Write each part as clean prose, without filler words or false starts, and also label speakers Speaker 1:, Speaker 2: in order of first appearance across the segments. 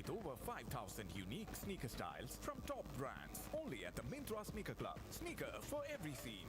Speaker 1: with over 5,000 unique sneaker styles from top brands. Only at the Myntra Sneaker Club. Sneaker for every scene.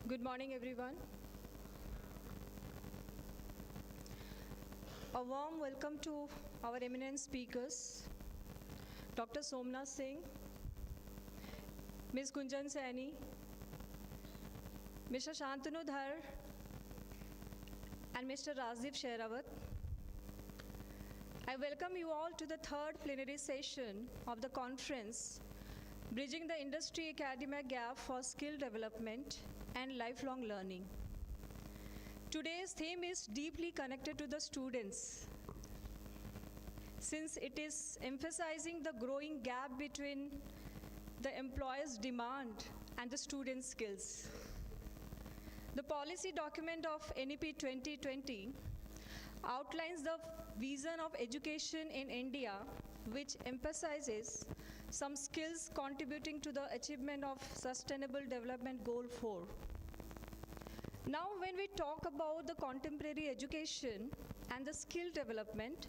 Speaker 2: Good morning, everyone. A warm welcome to our eminent speakers, Dr. Somnath Singh, Ms. Gunjan Saini, Mr. Shantanu Dhar, and Mr. Rajiv Shehrawat. I welcome you all to the third plenary session of the conference, Bridging the Industry-Academia Gap for Skill Development and Lifelong Learning. Today's theme is deeply connected to the students, since it is emphasizing the growing gap between the employer's demand and the student's skills. The policy document of NEP 2020 outlines the vision of education in India, which emphasizes some skills contributing to the achievement of Sustainable Development Goal 4. Now, when we talk about the contemporary education and the skill development,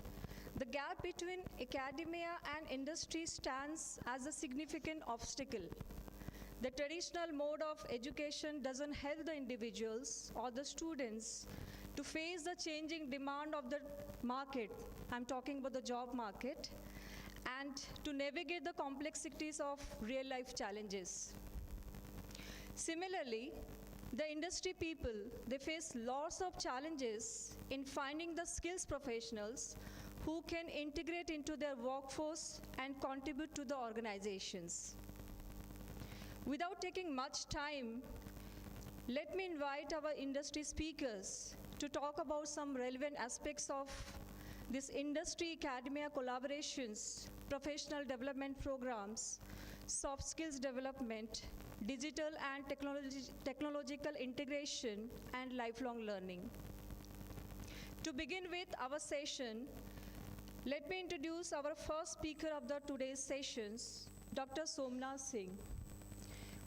Speaker 2: the gap between academia and industry stands as a significant obstacle. The traditional mode of education doesn't help the individuals or the students to face the changing demand of the market. I'm talking about the job market, and to navigate the complexities of real-life challenges. Similarly, the industry people, they face lots of challenges in finding the skills professionals who can integrate into their workforce and contribute to the organizations. Without taking much time, let me invite our industry speakers to talk about some relevant aspects of this industry-academia collaborations, professional development programs, soft skills development, digital and technological integration, and lifelong learning. To begin with our session, let me introduce our first speaker of the today's sessions, Dr. Somnath Singh,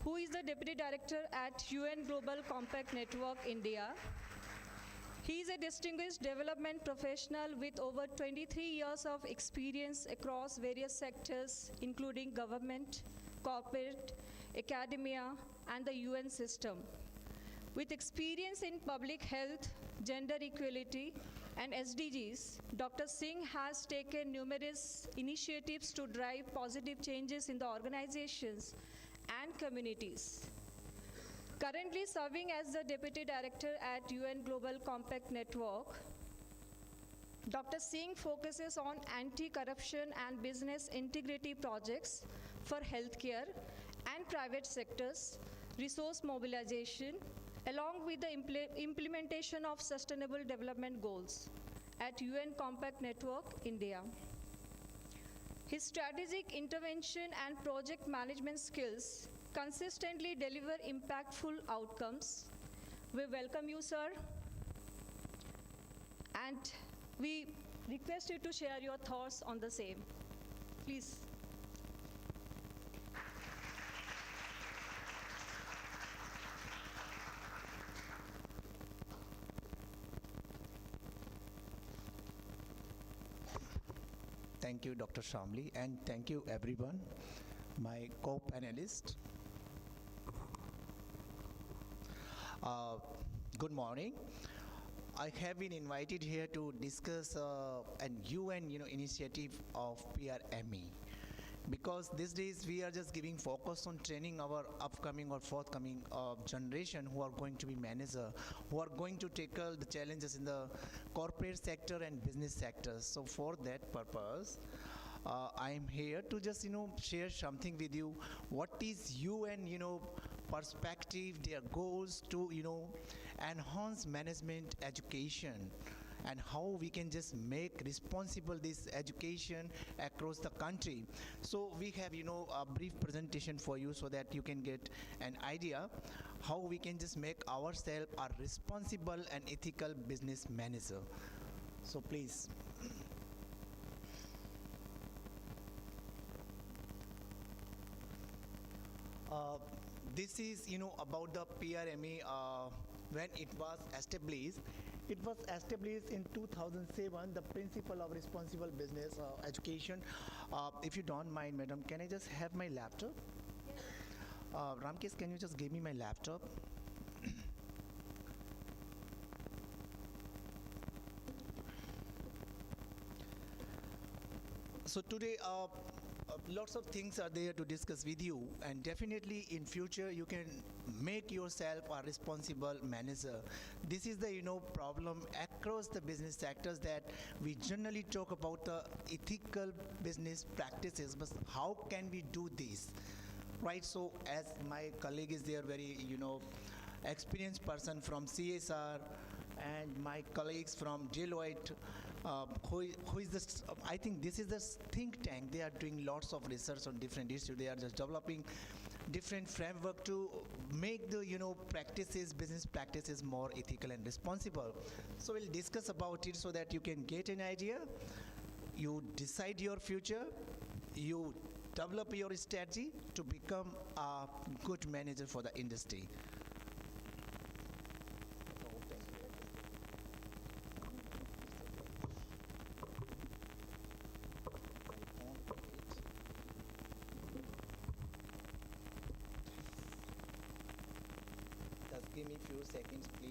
Speaker 2: who is the Deputy Director at UN Global Compact Network, India. He is a distinguished development professional with over 23 years of experience across various sectors, including government, corporate, academia, and the UN system. With experience in public health, gender equality, and SDGs, Dr. Singh has taken numerous initiatives to drive positive changes in the organizations and communities. Currently serving as the Deputy Director at UN Global Compact Network, Dr. Singh focuses on anti-corruption and business integrity projects for healthcare and private sectors, resource mobilization, along with the implementation of Sustainable Development Goals at UN Compact Network, India. His strategic intervention and project management skills consistently deliver impactful outcomes. We welcome you, sir, and we request you to share your thoughts on the same. Please.
Speaker 3: Thank you, Dr. Shamli, and thank you, everyone, my co-panelists. Good morning. I have been invited here to discuss an UN initiative of PRME, because these days we are just giving focus on training our upcoming or forthcoming generation who are going to be manager, who are going to tackle the challenges in the corporate sector and business sectors. So for that purpose, I am here to just share something with you. What is UN perspective, their goals to enhance management education, and how we can just make responsible this education across the country. So we have a brief presentation for you so that you can get an idea how we can just make ourselves a responsible and ethical business manager. So please. This is about the PRME when it was established. It was established in 2007, the principle of responsible business education. If you don't mind, madam, can I just have my laptop? Ramkesh, can you just give me my laptop? So today, lots of things are there to discuss with you, and definitely in future you can make yourself a responsible manager. This is the problem across the business sectors, that we generally talk about the ethical business practices, but how can we do this, right? So as my colleague is there, very experienced person from CSR, and my colleagues from Deloitte, who is this? I think this is the think tank. They are doing lots of research on different issues. They are just developing different framework to make the practices, business practices, more ethical and responsible. So we'll discuss about it so that you can get an idea. You decide your future. You develop your strategy to become a good manager for the industry. Just give me few seconds, please.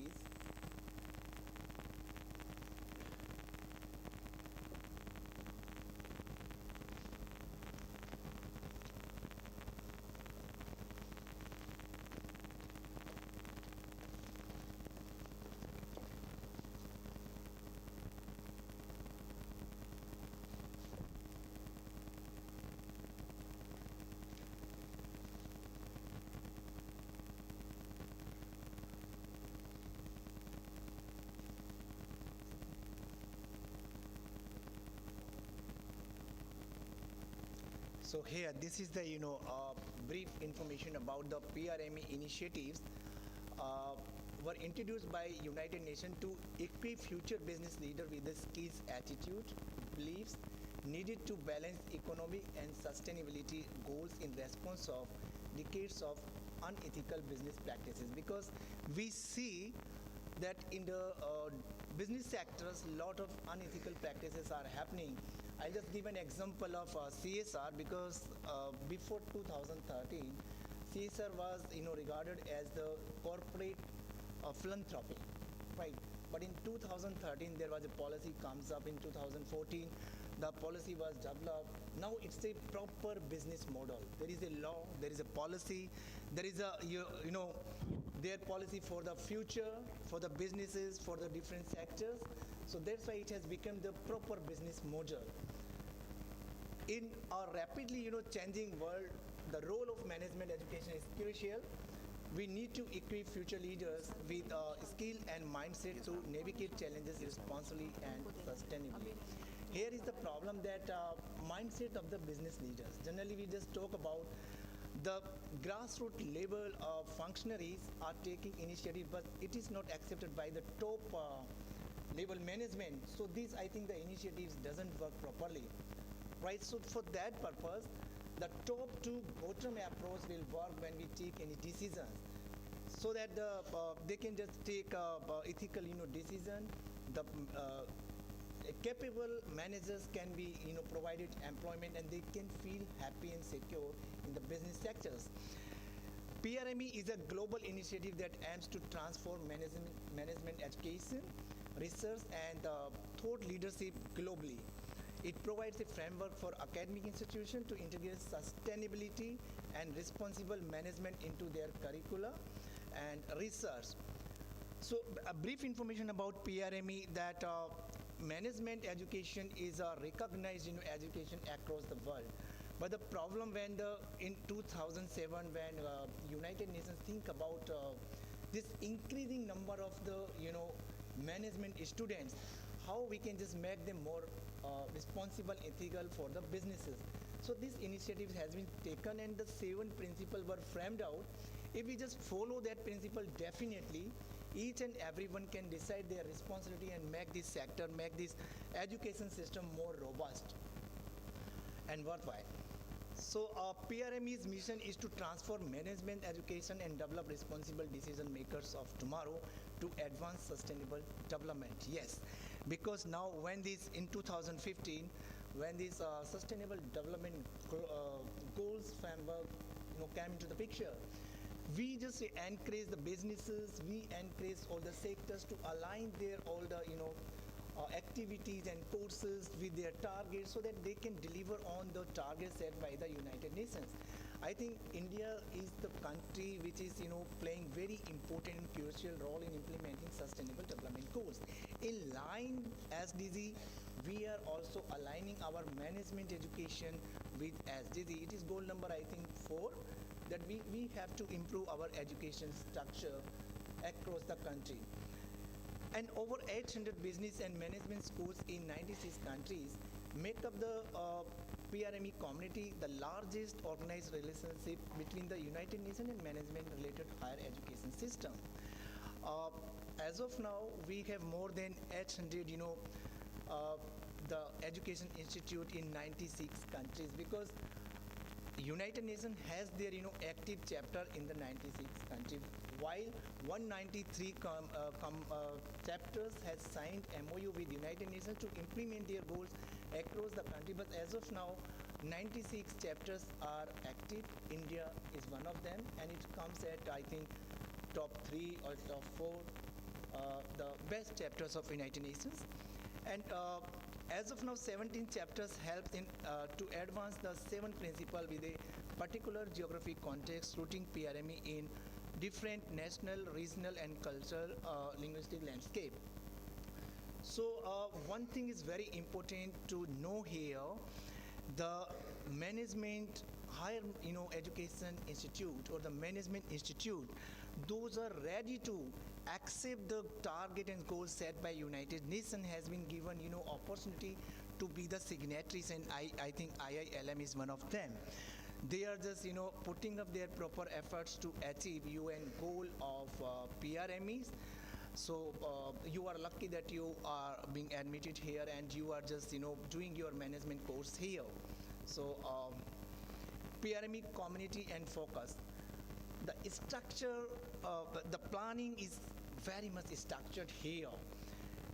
Speaker 3: So here, this is the brief information about the PRME initiatives were introduced by United Nations to equip future business leaders with the skills, attitude, beliefs needed to balance economic and sustainability goals in response of decades of unethical business practices. Because we see that in the business sectors, a lot of unethical practices are happening. I'll just give an example of CSR, because before 2013, CSR was regarded as the corporate philanthropy, right? But in 2013, there was a policy comes up in 2014. The policy was developed. Now it's a proper business model. There is a law, there is a policy, there is a their policy for the future, for the businesses, for the different sectors. So that's why it has become the proper business model. In our rapidly changing world, the role of management education is crucial. We need to equip future leaders with skill and mindset to navigate challenges responsibly and sustainably. Here is the problem, that mindset of the business leaders. Generally, we just talk about the grassroots level of functionaries are taking initiative, but it is not accepted by the top level management. So this, I think, the initiatives doesn't work properly, right? So for that purpose, the top to bottom approach will work when we take any decisions, so that they can just take ethical decision. The capable managers can be provided employment, and they can feel happy and secure in the business sectors. PRME is a global initiative that aims to transform management education, research, and thought leadership globally. It provides a framework for academic institutions to integrate sustainability and responsible management into their curricula and research. So a brief information about PRME, that management education is a recognized education across the world. But the problem when in 2007, when United Nations think about this increasing number of the management students, how we can just make them more responsible, ethical for the businesses. So this initiative has been taken, and the 7 principles were framed out. If we just follow that principle, definitely each and everyone can decide their responsibility and make this sector, make this education system more robust and worthwhile. So PRME's mission is to transform management education and develop responsible decision makers of tomorrow to advance sustainable development. Yes, because now when this in 2015, when this sustainable development goals framework came into the picture, we just encourage the businesses, we encourage all the sectors to align their all the activities and courses with their targets so that they can deliver on the targets set by the United Nations. I think India is the country which is playing very important and crucial role in implementing sustainable development goals. In line SDG, we are also aligning our management education with SDG. It is goal number I think 4, that we have to improve our education structure across the country. And over 800 business and management schools in 96 countries make up the PRME community, the largest organized relationship between the United Nations and management-related higher education system. As of now, we have more than 800, the education institute in 96 countries, because United Nations has their active chapter in the 96 countries, while 193 chapters has signed MOU with United Nations to implement their goals across the country. But as of now, 96 chapters are active. India is one of them, and it comes at I think top 3 or top 4 the best chapters of United Nations. And as of now, 17 chapters help in to advance the 7 principles with a particular geographic context, rooting PRME in different national, regional, and cultural linguistic landscape. So one thing is very important to know here: the management higher education institute or the management institute, those are ready to accept the target and goals set by United Nations, has been given opportunity to be the signatories, and I think IILM is one of them. They are just putting up their proper efforts to achieve UN goal of PRMEs. So you are lucky that you are being admitted here and you are just doing your management course here. So PRME community and focus. The structure, the planning is very much structured here.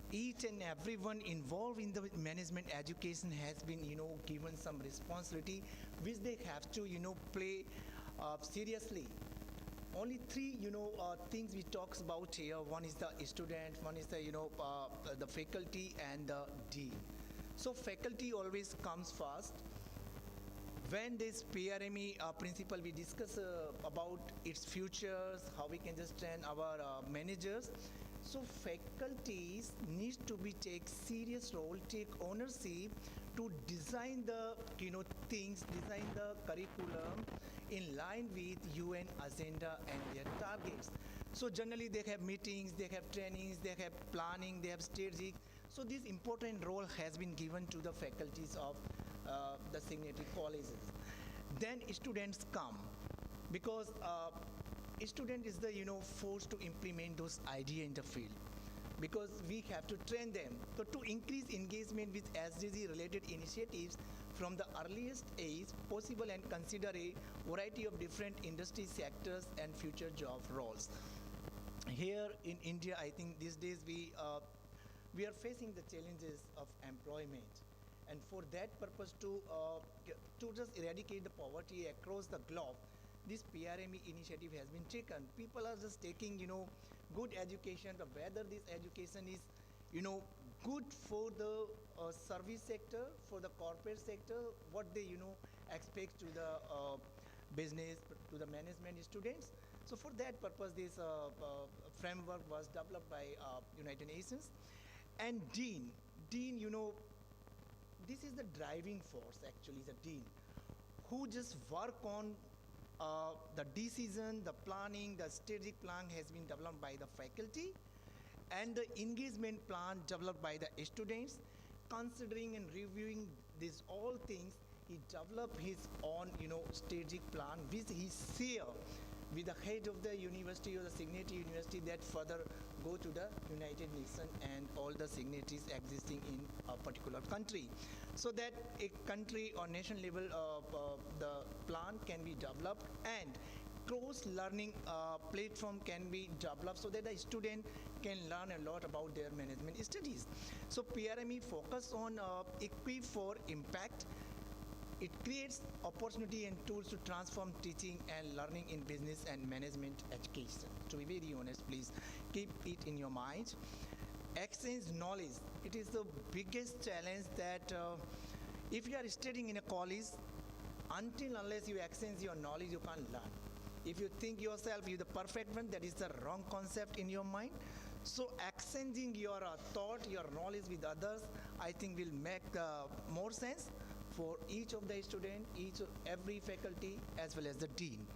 Speaker 3: Each and everyone involved in the management education has been given some responsibility which they have to play seriously. Only 3 things we talk about here. One is the student, one is the faculty, and the dean. So faculty always comes first. When this PRME principle, we discuss about its futures, how we can just train our managers. So faculties need to be take serious role, take ownership to design the things, design the curriculum in line with UN agenda and their targets. So generally they have meetings, they have trainings, they have planning, they have strategic. So this important role has been given to the faculties of the signatory colleges. Then students come, because student is the force to implement those ideas in the field, because we have to train them. So to increase engagement with SDG related initiatives from the earliest age possible and consider a variety of different industry sectors and future job roles. Here in India, I think these days we are facing the challenges of employment. And for that purpose, to just eradicate the poverty across the globe, this PRME initiative has been taken. People are just taking, good education, but whether this education is, good for the service sector, for the corporate sector, what they, expect to the business, to the management students. So for that purpose, this framework was developed by United Nations. And dean, this is the driving force, actually, the dean, who just work on the decision, the planning, the strategic plan has been developed by the faculty, and the engagement plan developed by the students. Considering and reviewing these all things, he developed his own, strategic plan, which he share with the head of the university or the signatory university that further go to the United Nations and all the signatories existing in a particular country, so that a country or nation level the plan can be developed and cross-learning platform can be developed so that the student can learn a lot about their management studies. So PRME focus on equip for impact. It creates opportunity and tools to transform teaching and learning in business and management education. To be very honest, please keep it in your mind. exchange knowledge. It is the biggest challenge that if you are studying in a college, until unless you exchange your knowledge, you can't learn. If you think yourself you're the perfect one, that is the wrong concept in your mind. So exchanging your thought, your knowledge with others, I think will make more sense for each of the student, every faculty, as well as the dean.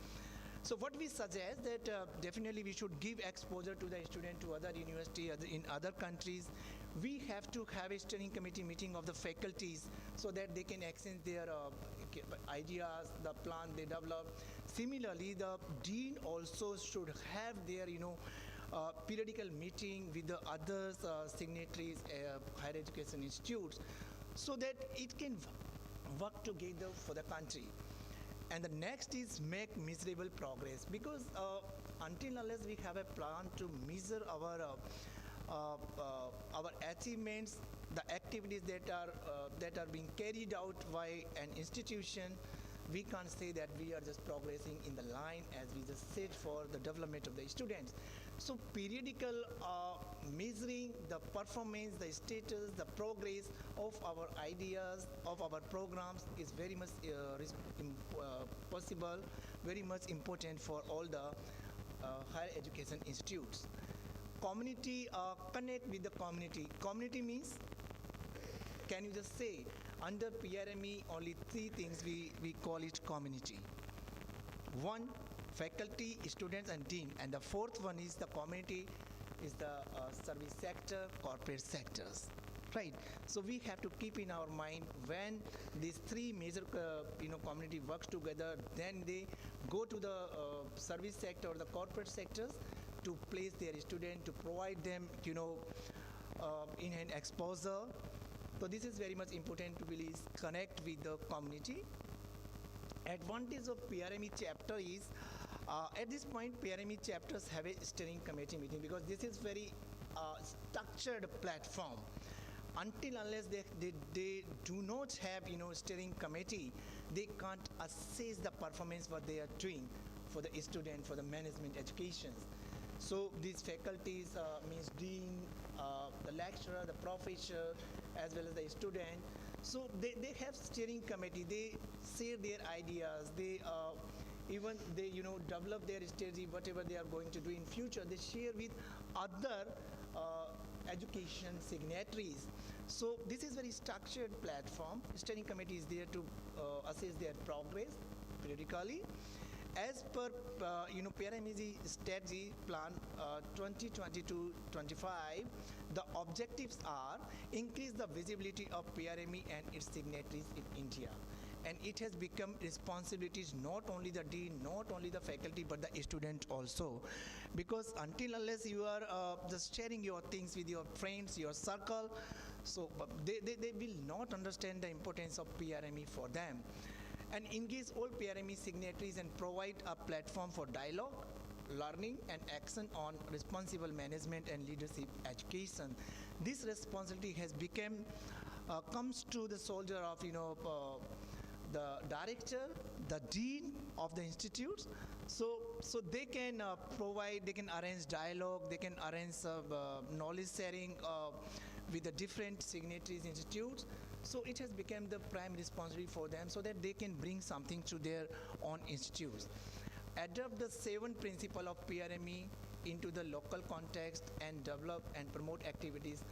Speaker 3: So what we suggest that definitely we should give exposure to the student to other university in other countries. We have to have a steering committee meeting of the faculties so that they can exchange their ideas, the plan they develop. Similarly, the dean also should have their periodical meeting with the other signatories, higher education institutes, so that it can work together for the country. And the next is make measurable progress, because until unless we have a plan to measure our achievements, the activities that are being carried out by an institution, we can't say that we are just progressing in the line as we just said for the development of the students. So periodical measuring the performance, the status, the progress of our ideas, of our programs is very much possible, very much important for all the higher education institutes. Community, connect with the community. Community means, can you just say, under PRME only three things we call it community. One, faculty, students and dean, and the fourth one is the community, is the service sector, corporate sectors, right? So we have to keep in our mind when these three major community works together, then they go to the service sector or the corporate sectors to place their student, to provide them in-hand exposure. So this is very much important to really connect with the community. Advantage of PRME chapter is, at this point, PRME chapters have a steering committee meeting, because this is very structured platform. Until unless they do not have steering committee, they can't assess the performance what they are doing for the student, for the management education. So these faculties means dean, the lecturer, the professor, as well as the student. So they have steering committee. They share their ideas. They even they develop their strategy, whatever they are going to do in future. They share with other education signatories. So this is very structured platform. Steering committee is there to assess their progress periodically. As per PRME strategy plan 2022-25, the objectives are increase the visibility of PRME and its signatories in India. And it has become responsibilities not only the dean, not only the faculty, but the student also. Because until unless you are just sharing your things with your friends, your circle, so they will not understand the importance of PRME for them. And engage all PRME signatories and provide a platform for dialogue, learning and action on responsible management and leadership education. This responsibility has become, comes to the soldier of the director, the dean of the institutes. So they can provide, they can arrange dialogue, they can arrange knowledge sharing with the different signatories institutes. So it has become the prime responsibility for them, so that they can bring something to their own institutes. Adopt the 7 principles of PRME into the local context and develop and promote activities.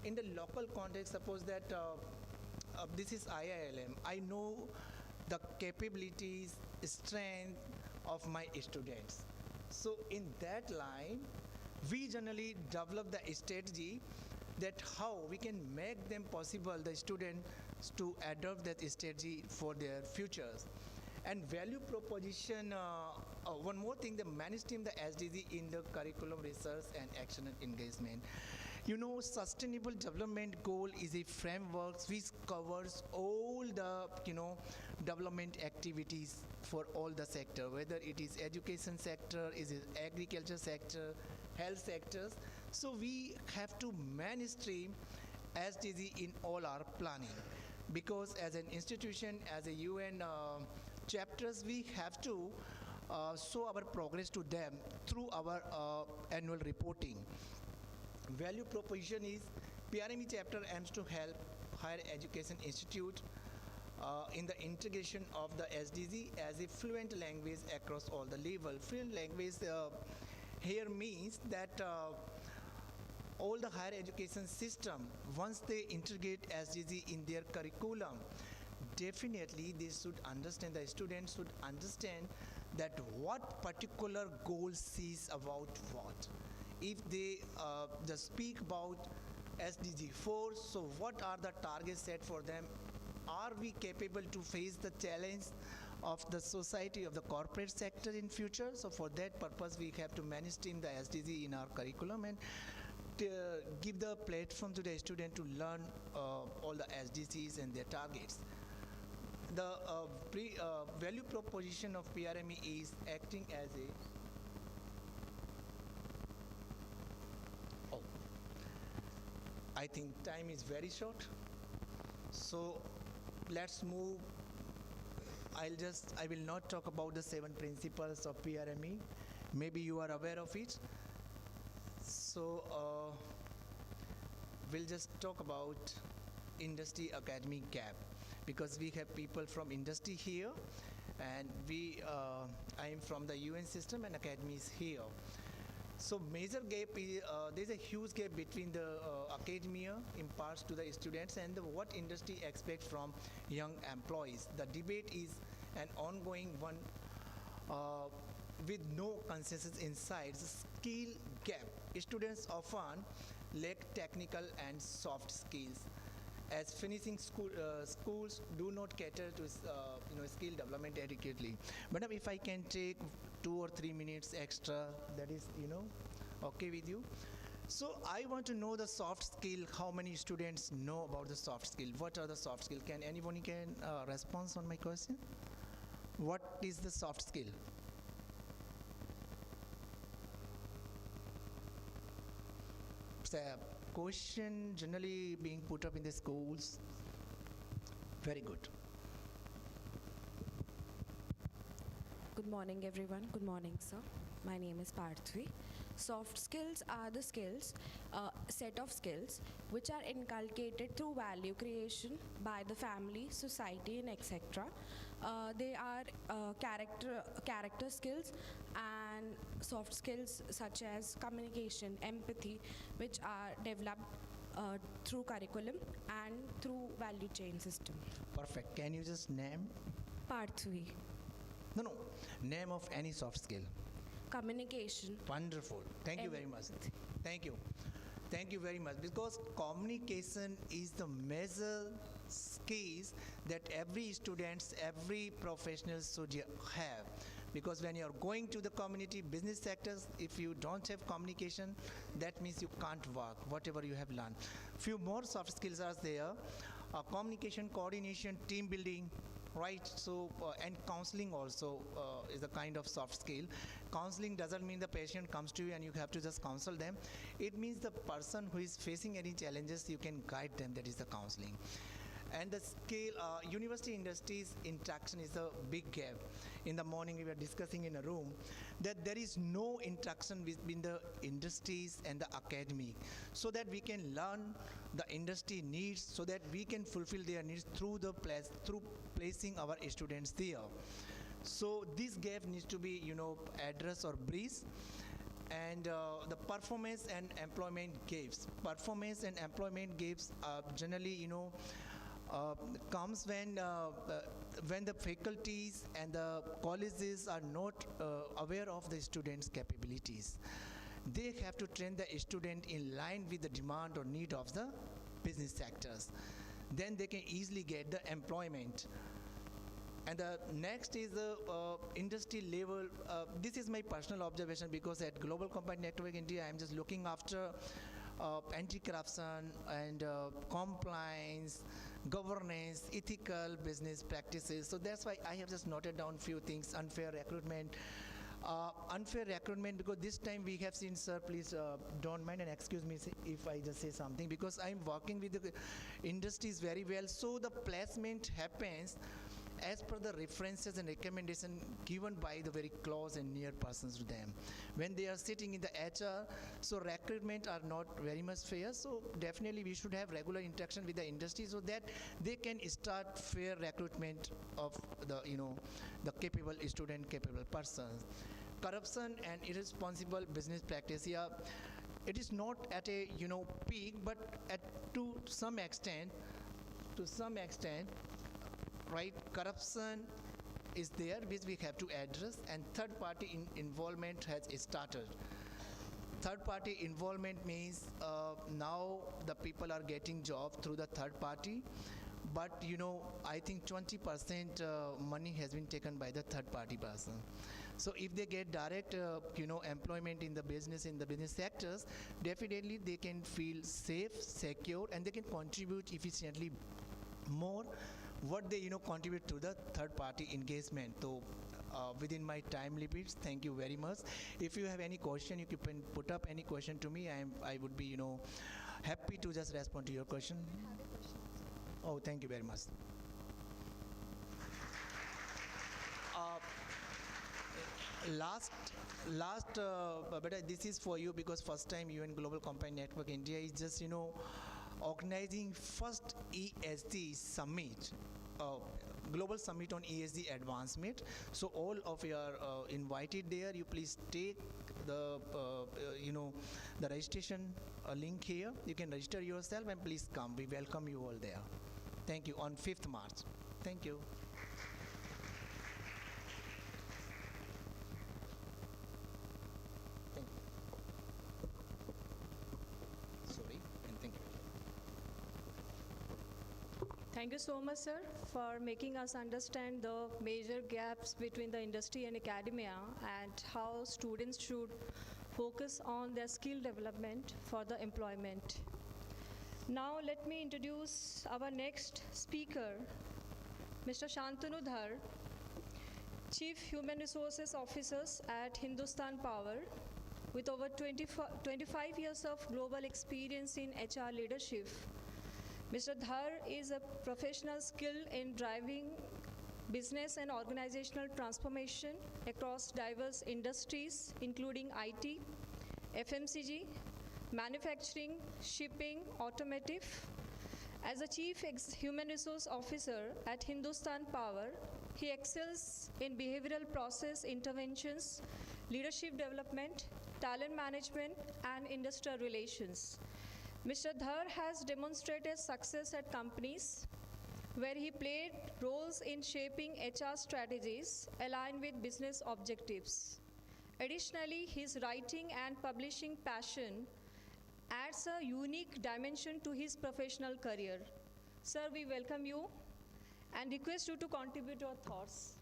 Speaker 3: In the local context, suppose that this is IILM. I know the capabilities, strength of my students. So in that line, we generally develop the strategy that how we can make them possible, the students, to adopt that strategy for their futures. And value proposition, one more thing, the mainstream the SDG in the curriculum, research and action and engagement. Sustainable development goal is a framework which covers all the development activities for all the sector, whether it is education sector, is it agriculture sector, health sectors. So we have to mainstream SDG in all our planning, because as an institution, as a UN chapters, we have to show our progress to them through our annual reporting. Value proposition is PRME chapter aims to help higher education institute in the integration of the SDG as a fluent language across all the level. Fluent language here means that all the higher education system, once they integrate SDG in their curriculum, definitely they should understand, the students should understand that what particular goal sees about what. If they just speak about SDG 4, so what are the targets set for them? Are we capable to face the challenge of the society, of the corporate sector in future? So for that purpose, we have to mainstream the SDG in our curriculum and give the platform to the student to learn all the SDGs and their targets. The value proposition of PRME is acting as a I think time is very short, so let's move. I will not talk about the 7 principles of PRME. Maybe you are aware of it. So we'll just talk about industry academic gap, because we have people from industry here, and I am from the UN system and academies here. So major gap is there's a huge gap between the academia imparts to the students and what industry expects from young employees. The debate is an ongoing one with no consensus inside. The skill gap. Students often lack technical and soft skills, as finishing schools do not cater to skill development adequately. Madam, if I can take 2 or 3 minutes extra, that is okay with you? So I want to know the soft skill. How many students know about the soft skill? What are the soft skill? Can anyone respond on my question? What is the soft skill? It's a question generally being put up in the schools. Very good.
Speaker 4: Good morning, everyone. Good morning, sir. My name is Parthvi. Soft skills are the skills, set of skills, which are inculcated through value creation by the family, society, and etc. They are character skills and soft skills such as communication, empathy, which are developed through curriculum and through value chain system.
Speaker 3: Perfect. Can you just name?
Speaker 4: Parthvi.
Speaker 3: No. Name of any soft skill.
Speaker 4: Communication.
Speaker 3: Wonderful. Thank you very much. Thank you. Thank you very much. Because communication is the major skills that every students, every professional should have. Because when you're going to the community business sectors, if you don't have communication, that means you can't work, whatever you have learned. Few more soft skills are there. Communication, coordination, team building, right? So and counseling also is a kind of soft skill. Counseling doesn't mean the patient comes to you and you have to just counsel them. It means the person who is facing any challenges, you can guide them. That is the counseling. And the scale, university industries interaction is a big gap. In the morning we were discussing in a room that there is no interaction between the industries and the academy, so that we can learn the industry needs, so that we can fulfill their needs through placing our students there. So this gap needs to be addressed or bridged. And the performance and employment gaps. Performance and employment gaps generally comes when the faculties and the colleges are not aware of the students' capabilities. They have to train the student in line with the demand or need of the business sectors. Then they can easily get the employment. And the next is the industry level. This is my personal observation, because at Global Company Network India, I am just looking after anti-corruption and compliance, governance, ethical business practices. So that's why I have just noted down few things. Unfair recruitment. Unfair recruitment, because this time we have seen, sir, please don't mind and excuse me if I just say something, because I'm working with the industries very well. So the placement happens as per the references and recommendation given by the very close and near persons to them. When they are sitting in the HR, so recruitment are not very much fair, so definitely we should have regular interaction with the industry so that they can start fair recruitment of the, the capable student, capable persons. Corruption and irresponsible business practice, yeah, it is not at a peak, but to some extent, right, corruption is there, which we have to address, and third party involvement has started. Third party involvement means now the people are getting job through the third party, but I think 20% money has been taken by the third party person. So if they get direct employment in the business sectors, definitely they can feel safe, secure, and they can contribute efficiently more what they contribute to the third party engagement. So within my time limits, thank you very much. If you have any question, you can put up any question to me. I would be happy to just respond to your question. Oh, thank you very much. But this is for you, because first time UN Global Company Network India is just organizing first ESG summit, global summit on ESG advancement. So all of you are invited there. You please take the the registration link here. You can register yourself and please come. We welcome you all there. Thank you. On 5th March. Thank you.
Speaker 2: Thank you so much, sir, for making us understand the major gaps between the industry and academia and how students should focus on their skill development for the employment. Now let me introduce our next speaker, Mr. Shantanu Dhar, Chief Human Resources Officer at Hindustan Power, with over 25 years of global experience in HR leadership. Mr. Dhar is a professional skilled in driving business and organizational transformation across diverse industries, including IT, FMCG, manufacturing, shipping, automotive. As a Chief Human Resource Officer at Hindustan Power, he excels in behavioral process interventions, leadership development, talent management, and industrial relations. Mr. Dhar has demonstrated success at companies where he played roles in shaping HR strategies aligned with business objectives. Additionally, his writing and publishing passion adds a unique dimension to his professional career. Sir, we welcome you and request you to contribute your thoughts.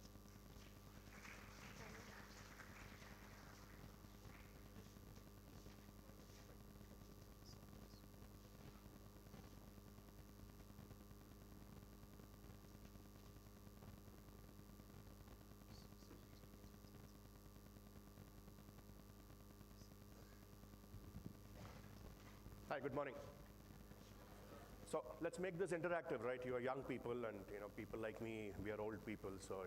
Speaker 5: Hi, good morning. So let's make this interactive, right? You are young people, and people like me, we are old people. So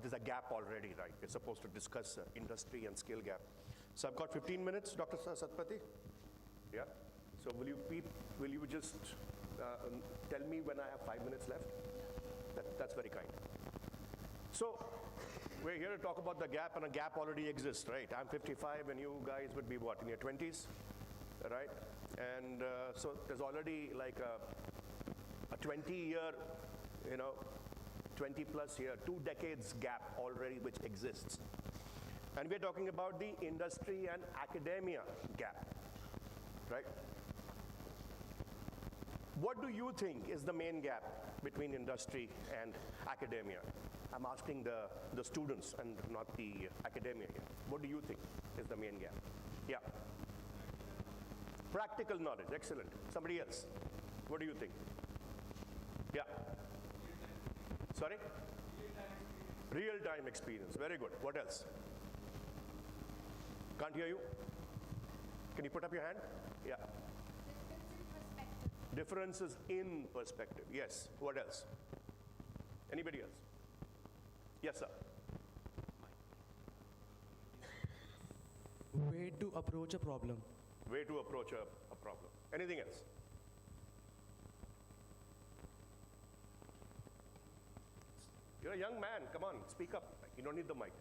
Speaker 5: there's a gap already, right? We're supposed to discuss industry and skill gap. So I've got 15 minutes, Dr. Satpathy. Yeah. So will you just tell me when I have 5 minutes left? That's very kind. So we're here to talk about the gap, and a gap already exists, right? I'm 55, and you guys would be what, in your 20s, right? And so there's already like a 20-year, 20 plus year, 2 decades gap already which exists. And we're talking about the industry and academia gap, right? What do you think is the main gap between industry and academia? I'm asking the students and not the academia here. What do you think is the main gap? Yeah. Practical knowledge, excellent. Somebody else, what do you think? Yeah. Sorry? Real-time experience, very good. What else? Can't hear you? Can you put up your hand? Yeah. Differences in perspective, yes. What else? Anybody else? Yes, sir.
Speaker 6: Way to approach a problem.
Speaker 5: Way to approach a problem. Anything else? You're a young man, come on, speak up. You don't need the mic.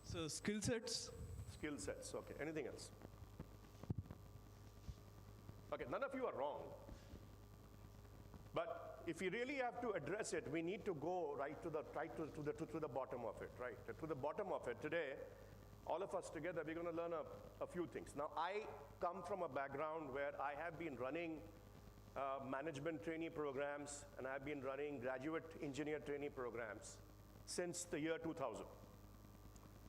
Speaker 6: So skill sets.
Speaker 5: Skill sets, okay. Anything else? Okay, none of you are wrong. But if we really have to address it, we need to go to the bottom of it, right? To the bottom of it. Today, all of us together, we're going to learn a few things. Now, I come from a background where I have been running management trainee programs, and I've been running graduate engineer trainee programs since the year 2000.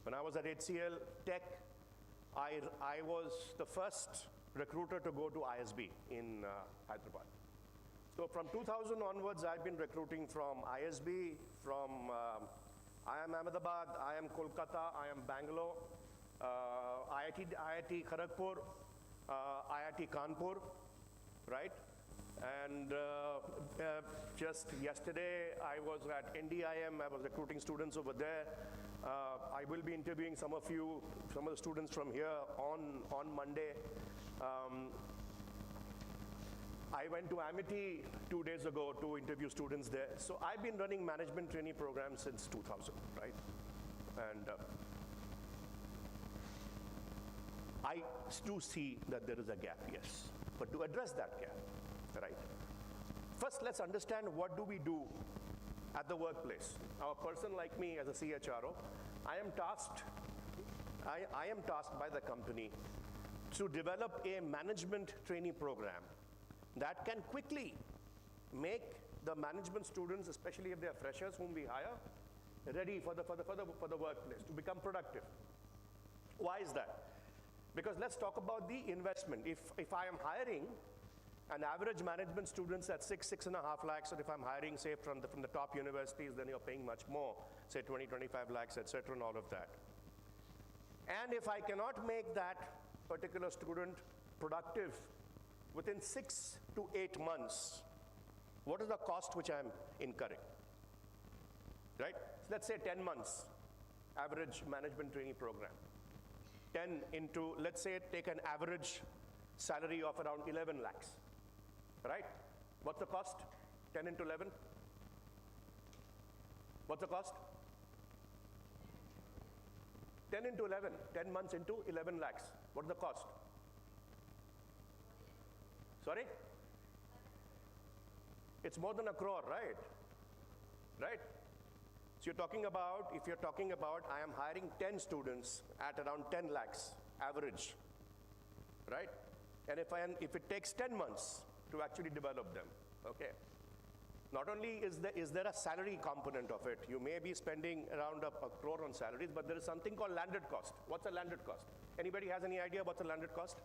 Speaker 5: When I was at HCL Tech, I was the first recruiter to go to ISB in Hyderabad. So from 2000 onwards, I've been recruiting from ISB, from IIM Ahmedabad, IIM Kolkata, IIM Bangalore, IIT Kharagpur, IIT Kanpur, right? And just yesterday, I was at NDIM, I was recruiting students over there. I will be interviewing some of the students from here on Monday. I went to Amity 2 days ago to interview students there. So I've been running management trainee programs since 2000, right? And I do see that there is a gap, yes. But to address that gap, right? First, let's understand what do we do at the workplace. Now, a person like me as a CHRO, I am tasked by the company to develop a management trainee program that can quickly make the management students, especially if they are freshers whom we hire, ready for the workplace, to become productive. Why is that? Because let's talk about the investment. If I am hiring an average management students at 6.5 lakhs, or if I'm hiring, say, from the top universities, then you're paying much more, say 20, 25 lakhs, etc., and all of that. And if I cannot make that particular student productive within 6 to 8 months, what is the cost which I'm incurring? Right? Let's say 10 months, average management trainee program. 10 into, let's say, take an average salary of around 11 lakhs. Right? What's the cost? 10 into 11? What's the cost? 10 into 11, 10 months into 11 lakhs. What's the cost? Sorry? It's more than 1 crore, right? Right? So you're talking about, if you're talking about, I am hiring 10 students at around 10 lakhs average, right? And if it takes 10 months to actually develop them, okay? Not only is there a salary component of it, you may be spending around a crore on salaries, but there is something called landed cost. What's a landed cost? Anybody has any idea what's a landed cost?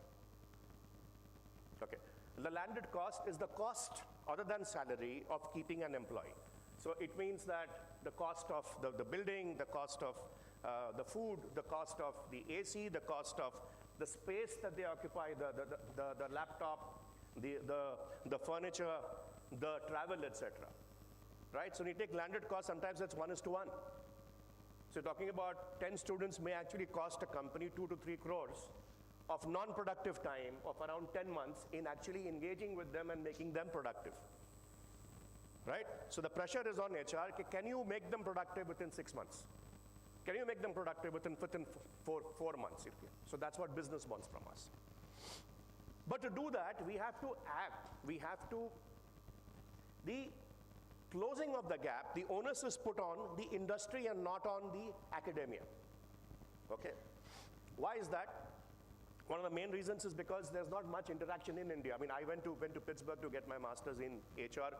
Speaker 5: Okay. The landed cost is the cost, other than salary, of keeping an employee. So it means that the cost of the building, the cost of the food, the cost of the AC, the cost of the space that they occupy, the laptop, the furniture, the travel, etc. Right? So when you take landed cost, sometimes it's 1:1. So you're talking about 10 students may actually cost a company 2 to 3 crores of non-productive time of around 10 months in actually engaging with them and making them productive. Right? So the pressure is on HR. Can you make them productive within 6 months? Can you make them productive within 4 months? So that's what business wants from us. But to do that, we have to act. We have to, the closing of the gap, the onus is put on the industry and not on the academia. Okay? Why is that? One of the main reasons is because there's not much interaction in India. I mean, I went to Pittsburgh to get my master's in HR.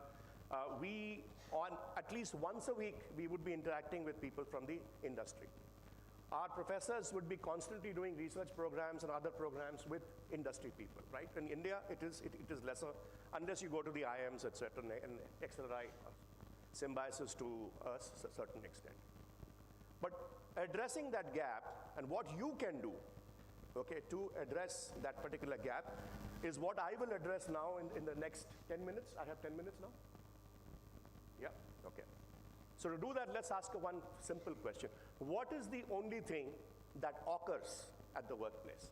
Speaker 5: At least once a week, we would be interacting with people from the industry. Our professors would be constantly doing research programs and other programs with industry people, right? In India, it is lesser, unless you go to the IIMs, etc., and accelerate symbiosis to a certain extent. But addressing that gap and what you can do, okay, to address that particular gap is what I will address now in the next 10 minutes. I have 10 minutes now? Yeah, okay. So to do that, let's ask one simple question. What is the only thing that occurs at the workplace?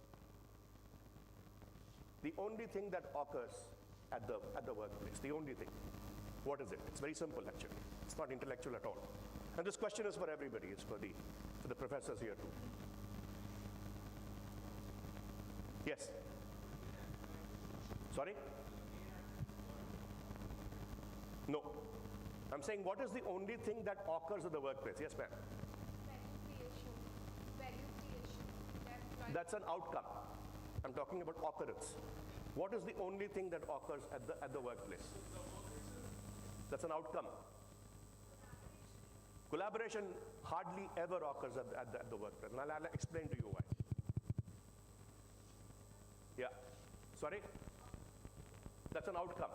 Speaker 5: The only thing that occurs at the workplace, the only thing. What is it? It's very simple, actually. It's not intellectual at all. And this question is for everybody. It's for the professors here too. Yes? Sorry? No. I'm saying, what is the only thing that occurs at the workplace? Yes, ma'am.
Speaker 4: Value creation.
Speaker 5: That's an outcome. I'm talking about occurrence. What is the only thing that occurs at the workplace? That's an outcome. Collaboration hardly ever occurs at the workplace. And I'll explain to you why. Yeah. Sorry? That's an outcome.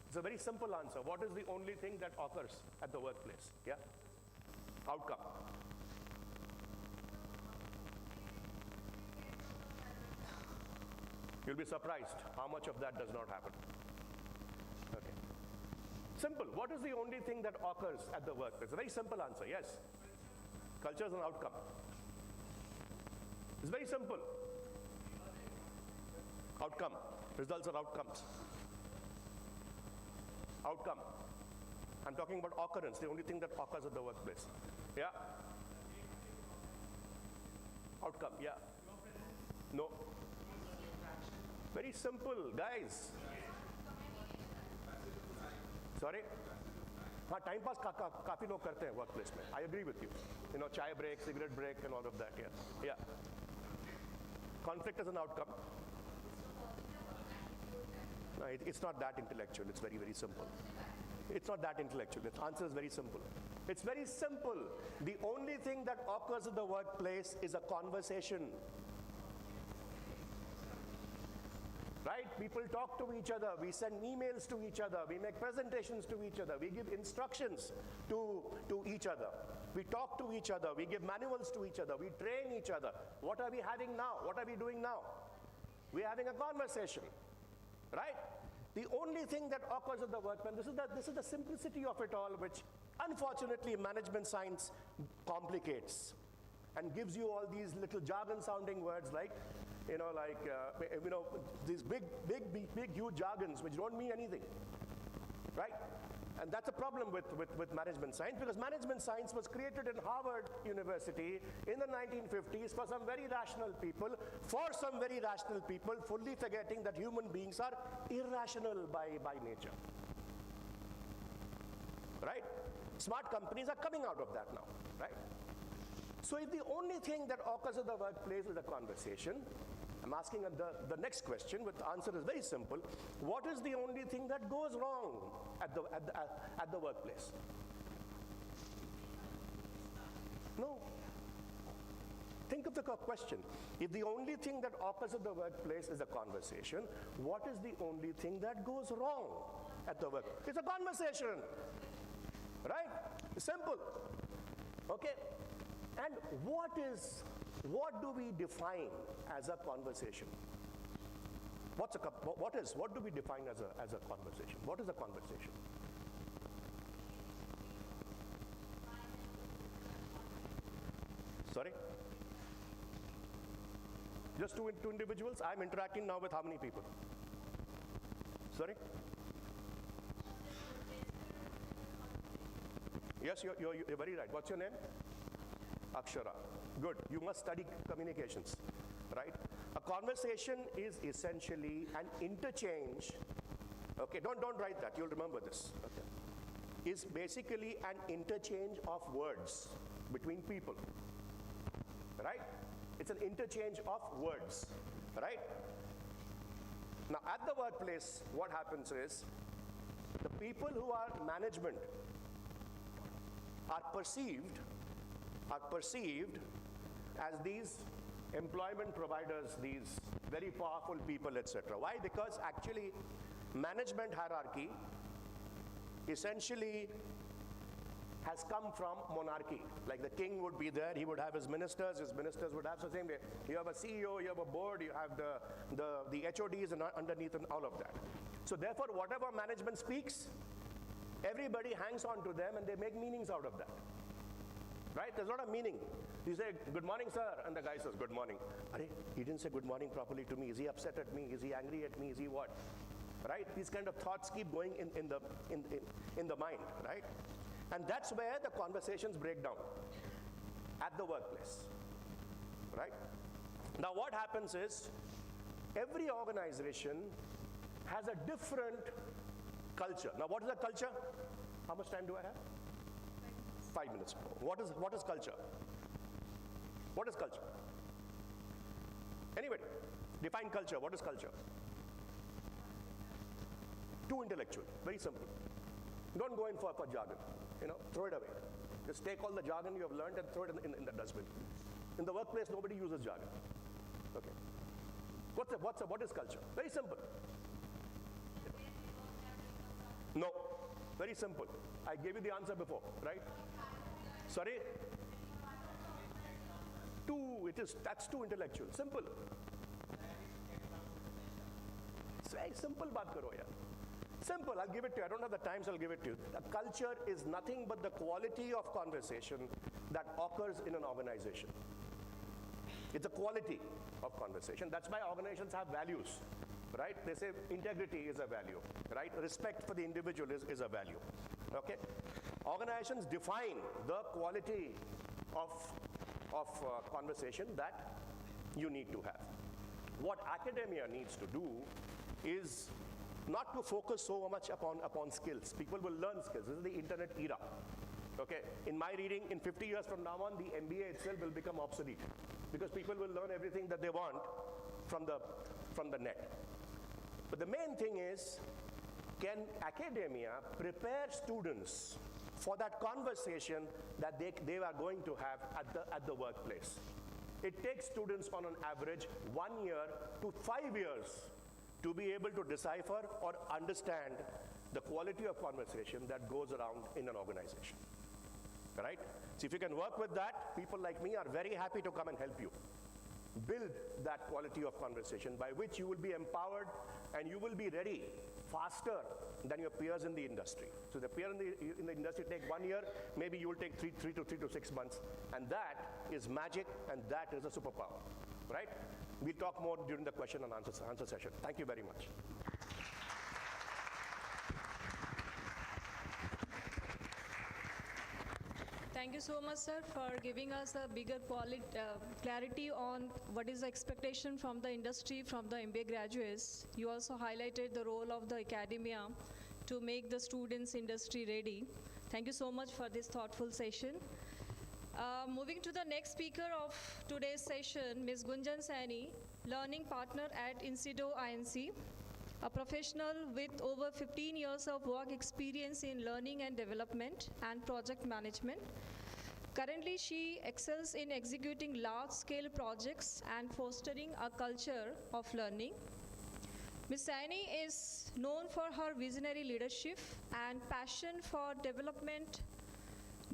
Speaker 5: It's a very simple answer. What is the only thing that occurs at the workplace? Yeah? Outcome. You'll be surprised how much of that does not happen. Okay. Simple. What is the only thing that occurs at the workplace? A very simple answer. Yes? Culture is an outcome. It's very simple. Outcome. Results are outcomes. Outcome. I'm talking about occurrence, the only thing that occurs at the workplace. Yeah? Outcome, yeah. No. Very simple, guys. Sorry? हाँ, time pass काफी लोग करते हैं workplace में. I agree with you. You know, chai break, cigarette break, and all of that. Yeah. Yeah. Conflict is an outcome. No, it's not that intellectual. It's very, very simple. It's not that intellectual. The answer is very simple. It's very simple. The only thing that occurs in the workplace is a conversation. Right? People talk to each other. We send emails to each other. We make presentations to each other. We give instructions to each other. We talk to each other. We give manuals to each other. We train each other. What are we having now? What are we doing now? We're having a conversation. Right? The only thing that occurs at the workplace, this is the simplicity of it all, which unfortunately management science complicates and gives you all these little jargon-sounding words like, these big, huge jargons which don't mean anything, right? And that's a problem with management science, because management science was created in Harvard University in the 1950s for some very rational people, fully forgetting that human beings are irrational by nature, right? Smart companies are coming out of that now, right? So if the only thing that occurs in the workplace is a conversation, I'm asking the next question, with the answer is very simple. What is the only thing that goes wrong at the workplace? No. Think of the question. If the only thing that occurs at the workplace is a conversation, what is the only thing that goes wrong at the work? It's a conversation, right? Simple. Okay. And what do we define as a conversation? What do we define as a conversation? What is a conversation? Sorry? Just two individuals? I'm interacting now with how many people? Sorry? Yes, you're very right. What's your name? Akshara. Good. You must study communications, right? A conversation is essentially an interchange. Okay, don't write that. You'll remember this. Okay. Is basically an interchange of words between people, right? It's an interchange of words, right? Now, at the workplace, what happens is the people who are management are perceived as these employment providers, these very powerful people, etc. Why? Because actually management hierarchy essentially has come from monarchy. Like the king would be there, he would have his ministers would have, so same way. You have a CEO, you have a board, you have the HODs and underneath and all of that. So therefore, whatever management speaks, Everybody hangs on to them and they make meanings out of that. Right? There's a lot of meaning. You say, good morning, sir, and the guy says, good morning. Arey, he didn't say good morning properly to me. Is he upset at me? Is he angry at me? Is he what? Right? These kind of thoughts keep going in the mind, right? And that's where the conversations break down, at the workplace, right? Now what happens is, every organization has a different culture. Now what is a culture? How much time do I have? 5 minutes. What is culture? What is culture? Anybody? Define culture. What is culture? Too intellectual. Very simple. Don't go in for jargon. Throw it away. Just take all the jargon you have learned and throw it in the dustbin. In the workplace, nobody uses jargon. Okay. What is culture? Very simple. No. Very simple. I gave you the answer before, right? Sorry? That's too intellectual. Simple. It's very simple, baat karo yaar. Simple, I'll give it to you. I don't have the time, so I'll give it to you. A culture is nothing but the quality of conversation that occurs in an organization. It's a quality of conversation. That's why organizations have values, right? They say integrity is a value, right? Respect for the individual is a value, okay? Organizations define the quality of conversation that you need to have. What academia needs to do is not to focus so much upon skills. People will learn skills. This is the internet era. Okay, in my reading, in 50 years from now on, the MBA itself will become obsolete because people will learn everything that they want from the net. But the main thing is, can academia prepare students for that conversation that they are going to have at the workplace? It takes students on an average 1 year to 5 years to be able to decipher or understand the quality of conversation that goes around in an organization, right? So if you can work with that, people like me are very happy to come and help you build that quality of conversation by which you will be empowered and you will be ready faster than your peers in the industry. So the peer in the industry take 1 year, maybe you will take three to 6 months, and that is magic and that is a superpower, right? We'll talk more during the question and answer session. Thank you very much.
Speaker 2: Thank you so much, sir, for giving us a bigger clarity on what is the expectation from the industry, from the MBA graduates. You also highlighted the role of the academia to make the students industry ready. Thank you so much for this thoughtful session. Moving to the next speaker of today's session, Ms. Gunjan Saini, Learning Partner at Institute INC, a professional with over 15 years of work experience in learning and development and project management. Currently, she excels in executing large-scale projects and fostering a culture of learning. Ms. Saini is known for her visionary leadership and passion for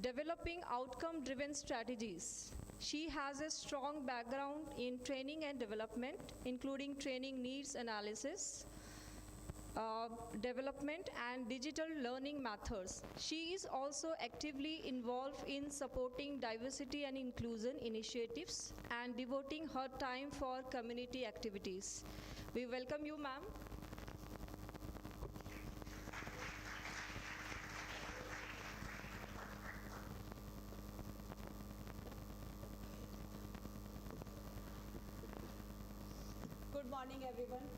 Speaker 2: developing outcome-driven strategies. She has a strong background in training and development, including training needs analysis, development and digital learning methods. She is also actively involved in supporting diversity and inclusion initiatives and devoting her time for community activities. We welcome you, ma'am.
Speaker 7: Good morning, everyone.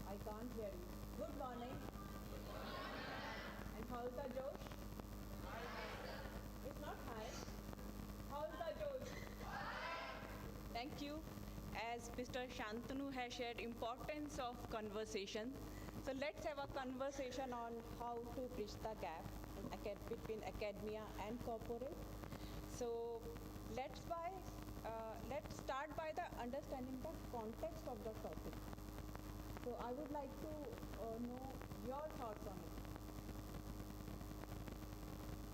Speaker 7: I can't hear you. Good morning. And how's the Josh? It's not high. How's the Josh? Thank you. As Mr. Shantanu has shared importance of conversation, so let's have a conversation on how to bridge the gap between academia and corporate. So let's start by the understanding the context of the topic. So I would like to know your thoughts on it.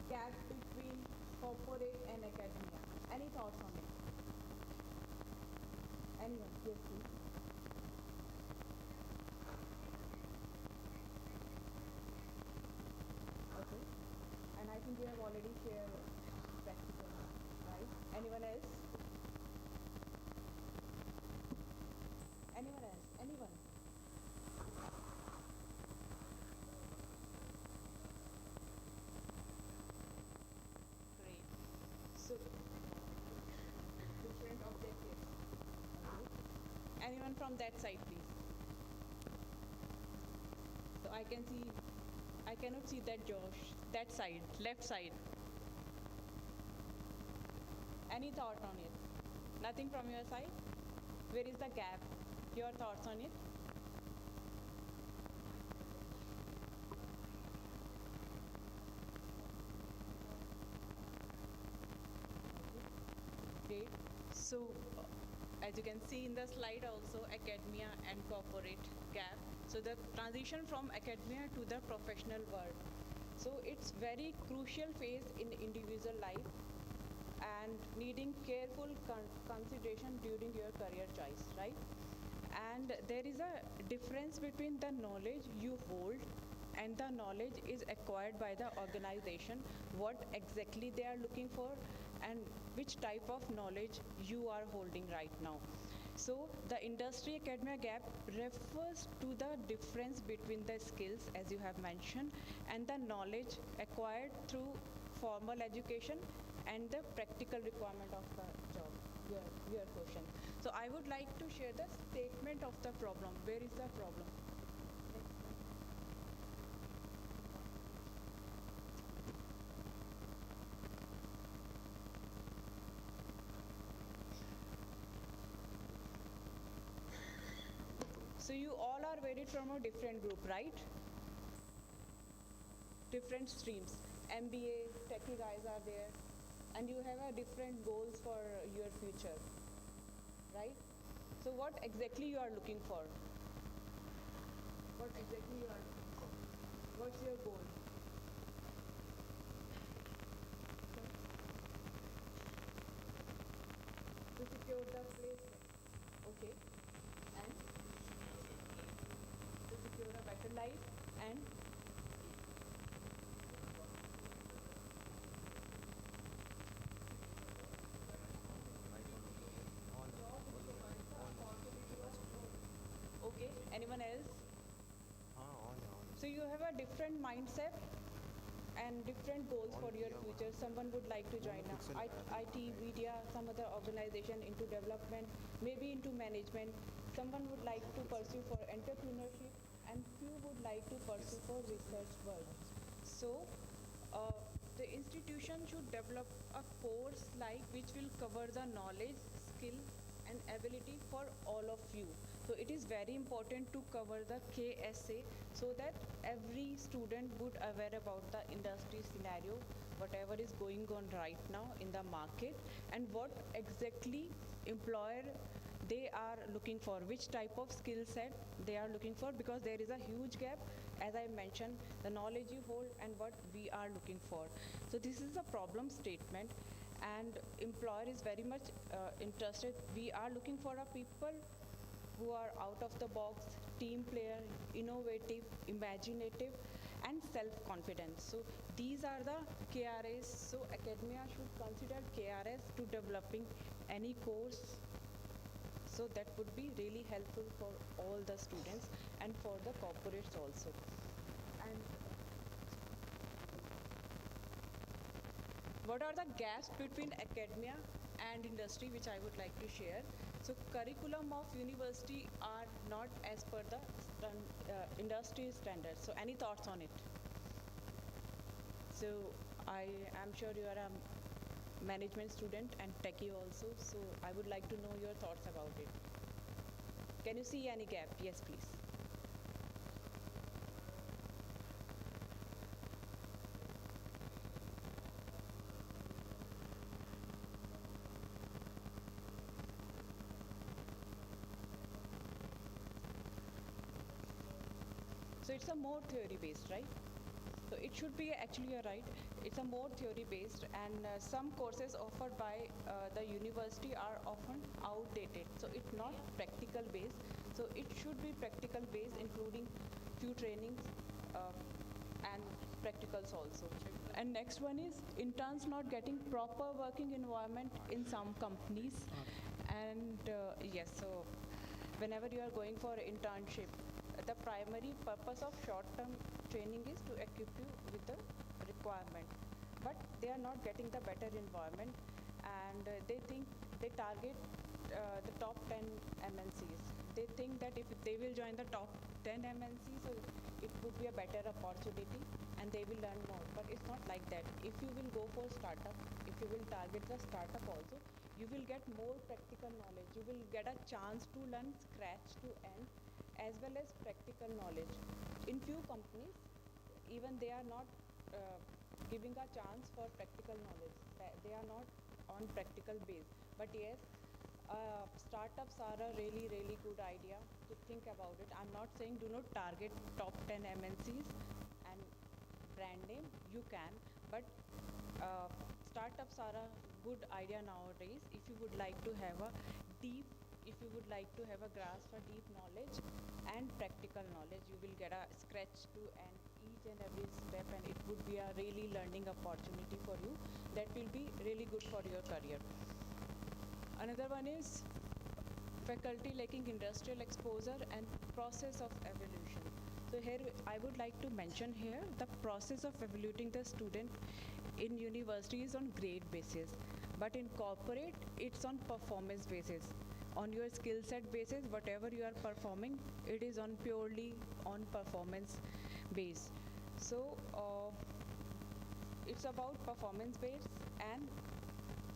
Speaker 7: Gap between corporate and academia. Any thoughts on it? Anyone? Yes, please. Anyone else? Anyone else? Anyone? Great. So, different objectives. Okay. Anyone from that side, please? So I can see, I cannot see that Josh. That side, left side. Any thought on it? Nothing from your side? Where is the gap? Your thoughts on it? Great. So, as you can see in the slide also, academia and corporate gap. So the transition from academia to the professional world. So it's very crucial phase in individual life and needing careful consideration during your career choice, right? And there is a difference between the knowledge you hold and the knowledge is acquired by the organization, what exactly they are looking for and which type of knowledge you are holding right now. So the industry academia gap refers to the difference between the skills, as you have mentioned, and the knowledge acquired through formal education and the practical requirement of the job, your question. So I would like to share the statement of the problem. Where is the problem? So you all are varied from a different group, right? Different streams. MBA, techie guys are there, and you have a different goals for your future, right? So what exactly you are looking for? What exactly you are looking for? What's your goal? To secure the placement. Okay. And to secure a better life and okay, anyone else? So you have a different mindset and different goals for your future. Someone would like to join IT, media, some other organization into development, maybe into management. Someone would like to pursue for entrepreneurship and few would like to pursue for research work. So the institution should develop a course like which will cover the knowledge, skill and ability for all of you. So it is very important to cover the KSA so that every student would aware about the industry scenario, whatever is going on right now in the market and what exactly employer they are looking for, which type of skill set they are looking for, because there is a huge gap, as I mentioned, the knowledge you hold and what we are looking for. So this is a problem statement and employer is very much interested. We are looking for a people who are out of the box, team player, innovative, imaginative and self-confident. So these are the KRAs. So academia should consider KRAs to developing any course. So that would be really helpful for all the students and for the corporates also. And what are the gaps between academia and industry, which I would like to share. So curriculum of university are not as per the industry standards. So any thoughts on it? So I am sure you are a management student and techie also, so I would like to know your thoughts about it. Can you see any gap? Yes, please. So it's a more theory based, right? So it should be, actually you're right, it's a more theory based and some courses offered by the university are often outdated. So it's not practical based. So it should be practical based, including few trainings and practicals also. And next one is interns not getting proper working environment in some companies. And yes, so whenever you are going for internship, the primary purpose of short-term training is to equip you with the requirement. But they are not getting the better environment, and they think they target the top 10 MNCs. They think that if they will join the top 10 MNCs, so it would be a better opportunity and they will learn more. But it's not like that. If you will go for startup, if you will target the startup also, you will get more practical knowledge. You will get a chance to learn scratch to end as well as practical knowledge. In few companies, even they are not giving a chance for practical knowledge. They are not on practical base. But yes, startups are a really, really good idea to think about it. I'm not saying do not target top 10 MNCs and brand name, you can, but startups are a good idea nowadays if you would like to have a grasp for deep knowledge and practical knowledge. You will get a scratch to and each and every step, and it would be a really learning opportunity for you that will be really good for your career. Another one is faculty lacking industrial exposure and process of evaluation. So here I would like to mention here the process of evaluating the student in university is on grade basis, but in corporate it's on performance basis. On your skill set basis, whatever you are performing, it is on purely on performance base. So it's about performance base and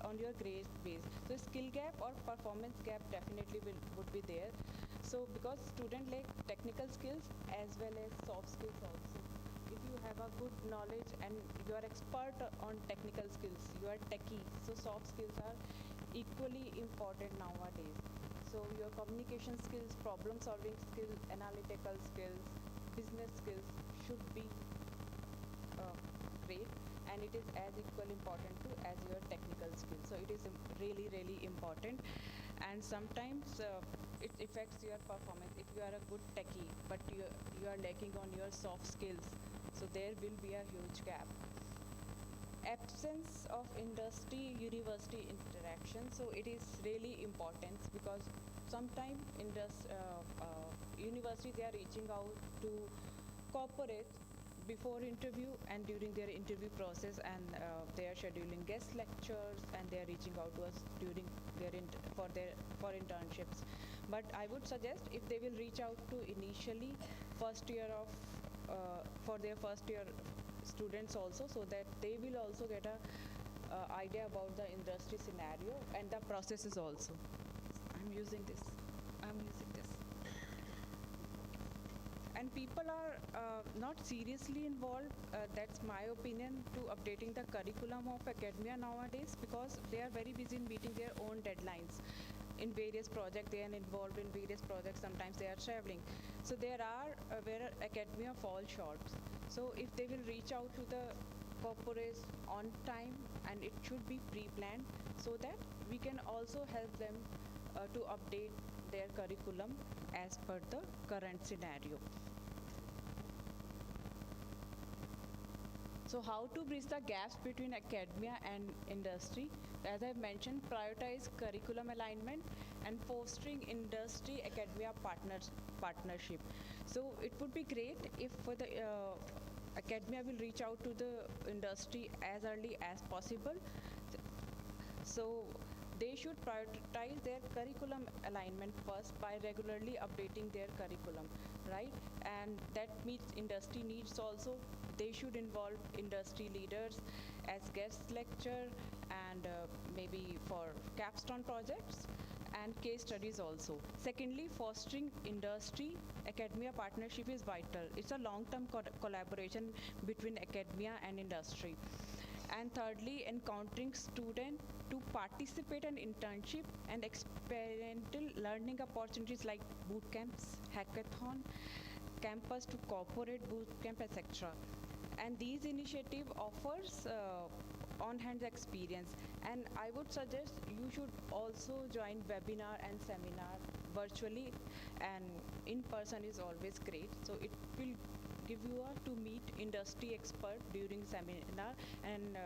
Speaker 7: on your grade base. So skill gap or performance gap definitely would be there. So because student lack technical skills as well as soft skills also. If you have a good knowledge and you are expert on technical skills, you are techie, so soft skills are equally important nowadays. So your communication skills, problem solving skills, analytical skills, business skills should be great, and it is as equal important to as your technical skills. So it is really, really important, and sometimes it affects your performance. If you are a good techie but you are lacking on your soft skills, so there will be a huge gap. Absence of industry university interaction, so it is really important because sometimes university they are reaching out to corporates before interview and during their interview process, and they are scheduling guest lectures and they are reaching out to us during their for internships. But I would suggest if they will reach out to initially first year of for their first year students also, so that they will also get a idea about the industry scenario and the processes also. I'm using this. And people are not seriously involved, that's my opinion, to updating the curriculum of academia nowadays, because they are very busy in meeting their own deadlines. In various projects, they are involved in various projects, sometimes they are traveling. So there are where academia falls short. So if they will reach out to the corporates on time, and it should be pre-planned, so that we can also help them to update their curriculum as per the current scenario. So how to bridge the gaps between academia and industry? As I mentioned, prioritize curriculum alignment and fostering industry-academia partnership. So it would be great if for the academia will reach out to the industry as early as possible. So they should prioritize their curriculum alignment first by regularly updating their curriculum, right? And that meets industry needs also. They should involve industry leaders as guest lecture and maybe for capstone projects and case studies also. Secondly, fostering industry-academia partnership is vital. It's a long-term collaboration between academia and industry. And thirdly, encountering students to participate in internship and experiential learning opportunities like boot camps, hackathon, campus to corporate boot camp, etc. And these initiative offers on-hand experience. And I would suggest you should also join webinar and seminar virtually, and in person is always great. So it will give you to meet industry expert during seminar, and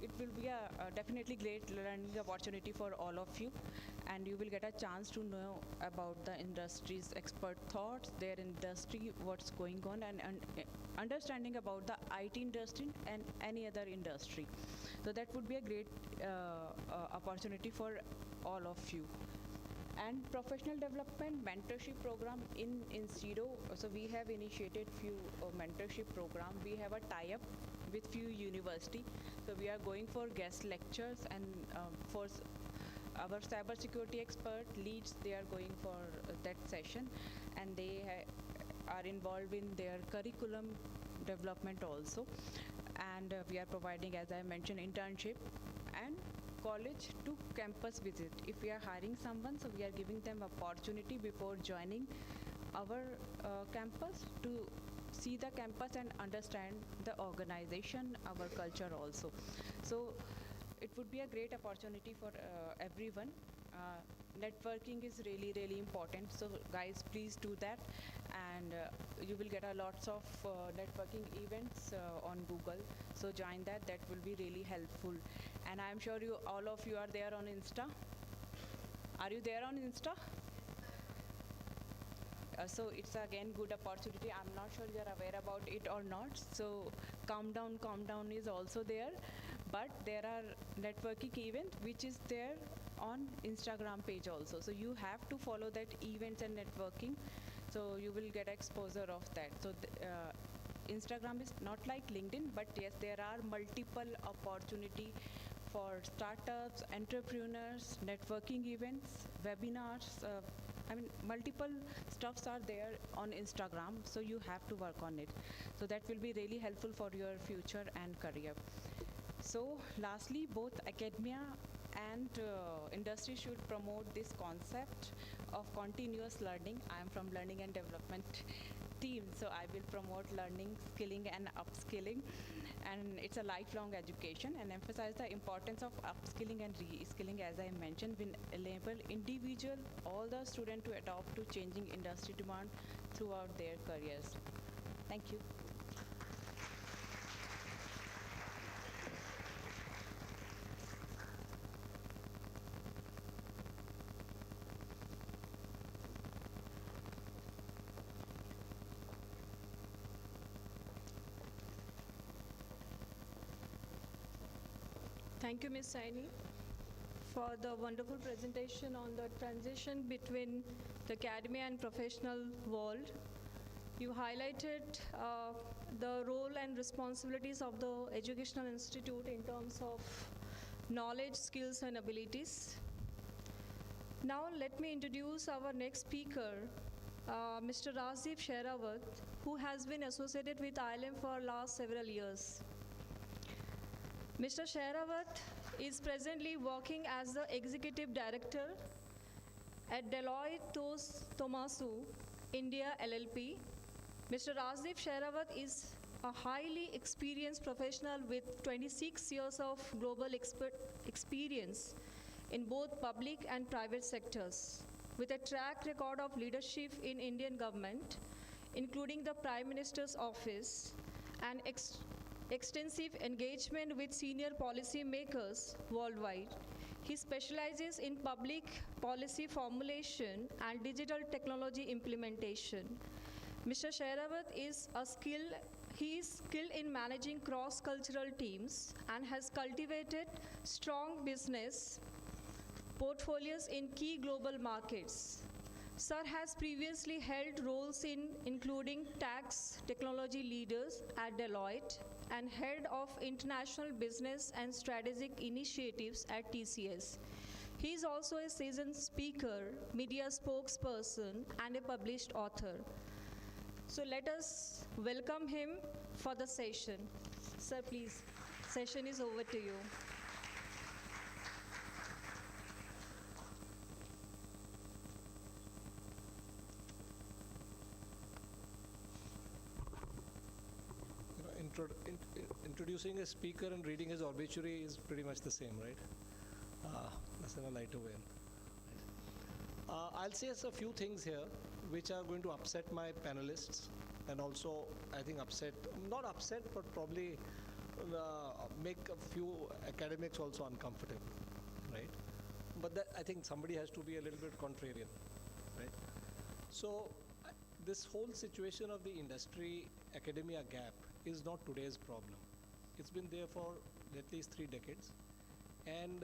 Speaker 7: it will be a definitely great learning opportunity for all of you, and you will get a chance to know about the industry's expert thoughts, their industry, what's going on, and understanding about the IT industry and any other industry. So that would be a great opportunity for all of you. And professional development mentorship program in Institute. So we have initiated few mentorship program. We have a tie-up with few university. So we are going for guest lectures, and for our cybersecurity expert leads, they are going for that session, and they are involved in their curriculum development also. And we are providing, as I mentioned, internship and college to campus visit. If we are hiring someone, so we are giving them opportunity before joining our campus to see the campus and understand the organization, our culture also. So it would be a great opportunity for everyone. Networking is really, really important. So guys, please do that, and you will get a lots of networking events on Google. So join that. That will be really helpful. And I'm sure all of you are there on Insta. Are you there on Insta? So it's again good opportunity. I'm not sure you are aware about it or not. So Calm Down is also there, but there are networking event which is there on Instagram page also. So you have to follow that events and networking. So you will get exposure of that. So Instagram is not like LinkedIn, but yes, there are multiple opportunity for startups, entrepreneurs, networking events, webinars. Multiple stuffs are there on Instagram, so you have to work on it. So that will be really helpful for your future and career. So lastly, both academia and industry should promote this concept of continuous learning. I am from learning and development team, so I will promote learning, skilling and upskilling, and it's a lifelong education, and emphasize the importance of upskilling and reskilling. As I mentioned, will enable individual, all the students to adapt to changing industry demand throughout their careers. Thank you.
Speaker 2: Thank you, Ms. Saini, for the wonderful presentation on the transition between the academia and professional world. You highlighted the role and responsibilities of the educational institute in terms of knowledge, skills, and abilities. Now, let me introduce our next speaker, Mr. Rajiv Sherawat, who has been associated with IILM for last several years. Mr. Sherawat is presently working as the Executive Director at Deloitte Touche Tohmatsu, India LLP. Mr. Rajiv Sherawat is a highly experienced professional with 26 years of global experience in both public and private sectors, with a track record of leadership in Indian government, including the Prime Minister's office, and extensive engagement with senior policy makers worldwide. He specializes in public policy formulation and digital technology implementation. Mr. Sherawat is skilled in managing cross-cultural teams and has cultivated strong business portfolios in key global markets. Sir has previously held roles including tax technology leaders at Deloitte and head of international business and strategic initiatives at TCS. He is also a seasoned speaker, media spokesperson, and a published author. So let us welcome him for the session. Sir, please, session is over to you.
Speaker 6: Introducing a speaker and reading his obituary is pretty much the same, right? That's in a lighter way. I'll say a few things here which are going to upset my panelists and also I think not upset, but probably make a few academics also uncomfortable, right? But that, I think somebody has to be a little bit contrarian, right? So this whole situation of the industry academia gap is not today's problem. It's been there for at least 3 decades, and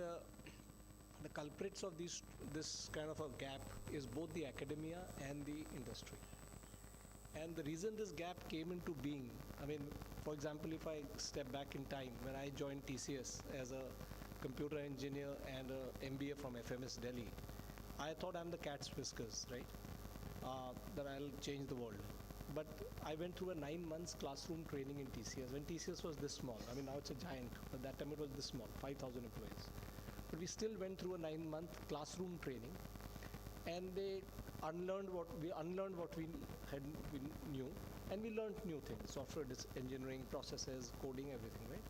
Speaker 6: the culprits of this kind of a gap is both the academia and the industry. And the reason this gap came into being, I mean, for example, if I step back in time, when I joined TCS as a computer engineer and a MBA from FMS Delhi, I thought I'm the cat's whiskers, right? That I'll change the world. But I went through a 9 months classroom training in TCS when TCS was this small. I mean, now it's a giant. At that time it was this small, 5,000 employees. But we still went through a 9-month classroom training, and we unlearned what we knew, and we learned new things: software engineering, processes, coding, everything, right?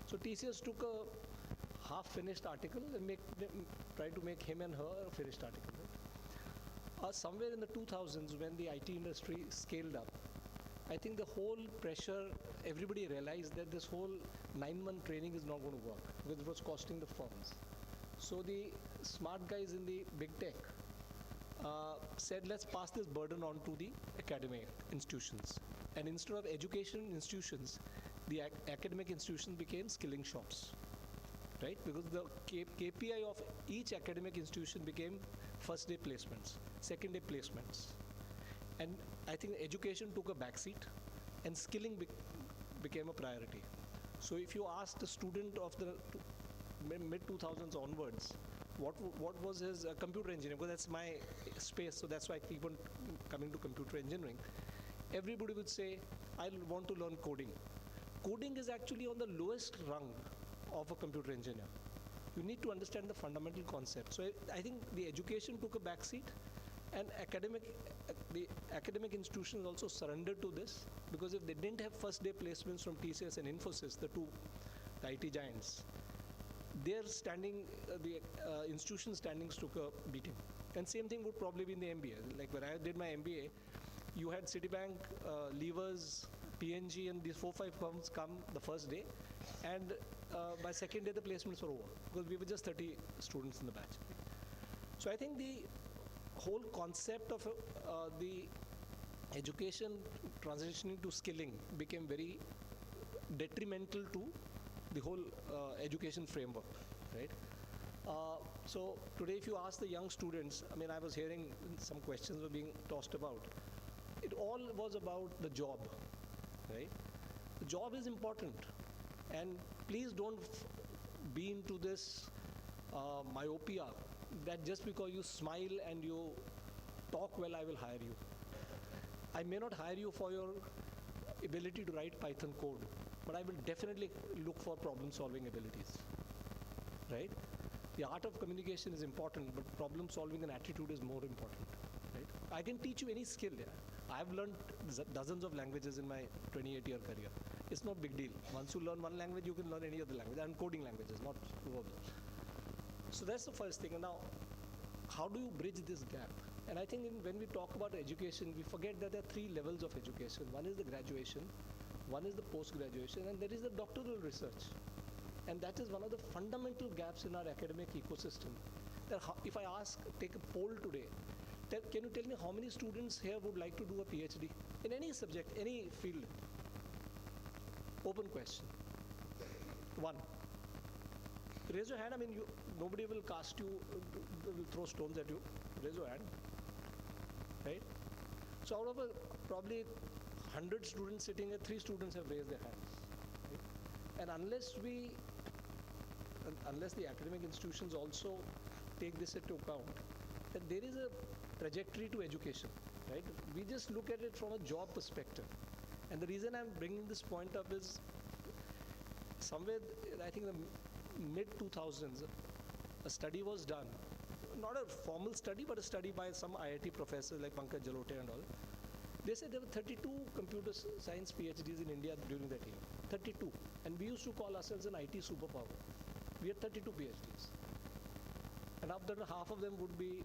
Speaker 6: So TCS took a half-finished article and tried to make him and her a finished article, right? Somewhere in the 2000s, when the IT industry scaled up, I think the whole pressure, everybody realized that this whole 9-month training is not going to work because it was costing the firms. So the smart guys in the big tech said, let's pass this burden on to the academic institutions. And instead of education institutions, the academic institutions became skilling shops, right? Because the KPI of each academic institution became first-day placements, second-day placements. And I think education took a backseat, and skilling became a priority. So if you ask the student of the mid-2000s onwards, what was his computer engineering, because that's my space, so that's why I keep on coming to computer engineering. Everybody would say, I want to learn coding. Coding is actually on the lowest rung of a computer engineer. You need to understand the fundamental concept. So I think the education took a backseat, and the academic institutions also surrendered to this, because if they didn't have first-day placements from TCS and Infosys, the IT giants, their institution standings took a beating. And same thing would probably be in the MBA. Like when I did my MBA, you had Citibank, Levers, PNG, and these 4-5 firms come the first day, and by second day the placements were over, because we were just 30 students in the batch. So I think the whole concept of the education transitioning to skilling became very detrimental to the whole education framework, right? So today, if you ask the young students, I mean, I was hearing some questions were being tossed about. It all was about the job, right? The job is important, and please don't be into this myopia that just because you smile and you talk well, I will hire you. I may not hire you for your ability to write Python code, but I will definitely look for problem-solving abilities, right? The art of communication is important, but problem-solving and attitude is more important, right? I can teach you any skill. Yeah? I've learned dozens of languages in my 28-year career. It's no big deal. Once you learn one language, you can learn any other language. I'm coding languages, not verbal. So that's the first thing. And now, how do you bridge this gap? And I think when we talk about education, we forget that there are 3 levels of education. One is the graduation, one is the post-graduation, and there is the doctoral research. And that is one of the fundamental gaps in our academic ecosystem. That if I take a poll today, can you tell me how many students here would like to do a PhD in any subject, any field? Open question. 1. Raise your hand. I mean, nobody will cast you, will throw stones at you. Raise your hand. Right? So out of probably 100 students sitting here, 3 students have raised their hands. Right? And unless the academic institutions also take this into account, that there is a trajectory to education, right? We just look at it from a job perspective. And the reason I'm bringing this point up is somewhere, I think the mid-2000s, a study was done, not a formal study, but a study by some IIT professors like Pankaj Jalote and all. They said there were 32 computer science PhDs in India during that year. 32. And we used to call ourselves an IT superpower. We had 32 PhDs. And after half of them would be,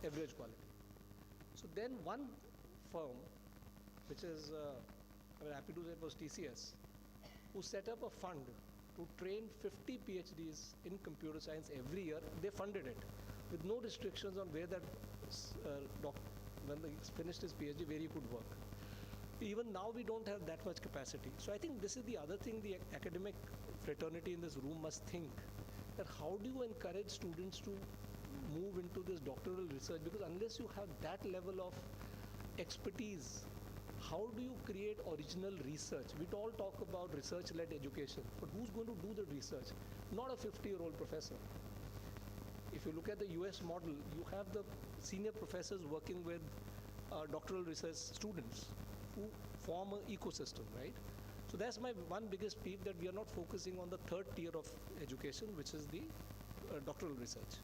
Speaker 6: average quality. So then one firm, which is, I'm happy to say it was TCS, who set up a fund to train 50 PhDs in computer science every year. They funded it with no restrictions on where that when he finished his PhD, where he could work. Even now we don't have that much capacity. So I think this is the other thing the academic fraternity in this room must think, that how do you encourage students to move into this doctoral research? Because unless you have that level of expertise, how do you create original research? We all talk about research-led education, but who's going to do the research? Not a 50-year-old professor. If you look at the US model, you have the senior professors working with doctoral research students who form an ecosystem, right? So that's my one biggest peeve, that we are not focusing on the third tier of education, which is the doctoral research.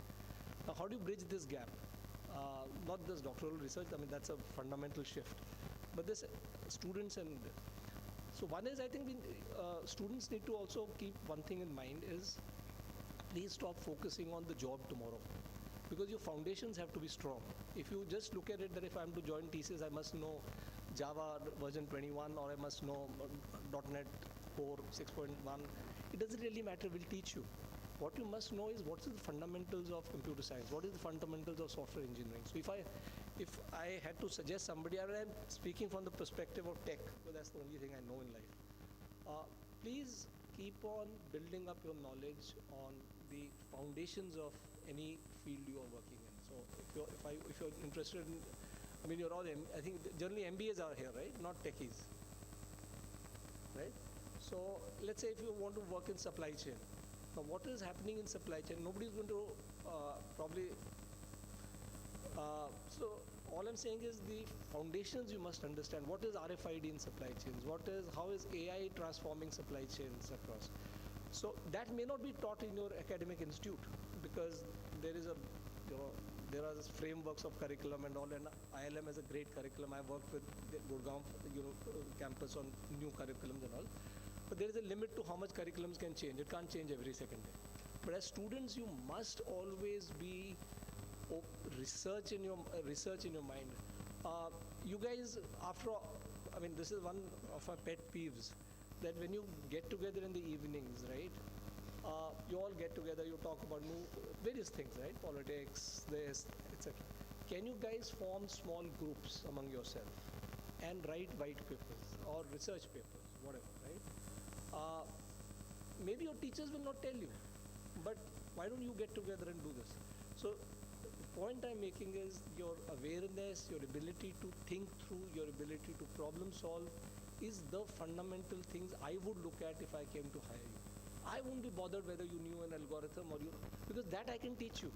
Speaker 6: Now, how do you bridge this gap? Not just doctoral research, I mean, that's a fundamental shift. But this students and, so one is, I think students need to also keep one thing in mind is, please stop focusing on the job tomorrow, because your foundations have to be strong. If you just look at it that if I'm to join TCS, I must know Java version 21 or I must know .NET Core 6.1, it doesn't really matter, we'll teach you. What you must know is what is the fundamentals of computer science, what is the fundamentals of software engineering. So if I had to suggest somebody, and I'm speaking from the perspective of tech, because that's the only thing I know in life, please keep on building up your knowledge on the foundations of any field you are working in. So if you're interested in, I mean, you're all, I think generally MBAs are here, right? Not techies, right? So let's say if you want to work in supply chain. Now what is happening in supply chain? Nobody's going to so all I'm saying is the foundations you must understand. What is RFID in supply chains? How is AI transforming supply chains across? So that may not be taught in your academic institute, because there is there are frameworks of curriculum and all, and IILM has a great curriculum. I worked with the Gurgaon campus on new curriculums and all. But there is a limit to how much curriculums can change. It can't change every second day. But as students, you must always be research in your mind. You guys, after all, I mean, this is one of my pet peeves, that when you get together in the evenings, right? You all get together, you talk about various things, right? Politics, this, etc. Can you guys form small groups among yourself and write white papers or research papers, whatever, right? Maybe your teachers will not tell you, but why don't you get together and do this? So the point I'm making is your awareness, your ability to think through, your ability to problem solve is the fundamental things I would look at if I came to hire you. I won't be bothered whether you knew an algorithm or you, because that I can teach you.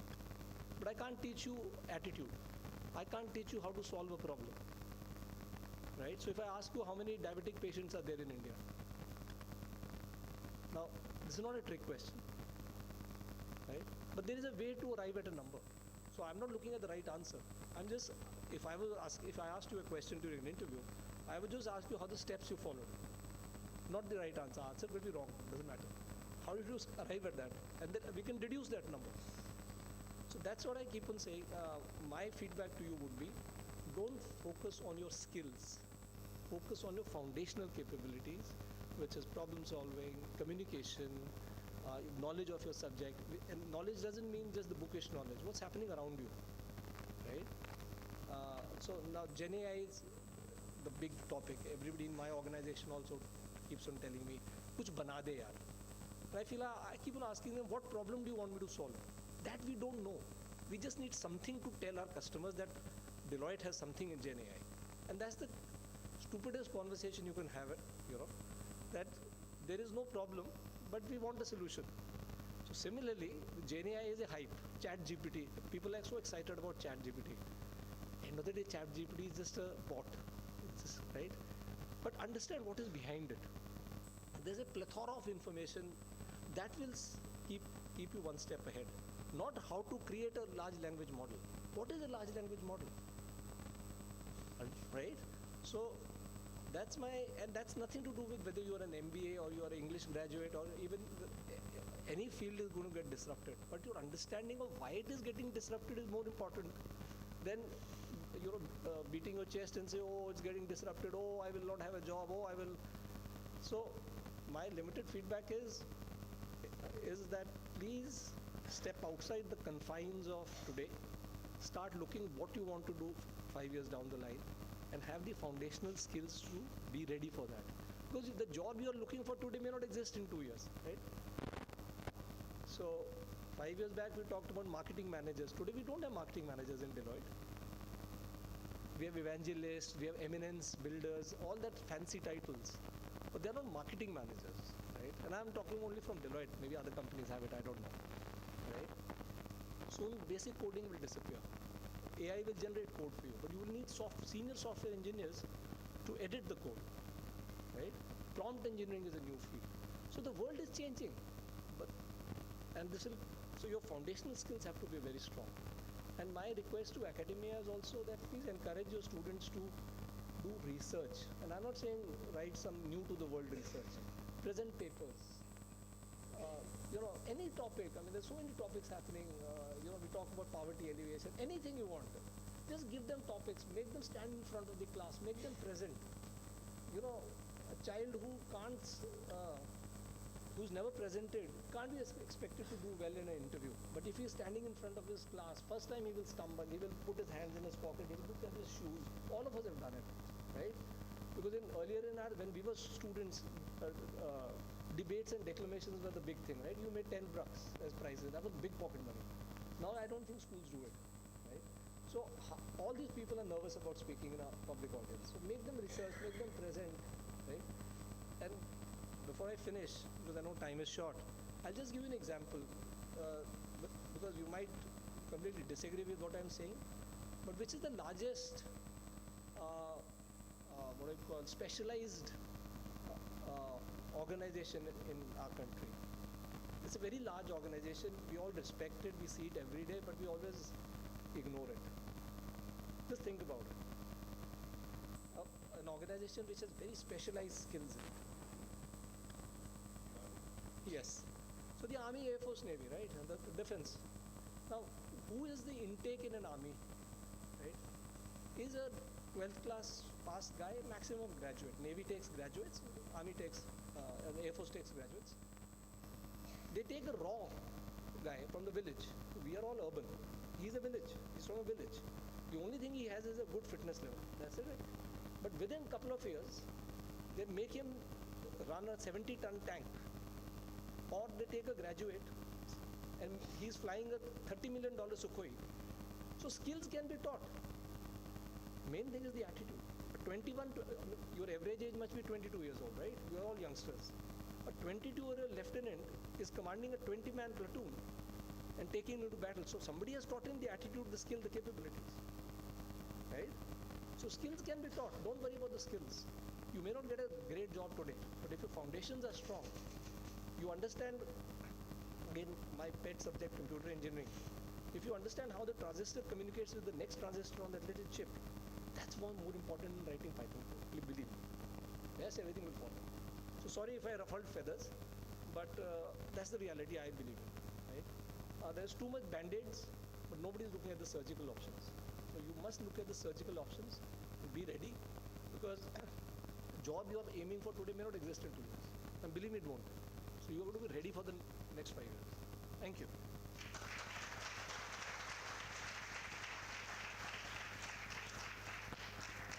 Speaker 6: But I can't teach you attitude. I can't teach you how to solve a problem. Right? So if I ask you how many diabetic patients are there in India? Now, this is not a trick question. Right? But there is a way to arrive at a number. So I'm not looking at the right answer. I'm just, if I asked you a question during an interview, I would just ask you how the steps you followed. Not the right answer. Answer will be wrong. Doesn't matter. How did you arrive at that? And then we can deduce that number. So that's what I keep on saying. My feedback to you would be, don't focus on your skills. Focus on your foundational capabilities, which is problem solving, communication, knowledge of your subject. And knowledge doesn't mean just the bookish knowledge. What's happening around you, right? So now Gen AI is the big topic. Everybody in my organization also keeps on telling me, kuch bana de yaar. And I feel I keep on asking them, what problem do you want me to solve? That we don't know. We just need something to tell our customers that Deloitte has something in Gen AI. And that's the stupidest conversation you can have it, that there is no problem, but we want a solution. So similarly, Gen AI is a hype. ChatGPT, people are so excited about ChatGPT. End of the day, ChatGPT is just a bot, right? But understand what is behind it. There's a plethora of information that will keep you one step ahead. Not how to create a large language model. What is a large language model? Right? So that's and that's nothing to do with whether you're an MBA or you're an English graduate or even any field is going to get disrupted. But your understanding of why it is getting disrupted is more important. then beating your chest and say, oh, it's getting disrupted, oh, I will not have a job, oh, I will. So my limited feedback is that please step outside the confines of today, start looking what you want to do 5 years down the line, and have the foundational skills to be ready for that. Because the job you are looking for today may not exist in 2 years, right? So 5 years back we talked about marketing managers. Today we don't have marketing managers in Deloitte. We have evangelists, we have eminence builders, all that fancy titles. But they are not marketing managers, right? And I'm talking only from Deloitte. Maybe other companies have it, I don't know, right? Soon basic coding will disappear. AI will generate code for you, but you will need senior software engineers to edit the code, right? Prompt engineering is a new field. So the world is changing, so your foundational skills have to be very strong. And my request to academia is also that please encourage your students to do research. And I'm not saying write some new to the world research. Present papers. Any topic. I mean, there's so many topics happening. We talk about poverty alleviation. Anything you want. Just give them topics. Make them stand in front of the class. Make them present. A child who can't, who's never presented, can't be expected to do well in an interview. But if he's standing in front of his class, first time he will stumble, he will put his hands in his pocket, he will look at his shoes. All of us have done it, right? Because earlier when we were students, debates and declamations were the big thing, right? You made 10 bucks as prizes. That was big pocket money. Now I don't think schools do it, right? So all these people are nervous about speaking in a public audience. So make them research, make them present, right? And before I finish, because I know time is short, I'll just give you an example, because you might completely disagree with what I'm saying, but which is the largest, specialized organization in our country. It's a very large organization. We all respect it, we see it every day, but we always ignore it. Just think about it. An organization which has very specialized skills in it. Yes. So the Army, Air Force, Navy, right? And the defense. Now, who is the intake in an army, right? Is a 12th class passed guy, maximum graduate. Navy takes graduates, Army takes, and Air Force takes graduates. They take a raw guy from the village. We are all urban. He's a village. He's from a village. The only thing he has is a good fitness level. That's it. But within a couple of years, they make him run a 70-ton tank. Or they take a graduate and he's flying a $30 million Sukhoi. So skills can be taught. Main thing is the attitude. Your average age must be 22 years old, right? We are all youngsters. A 22-year-old lieutenant is commanding a 20-man platoon and taking him into battle. So somebody has taught him the attitude, the skill, the capabilities, right? So skills can be taught. Don't worry about the skills. You may not get a great job today, but if your foundations are strong, you understand, again, my pet subject, computer engineering. If you understand how the transistor communicates with the next transistor on that little chip, that's more important than writing Python code, believe me. Yes, everything will follow. So sorry if I ruffled feathers, but that's the reality I believe in, right? There's too much band-aids, but nobody's looking at the surgical options. So you must look at the surgical options and be ready, because the job you are aiming for today may not exist in 2 years. And believe me, it won't. So you have to be ready for the next 5 years. Thank you.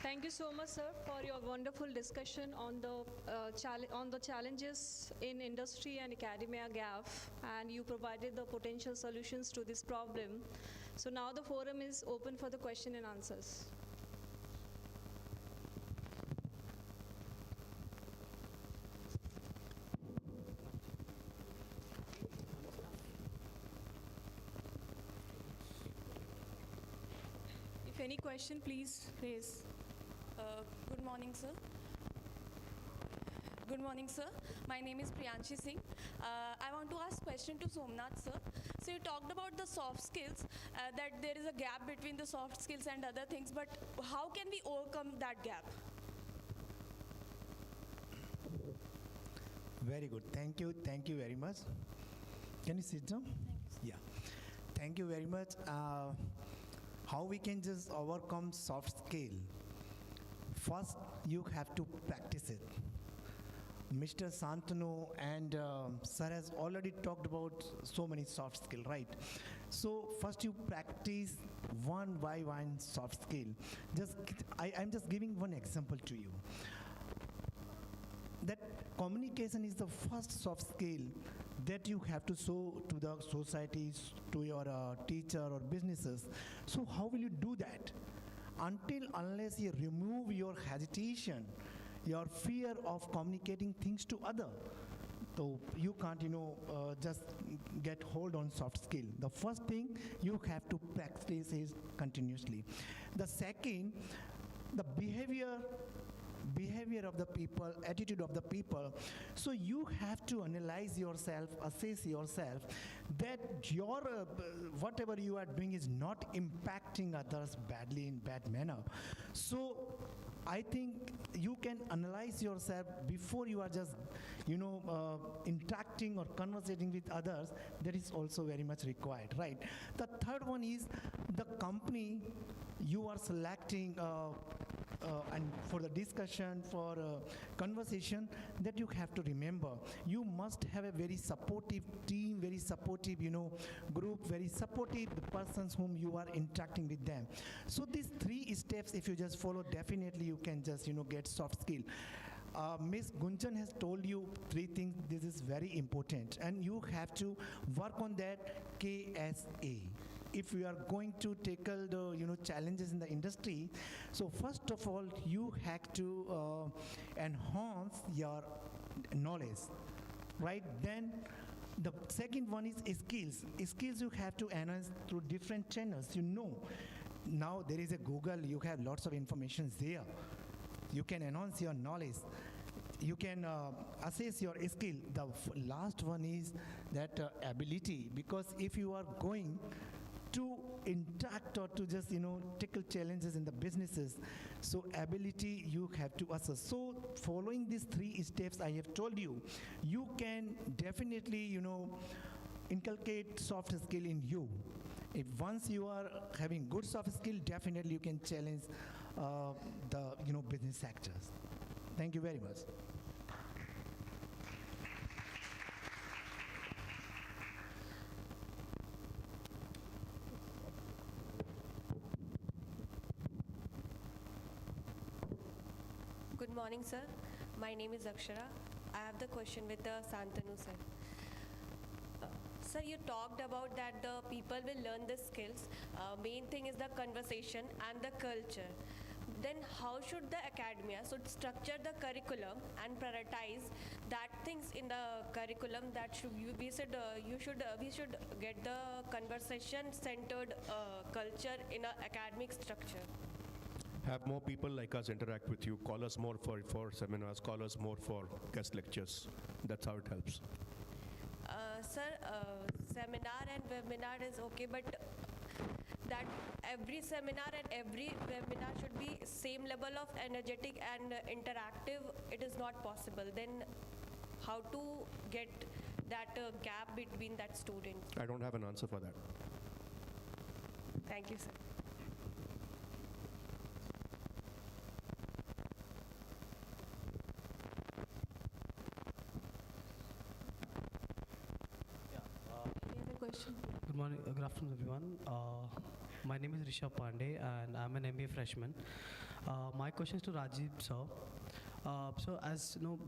Speaker 2: Thank you so much, sir, for your wonderful discussion on the challenges in industry and academia gap, and you provided the potential solutions to this problem. So now the forum is open for the question and answers. If any question, please raise.
Speaker 4: Good morning, sir. Good morning, sir. My name is Priyanshi Singh. I want to ask question to Somnath, sir. So you talked about the soft skills, that there is a gap between the soft skills and other things, but how can we overcome that gap?
Speaker 8: Very good. Thank you. Thank you very much. Can you sit down?
Speaker 4: Thank you, sir.
Speaker 8: Yeah. Thank you very much. how we can just overcome soft skill. First, you have to practice it. Mr. Santanu and sir has already talked about so many soft skill, right? So first you practice one by one soft skill. I'm just giving one example to you. That communication is the first soft skill that you have to show to the societies, to your teacher or businesses. So how will you do that? Unless you remove your hesitation, your fear of communicating things to other, so you can't, just get hold on soft skill. The first thing you have to practice is continuously. The second, the behavior of the people, attitude of the people. So you have to analyze yourself, assess yourself, that your whatever you are doing is not impacting others badly in bad manner. So I think you can analyze yourself before you are just, interacting or conversating with others. That is also very much required, right? The third one is the company you are selecting and for the discussion, for conversation, that you have to remember. You must have a very supportive team, very supportive, group, very supportive the persons whom you are interacting with them. So these 3 steps, if you just follow, definitely you can just, get soft skill. Ms. Gunjan has told you 3 things. This is very important, and you have to work on that KSA. If you are going to tackle the challenges in the industry, so first of all you have to enhance your knowledge, right? Then the second one is skills. Skills you have to enhance through different channels. Now there is a Google, you have lots of information there. You can enhance your knowledge. You can assess your skill. The last one is that ability, because if you are going to interact or to just tackle challenges in the businesses, so ability you have to assess. So following these 3 steps I have told you, you can definitely inculcate soft skill in you. If once you are having good soft skill, definitely you can challenge the business sectors. Thank you very much.
Speaker 9: Good morning, sir. My name is Akshara. I have the question with Santanu, sir. Sir, you talked about that the people will learn the skills. Main thing is the conversation and the culture. Then how should the academia structure the curriculum and prioritize that things in the curriculum that we should get the conversation centered culture in an academic structure.
Speaker 5: Have more people like us interact with you. Call us more for seminars. Call us more for guest lectures. That's how it helps.
Speaker 9: Sir, seminar and webinar is okay, but that every seminar and every webinar should be same level of energetic and interactive. It is not possible. Then how to get that gap between that student?
Speaker 5: I don't have an answer for that.
Speaker 9: Thank you, sir.
Speaker 10: Good morning, good afternoon, everyone. My name is Rishabh Pandey, and I'm an MBA freshman. My question is to Rajiv, sir. So, as you know,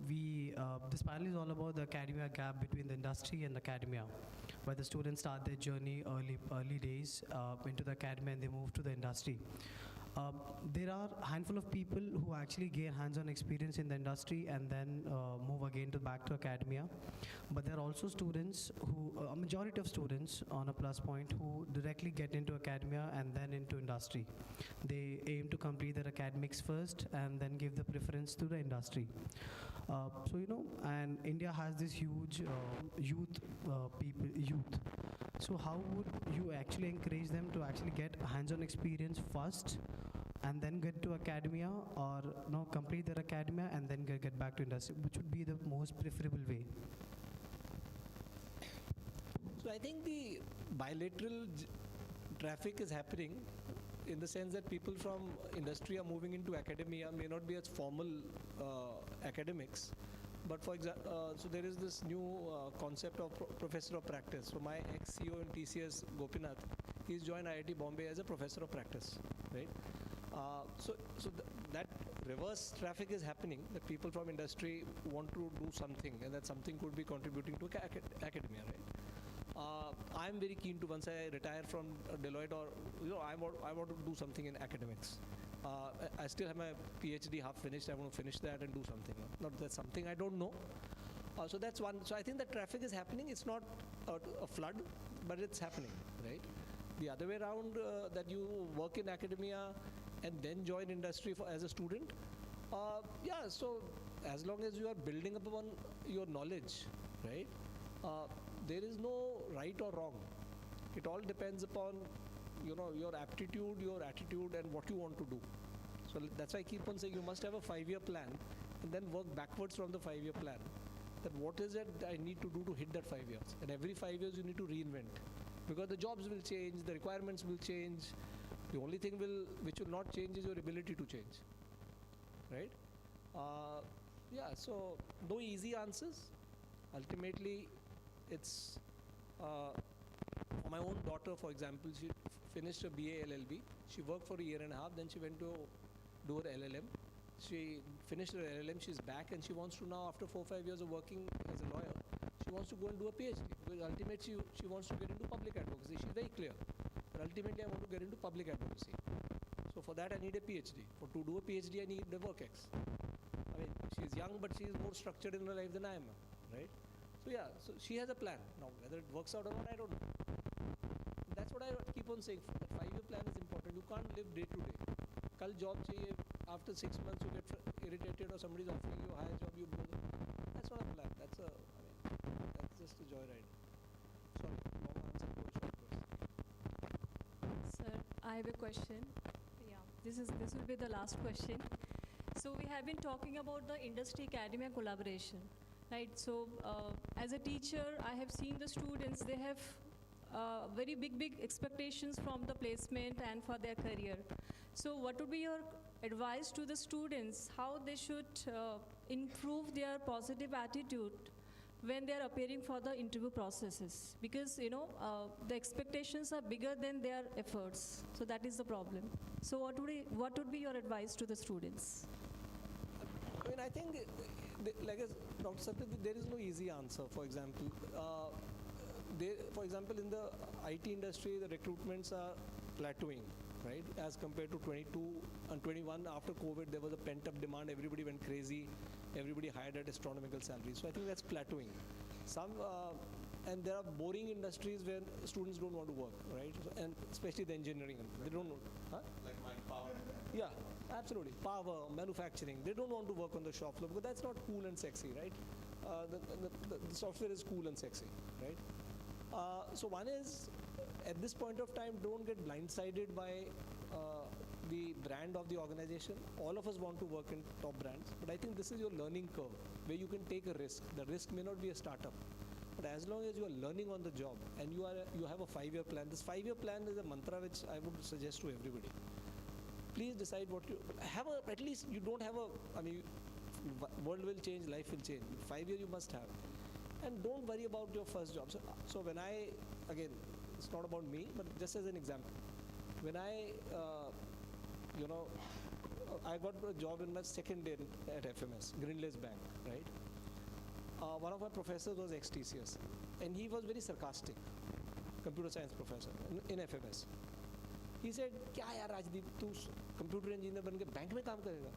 Speaker 10: this panel is all about the academia gap between the industry and academia, where the students start their journey early days into the academia and they move to the industry. There are a handful of people who actually gain hands-on experience in the industry and then move again back to academia. But there are also students a majority of students on a plus point who directly get into academia and then into industry. They aim to complete their academics first and then give the preference to the industry. And India has this huge youth. So how would you actually encourage them to actually get hands-on experience first and then get to academia, or complete their academia and then get back to industry? Which would be the most preferable way?
Speaker 6: So I think the bilateral traffic is happening in the sense that people from industry are moving into academia, may not be as formal academics. But for example, so there is this new concept of professor of practice. So my ex-CEO in TCS, Gopinath, he's joined IIT Bombay as a professor of practice, right? That reverse traffic is happening, that people from industry want to do something, and that something could be contributing to academia, right? I'm very keen to, once I retire from Deloitte, or I want to do something in academics. I still have my PhD half finished. I want to finish that and do something. Not that something I don't know. So that's one. So I think that traffic is happening. It's not a flood, but it's happening, right? The other way around, that you work in academia and then join industry as a student. Yeah. So as long as you are building upon your knowledge, right? There is no right or wrong. It all depends upon your aptitude, your attitude, and what you want to do. So that's why I keep on saying you must have a 5-year plan and then work backwards from the 5-year plan. That what is it I need to do to hit that 5 years? And every 5 years you need to reinvent, because the jobs will change, the requirements will change. The only thing which will not change is your ability to change, right? Yeah, so no easy answers. Ultimately, it's for my own daughter, for example, she finished a BA LLB. She worked for a year and a half, then she went to do her LLM. She finished her LLM, she's back, and she wants to now, after 4 or 5 years of working as a lawyer, she wants to go and do a PhD, because ultimately she wants to get into public advocacy. She's very clear. But ultimately, I want to get into public advocacy. So for that, I need a PhD. To do a PhD, I need the work-ex. I mean, she's young, but she's more structured in her life than I am, right? So yeah, so she has a plan. Now, whether it works out or not, I don't know. That's what I keep on saying. The 5-year plan is important. You can't live day to day. Kal job chahiye, after 6 months you get irritated, or somebody's offering you a higher job, you go. That's not a plan. That's just a joyride. Sorry, long answer to a short question.
Speaker 2: Sir, I have a question. Yeah, this will be the last question. So we have been talking about the industry-academia collaboration, right? So as a teacher, I have seen the students, they have very big expectations from the placement and for their career. So what would be your advice to the students, how they should improve their positive attitude when they are appearing for the interview processes? Because the expectations are bigger than their efforts. So that is the problem. So what would be your advice to the students?
Speaker 6: I mean, I think, like as Dr. Satya, there is no easy answer. For example, in the IT industry, the recruitments are plateauing, right? As compared to 22 and 21, after COVID, there was a pent-up demand. Everybody went crazy. Everybody hired at astronomical salaries. So I think that's plateauing. And there are boring industries where students don't want to work, right? And especially the engineering, they don't know. Huh?
Speaker 5: Like power.
Speaker 6: Yeah, absolutely. Power, manufacturing. They don't want to work on the shop floor because that's not cool and sexy, right? The software is cool and sexy, right? So one is, at this point of time, don't get blindsided by the brand of the organization. All of us want to work in top brands, but I think this is your learning curve where you can take a risk. The risk may not be a startup, but as long as you are learning on the job and you have a 5-year plan. This 5-year plan is a mantra which I would suggest to everybody. Please decide what you have. At least you don't have world will change, life will change. 5 years you must have. And don't worry about your first job. So when again, it's not about me, but just as an example, when I got a job in my second day at FMS, Greenlace Bank, right? One of my professors was ex-TCS, and he was very sarcastic, computer science professor in FMS. He said, "Kya yaar Rajdeep, tu computer engineer ban ke bank mein kaam karega?"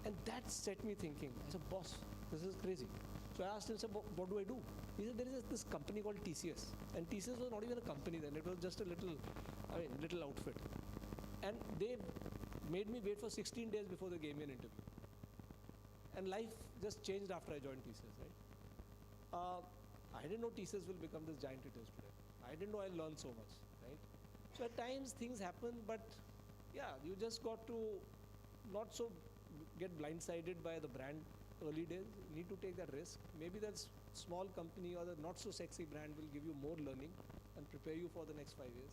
Speaker 6: And that set me thinking. I said, "Boss, this is crazy." So I asked him, "What do I do?" He said, "There is this company called TCS." And TCS was not even a company then. It was just a little outfit. And they made me wait for 16 days before they gave me an interview. And life just changed after I joined TCS, right? I didn't know TCS will become this giant it is today. I didn't know I'll learn so much, right? So at times things happen, but yeah, you just got to not so get blindsided by the brand early days. You need to take that risk. Maybe that small company or the not so sexy brand will give you more learning and prepare you for the next 5 years.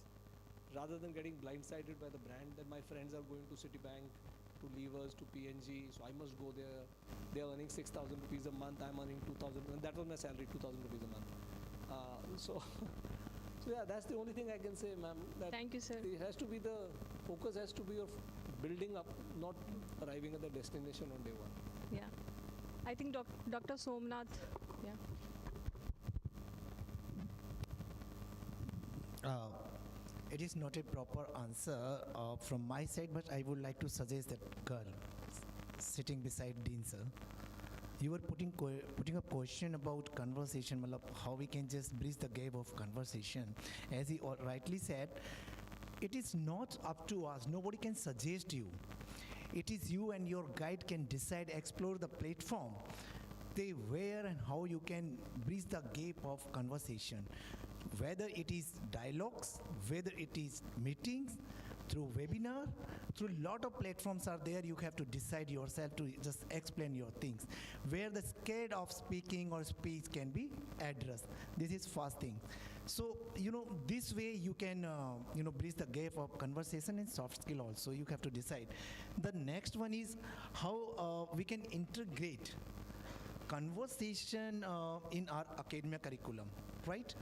Speaker 6: rather than getting blindsided by the brand, that my friends are going to Citibank, to Levers, to PNG, so I must go there. They're earning 6,000 rupees a month, I'm earning 2,000, and that was my salary, 2,000 rupees a month. So yeah, that's the only thing I can say, ma'am.
Speaker 2: Thank you, sir.
Speaker 6: It has to be focus has to be of building up, not arriving at the destination on day one.
Speaker 2: Yeah. I think Dr. Somnath, yeah.
Speaker 8: It is not a proper answer from my side, but I would like to suggest that girl sitting beside Dean sir. You were putting a question about conversation, malab, how we can just bridge the gap of conversation. As he rightly said, it is not up to us. Nobody can suggest you. It is you and your guide can decide, explore the platform, where and how you can bridge the gap of conversation. Whether it is dialogues, whether it is meetings, through webinar, through lot of platforms are there, you have to decide yourself to just explain your things. Where the scared of speaking or speech can be addressed. This is first thing. So, this way you can, bridge the gap of conversation and soft skill also. You have to decide. The next one is how we can integrate conversation in our academia curriculum, right?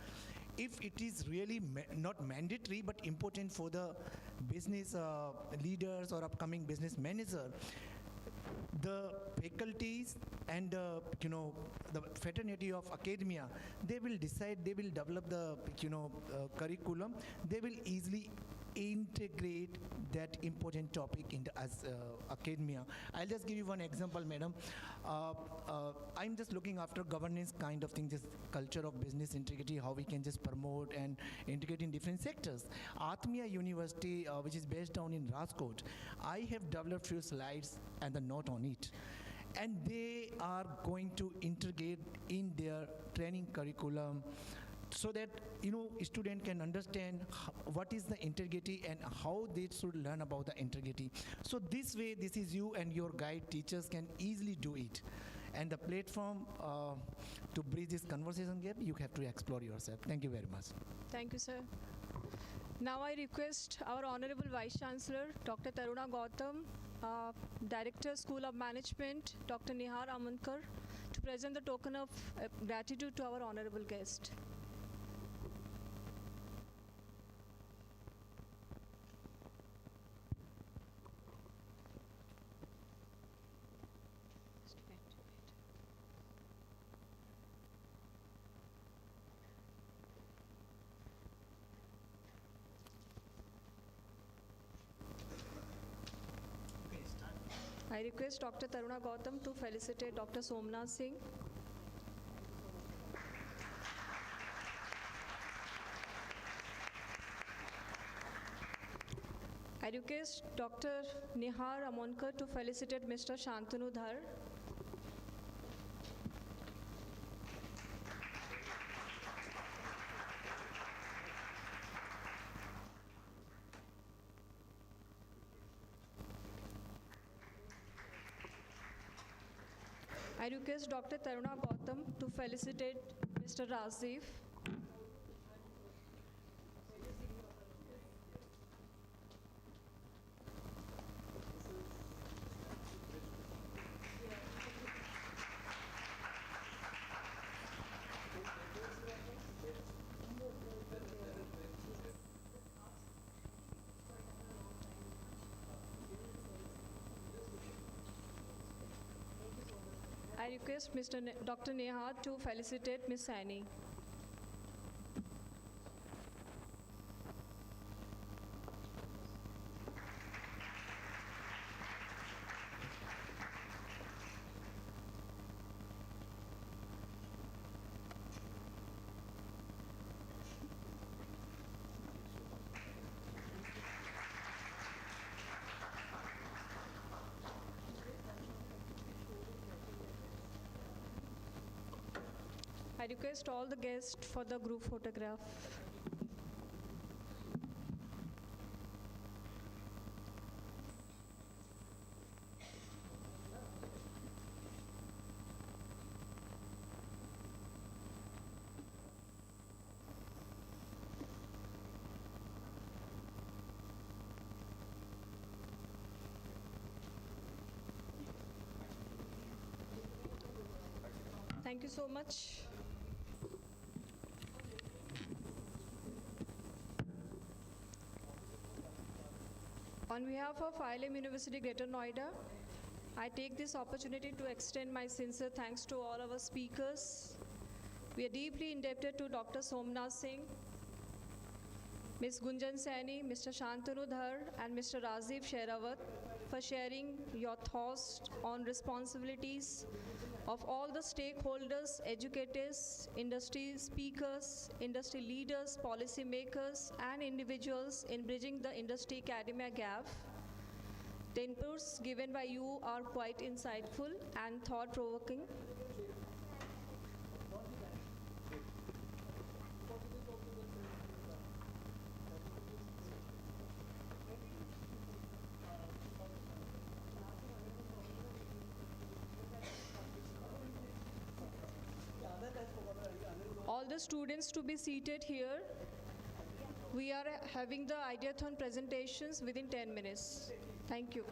Speaker 8: If it is really not mandatory but important for the business leaders or upcoming business manager, the faculties and the fraternity of academia, they will decide, they will develop the curriculum, they will easily integrate that important topic into as academia. I'll just give you one example, madam. I'm just looking after governance kind of thing, just culture of business integrity, how we can just promote and integrate in different sectors. Atmiya University, which is based down in Rajkot, I have developed few slides and the note on it. And they are going to integrate in their training curriculum, so that student can understand what is the integrity and how they should learn about the integrity. So this way, this is you and your guide teachers can easily do it. And the platform to bridge this conversation gap, you have to explore yourself. Thank you very much.
Speaker 2: Thank you, sir. Now I request our Honorable Vice Chancellor, Dr. Taruna Gautam, Director, School of Management, Dr. Nihar Amankar, to present the token of gratitude to our honorable guest. I request Dr. Taruna Gautam to felicitate Dr. Somnath Singh. I request Dr. Nihar Amankar to felicitate Mr. Shantanu Dhar. I request Dr. Taruna Gautam to felicitate Mr. Rajiv. I request Dr. Nehad to felicitate Ms. Saini. I request all the guests for the group photograph. Thank you so much. On behalf of IILM University Greater Noida, I take this opportunity to extend my sincere thanks to all our speakers. We are deeply indebted to Dr. Somnath Singh, Ms. Gunjan Saini, Mr. Shantanu Dhar, and Mr. Rajiv Sherawat for sharing your thoughts on responsibilities of all the stakeholders, educators, industry speakers, industry leaders, policy makers, and individuals in bridging the industry-academia gap. The inputs given by you are quite insightful and thought-provoking. All the students to be seated here. We are having the Ideathon presentations within 10 minutes. Thank you.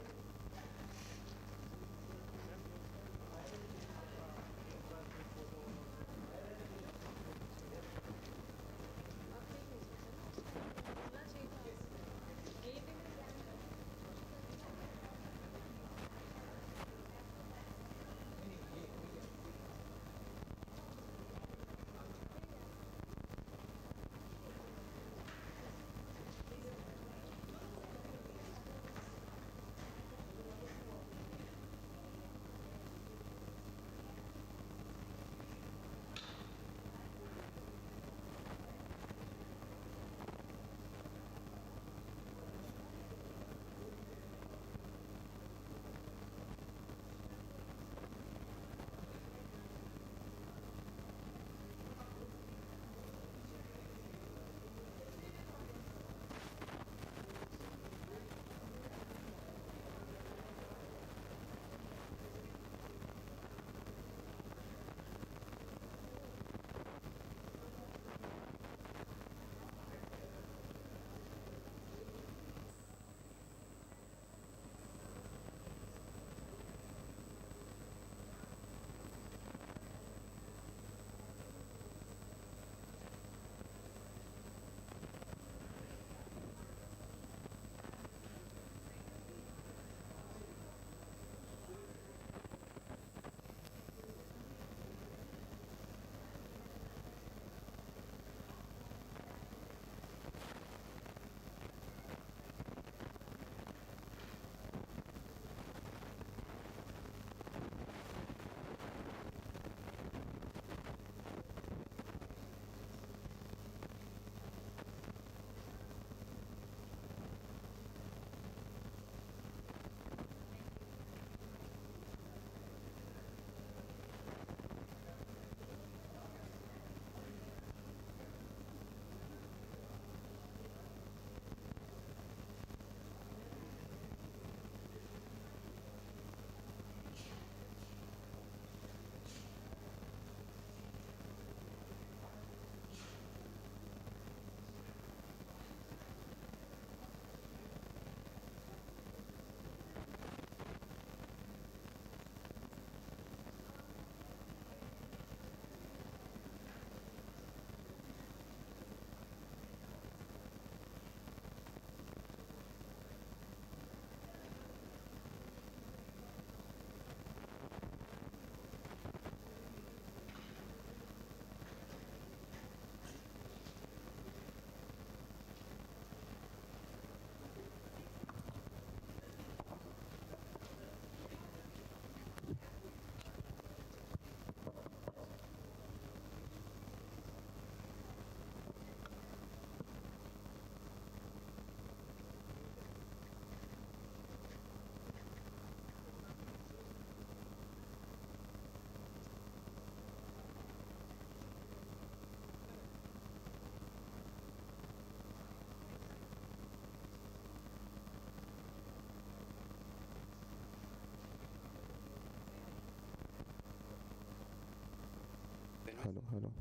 Speaker 11: Hello, hello.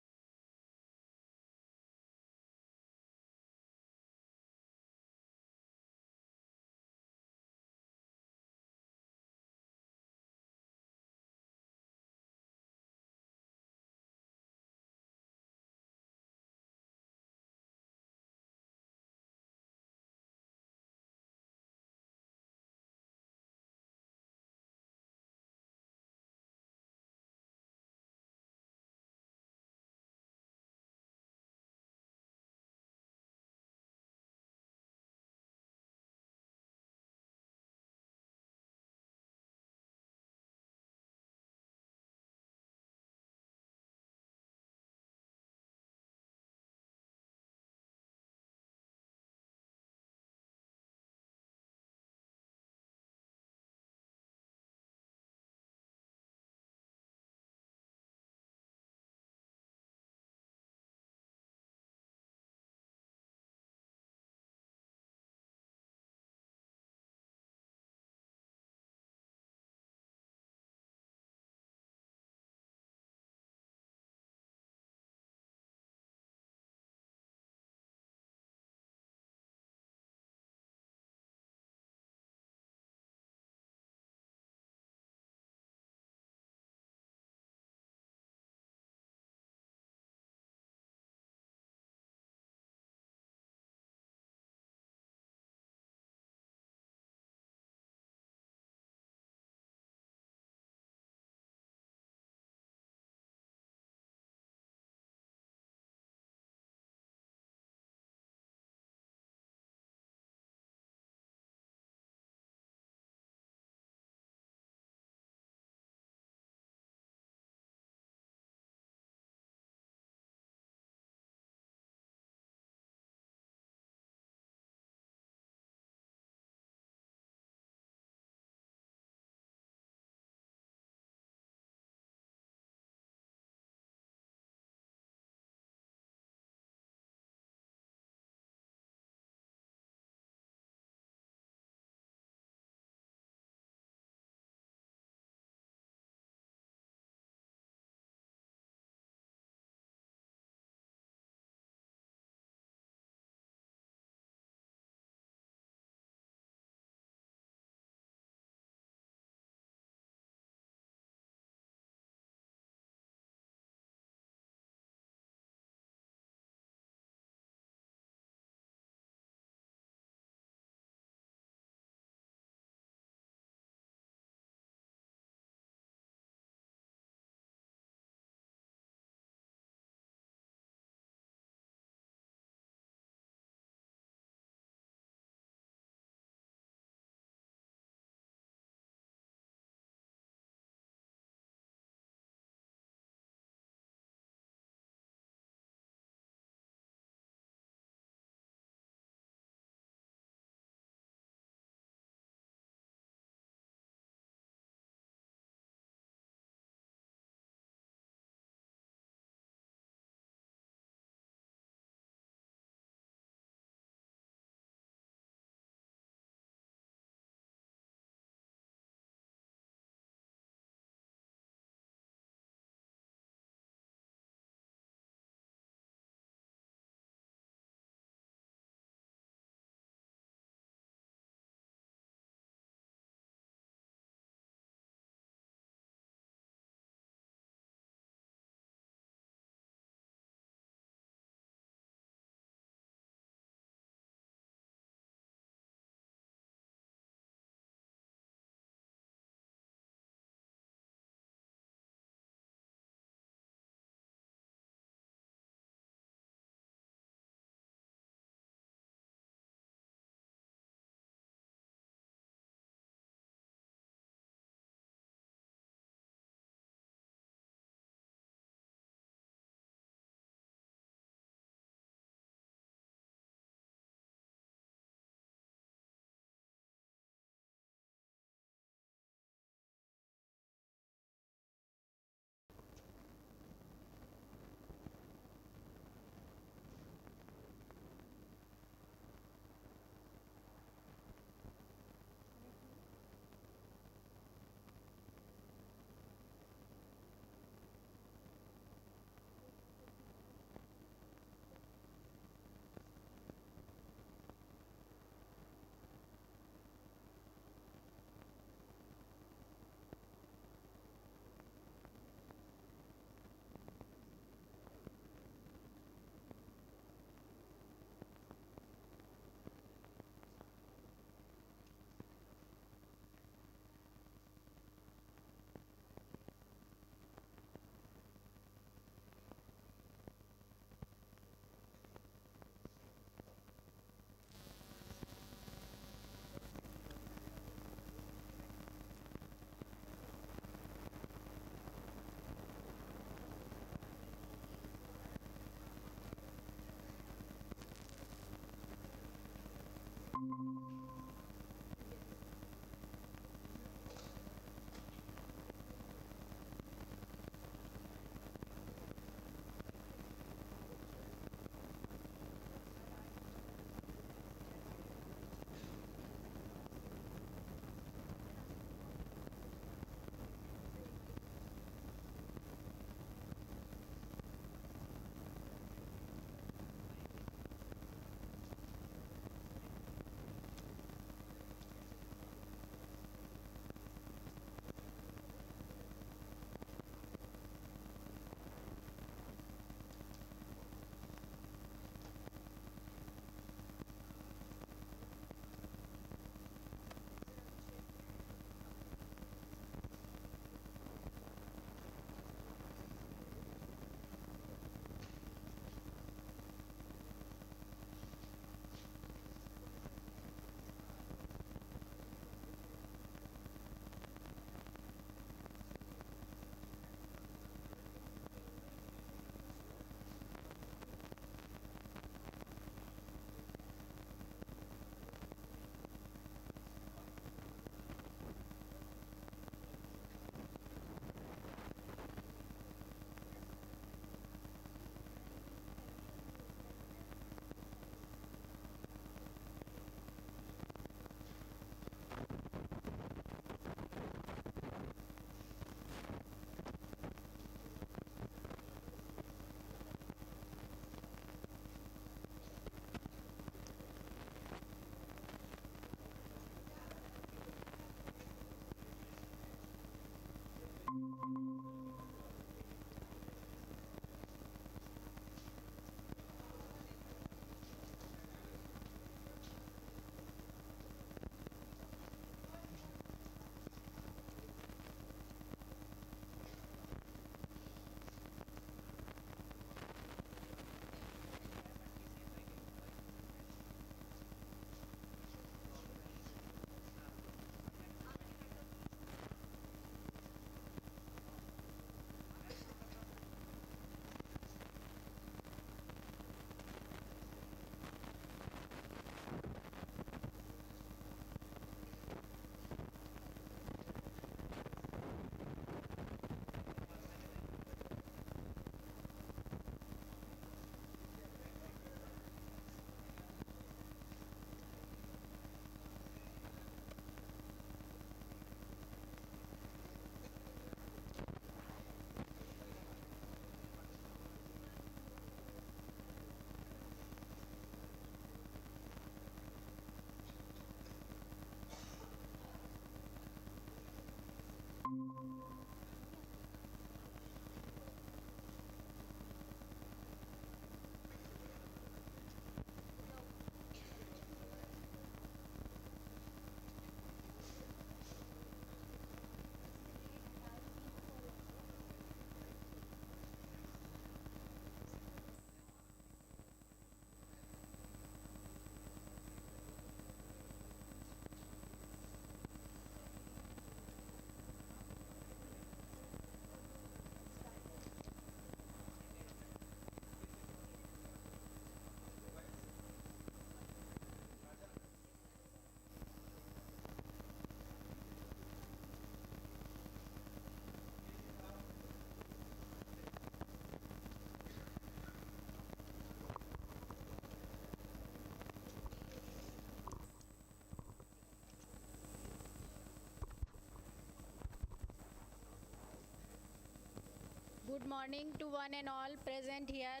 Speaker 11: Good morning to one and all present here.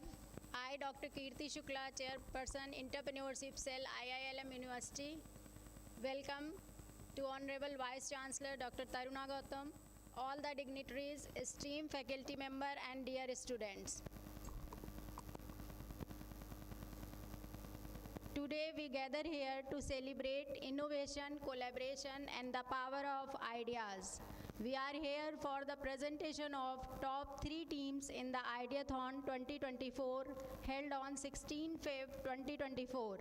Speaker 11: I, Dr. Kirti Shukla, Chairperson, Entrepreneurship Cell, IILM University. Welcome to Honorable Vice Chancellor, Dr. Taruna Gautam, all the dignitaries, esteemed faculty member, and dear students. Today we gather here to celebrate innovation, collaboration, and the power of ideas. We are here for the presentation of top 3 teams in the Ideathon 2024 held on 16th Feb 2024.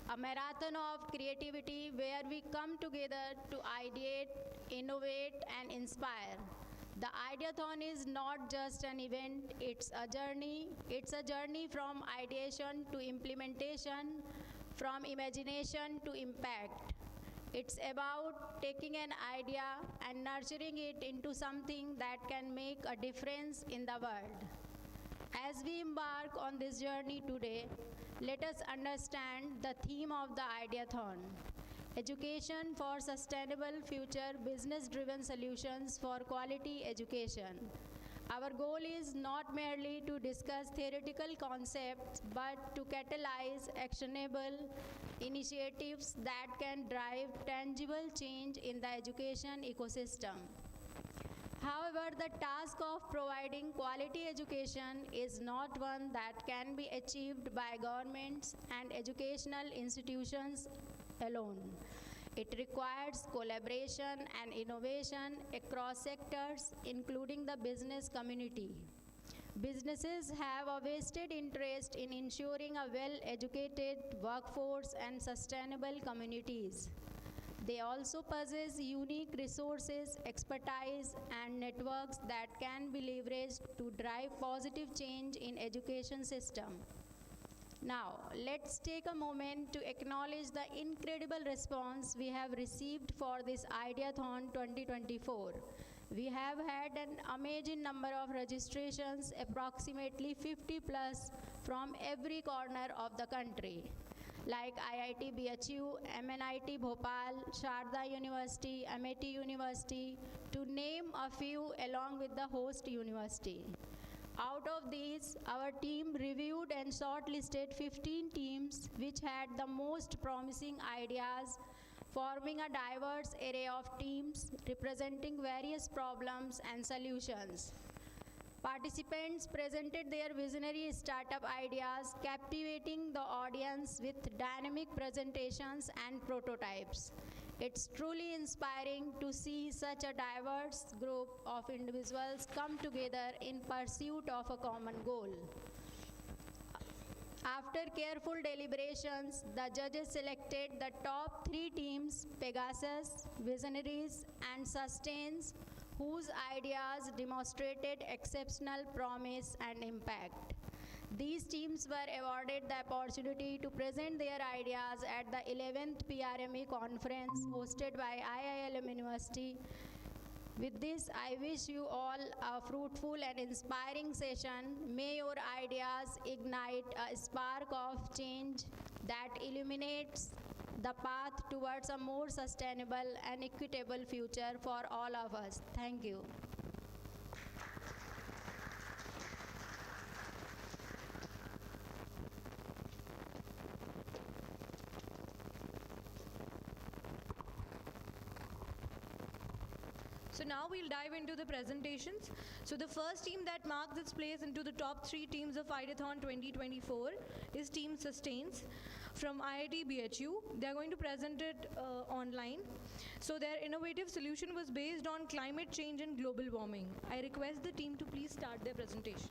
Speaker 11: A marathon of creativity where we come together to ideate, innovate, and inspire. The Ideathon is not just an event, it's a journey. It's a journey from ideation to implementation, from imagination to impact. It's about taking an idea and nurturing it into something that can make a difference in the world. As we embark on this journey today, let us understand the theme of the Ideathon: Education for Sustainable Future, Business-Driven Solutions for Quality Education. Our goal is not merely to discuss theoretical concepts, but to catalyze actionable initiatives that can drive tangible change in the education ecosystem. However, the task of providing quality education is not one that can be achieved by governments and educational institutions alone. It requires collaboration and innovation across sectors, including the business community. Businesses have a vested interest in ensuring a well-educated workforce and sustainable communities. They also possess unique resources, expertise, and networks that can be leveraged to drive positive change in education system. Now, let's take a moment to acknowledge the incredible response we have received for this Ideathon 2024. We have had an amazing number of registrations, approximately 50 plus from every corner of the country, like IIT BHU, MNIT Bhopal, Sharda University, Amity University, to name a few along with the host university. Out of these, our team reviewed and shortlisted 15 teams which had the most promising ideas, forming a diverse array of teams representing various problems and solutions. Participants presented their visionary startup ideas, captivating the audience with dynamic presentations and prototypes. It's truly inspiring to see such a diverse group of individuals come together in pursuit of a common goal. After careful deliberations, the judges selected the top 3 teams: Pegasus, Visionaries, and Sustains, whose ideas demonstrated exceptional promise and impact. These teams were awarded the opportunity to present their ideas at the 11th PRME conference hosted by IILM University. With this, I wish you all a fruitful and inspiring session. May your ideas ignite a spark of change that illuminates the path towards a more sustainable and equitable future for all of us. Thank you.
Speaker 12: So now we'll dive into the presentations. So the first team that marks its place into the top 3 teams of Ideathon 2024 is Team Sustains from IIT BHU. They're going to present it online. So their innovative solution was based on climate change and global warming. I request the team to please start their presentation.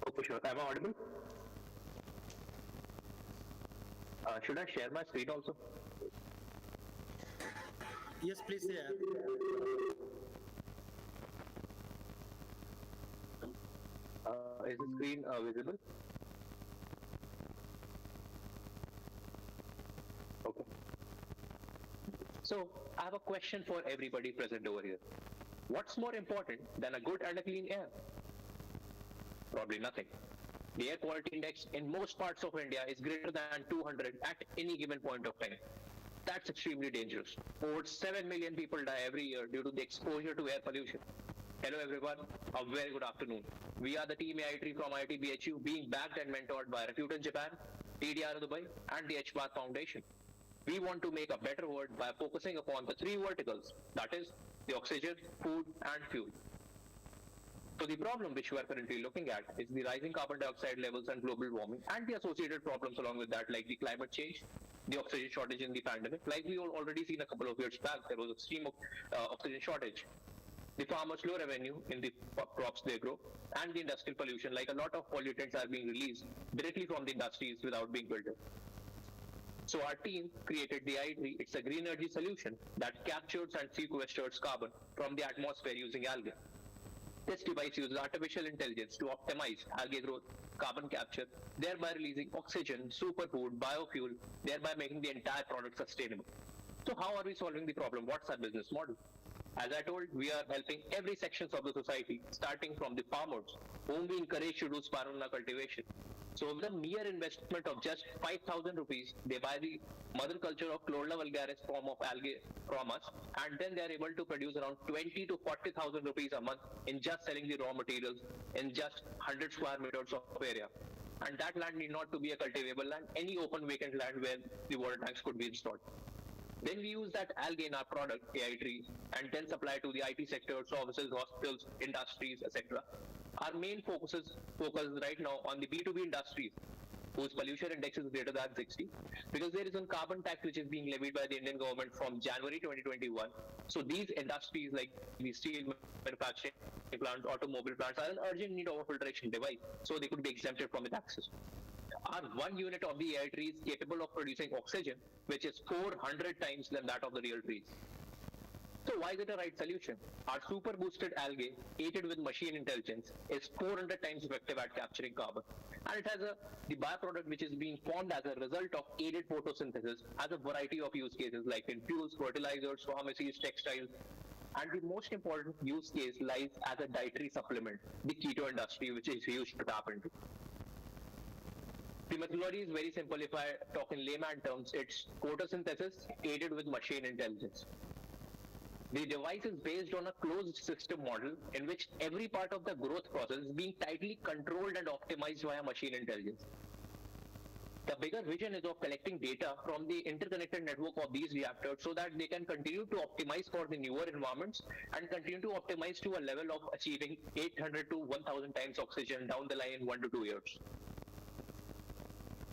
Speaker 13: Okay, sure. Am I audible? Should I share my screen also?
Speaker 14: Yes, please share.
Speaker 13: Is the screen visible? Okay. So, I have a question for everybody present over here. What's more important than a good and a clean air? Probably nothing. The air quality index in most parts of India is greater than 200 at any given point of time. That's extremely dangerous. Over 7 million people die every year due to the exposure to air pollution. Hello everyone, a very good afternoon. We are the team AI3 from IIT BHU, being backed and mentored by Refute in Japan, TDR Dubai, and the HBAR Foundation. We want to make a better world by focusing upon the three verticals, that is, the oxygen, food, and fuel. So the problem which we are currently looking at is the rising carbon dioxide levels and global warming, and the associated problems along with that, like the climate change, the oxygen shortage in the pandemic. Like we already seen a couple of years back, there was extreme oxygen shortage. The farmers' low revenue in the crops they grow, and the industrial pollution, like a lot of pollutants are being released directly from the industries without being filtered. So our team created the i3. It's a green energy solution that captures and sequesters carbon from the atmosphere using algae. This device uses artificial intelligence to optimize algae growth, carbon capture, thereby releasing oxygen, superfood, biofuel, thereby making the entire product sustainable. So how are we solving the problem? What's our business model? As I told, we are helping every sections of the society, starting from the farmers, whom we encourage to do spirulina cultivation. So with a mere investment of just 5,000 rupees, they buy the mother culture of Chlorella vulgaris form of algae from us, and then they are able to produce around 20 to 40,000 rupees a month in just selling the raw materials in just 100 square meters of area. And that land need not to be a cultivable land, any open vacant land where the water tanks could be installed. Then we use that algae in our product, AI3, and then supply to the IT sector, services, hospitals, industries, etc. Our main focus right now on the B2B industries, whose pollution index is greater than 60, because there is a carbon tax which is being levied by the Indian government from January 2021. So these industries like the steel manufacturing plants, automobile plants are in urgent need of a filtration device, so they could be exempted from the taxes. Our 1 unit of the AI tree is capable of producing oxygen, which is 400 times than that of the real trees. So why is it a right solution? Our super boosted algae, aided with machine intelligence, is 400 times effective at capturing carbon. And it has the byproduct which is being formed as a result of aided photosynthesis has a variety of use cases like in fuels, fertilizers, pharmacies, textiles. And the most important use case lies as a dietary supplement, the keto industry, which is huge to tap into. The methodology is very simple. If I talk in layman terms, it's photosynthesis aided with machine intelligence. The device is based on a closed system model in which every part of the growth process is being tightly controlled and optimized via machine intelligence. The bigger vision is of collecting data from the interconnected network of these reactors so that they can continue to optimize for the newer environments and continue to optimize to a level of achieving 800 to 1,000 times oxygen down the line in 1 to 2 years.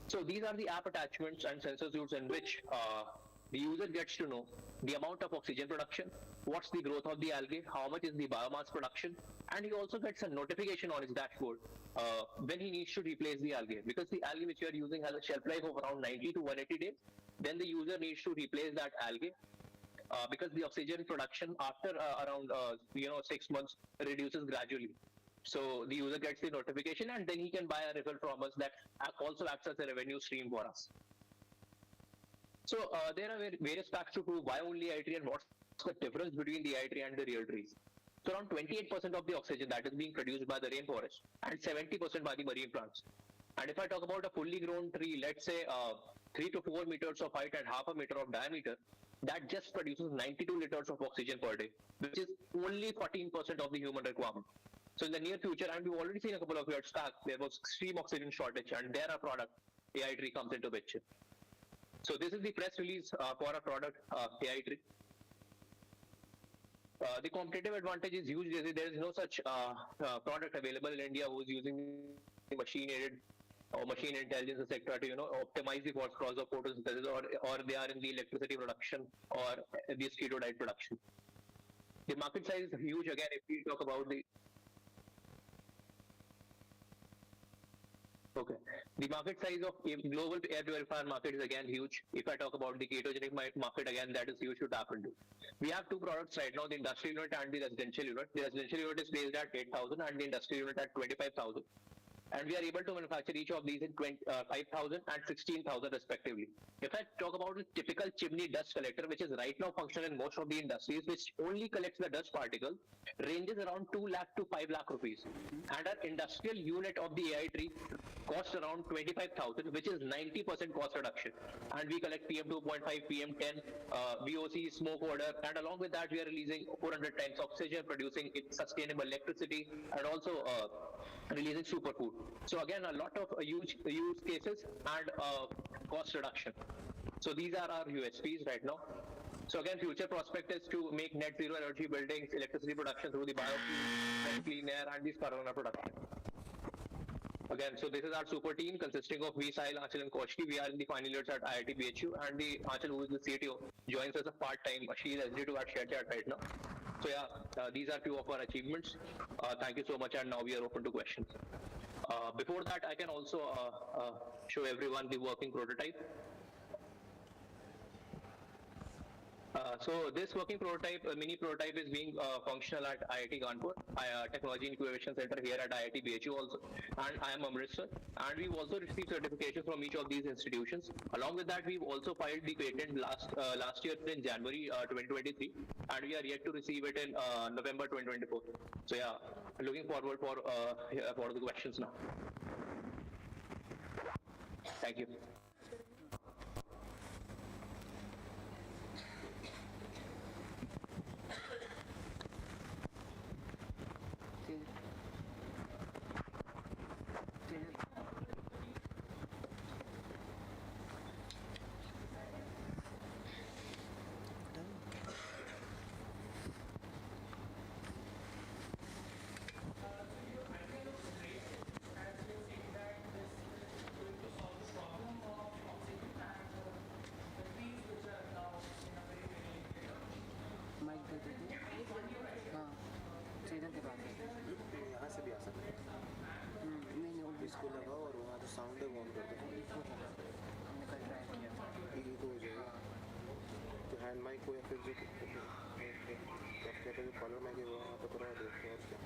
Speaker 13: So these are the app attachments and sensor suits in which the user gets to know the amount of oxygen production, what's the growth of the algae, how much is the biomass production, and he also gets a notification on his dashboard when he needs to replace the algae, because the algae which you are using has a shelf life of around 90 to 180 days. Then the user needs to replace that algae because the oxygen production after around 6 months reduces gradually. So the user gets the notification and then he can buy a refill from us that also acts as a revenue stream for us. So there are various facts to prove why only AI3 and what's the difference between the AI3 and the real trees. So around 28% of the oxygen that is being produced by the rainforest and 70% by the marine plants. And if I talk about a fully grown tree, let's say 3 to 4 meters of height and half a meter of diameter, that just produces 92 liters of oxygen per day, which is only 14% of the human requirement. So in the near future, and we've already seen a couple of years back, there was extreme oxygen shortage, and there our product, AI tree, comes into picture. So this is the press release for our product, AI tree. The competitive advantage is huge. There is no such product available in India who's using the machine-aided or machine intelligence, etc., to optimize the process of photosynthesis, or they are in the electricity production or the keto diet production. The market size is huge. Again, if we talk about the the market size of global air purifier market is again huge. If I talk about the ketogenic market, again, that is huge to tap into. We have two products right now, the industrial unit and the residential unit. The residential unit is placed at 8,000 and the industrial unit at 25,000. and we are able to manufacture each of these in 5,000 and 16,000 respectively. If I talk about the typical chimney dust collector, which is right now functional in most of the industries, which only collects the dust particles, ranges around 2 lakh to 5 lakh rupees. And our industrial unit of the AI tree costs around 25,000, which is 90% cost reduction. And we collect PM2.5, PM10, VOC, smoke odor, and along with that, we are releasing 400 times oxygen, producing sustainable electricity, and also releasing superfood. So again, a lot of use cases and cost reduction. So these are our USPs right now. So again, future prospect is to make net zero energy buildings, electricity production through the biofuel and clean air, and this corona production. Again, so this is our super team consisting of me, Sahil, Anshul, and Koshki. We are in the final years at IIT BHU, and the Anshul, who is the CTO, joins us a part-time. She is SD2 at ShareChat right now. So yeah, these are few of our achievements. Thank you so much, and now we are open to questions. Before that, I can also show everyone the working prototype. So this working prototype, mini prototype, is being functional at IIT Kanpur, Technology Incubation Center here at IIT BHU also, and I am Amritsar. And we've also received certifications from each of these institutions. Along with that, we've also filed the patent last year in January 2023, and we are yet to receive it in November 2024. So yeah, looking forward for the questions now. Thank you.
Speaker 14: यहाँ से भी आ सकते हैं इसको लगाओ और वहाँ जो साउंड है वो ऑन कर दो हमने कल ट्राई किया ये तो हो जाएगा तो हैंड माइक को या फिर जो जो कॉलर माइक है वो वहाँ पर थोड़ा देखते हैं और क्या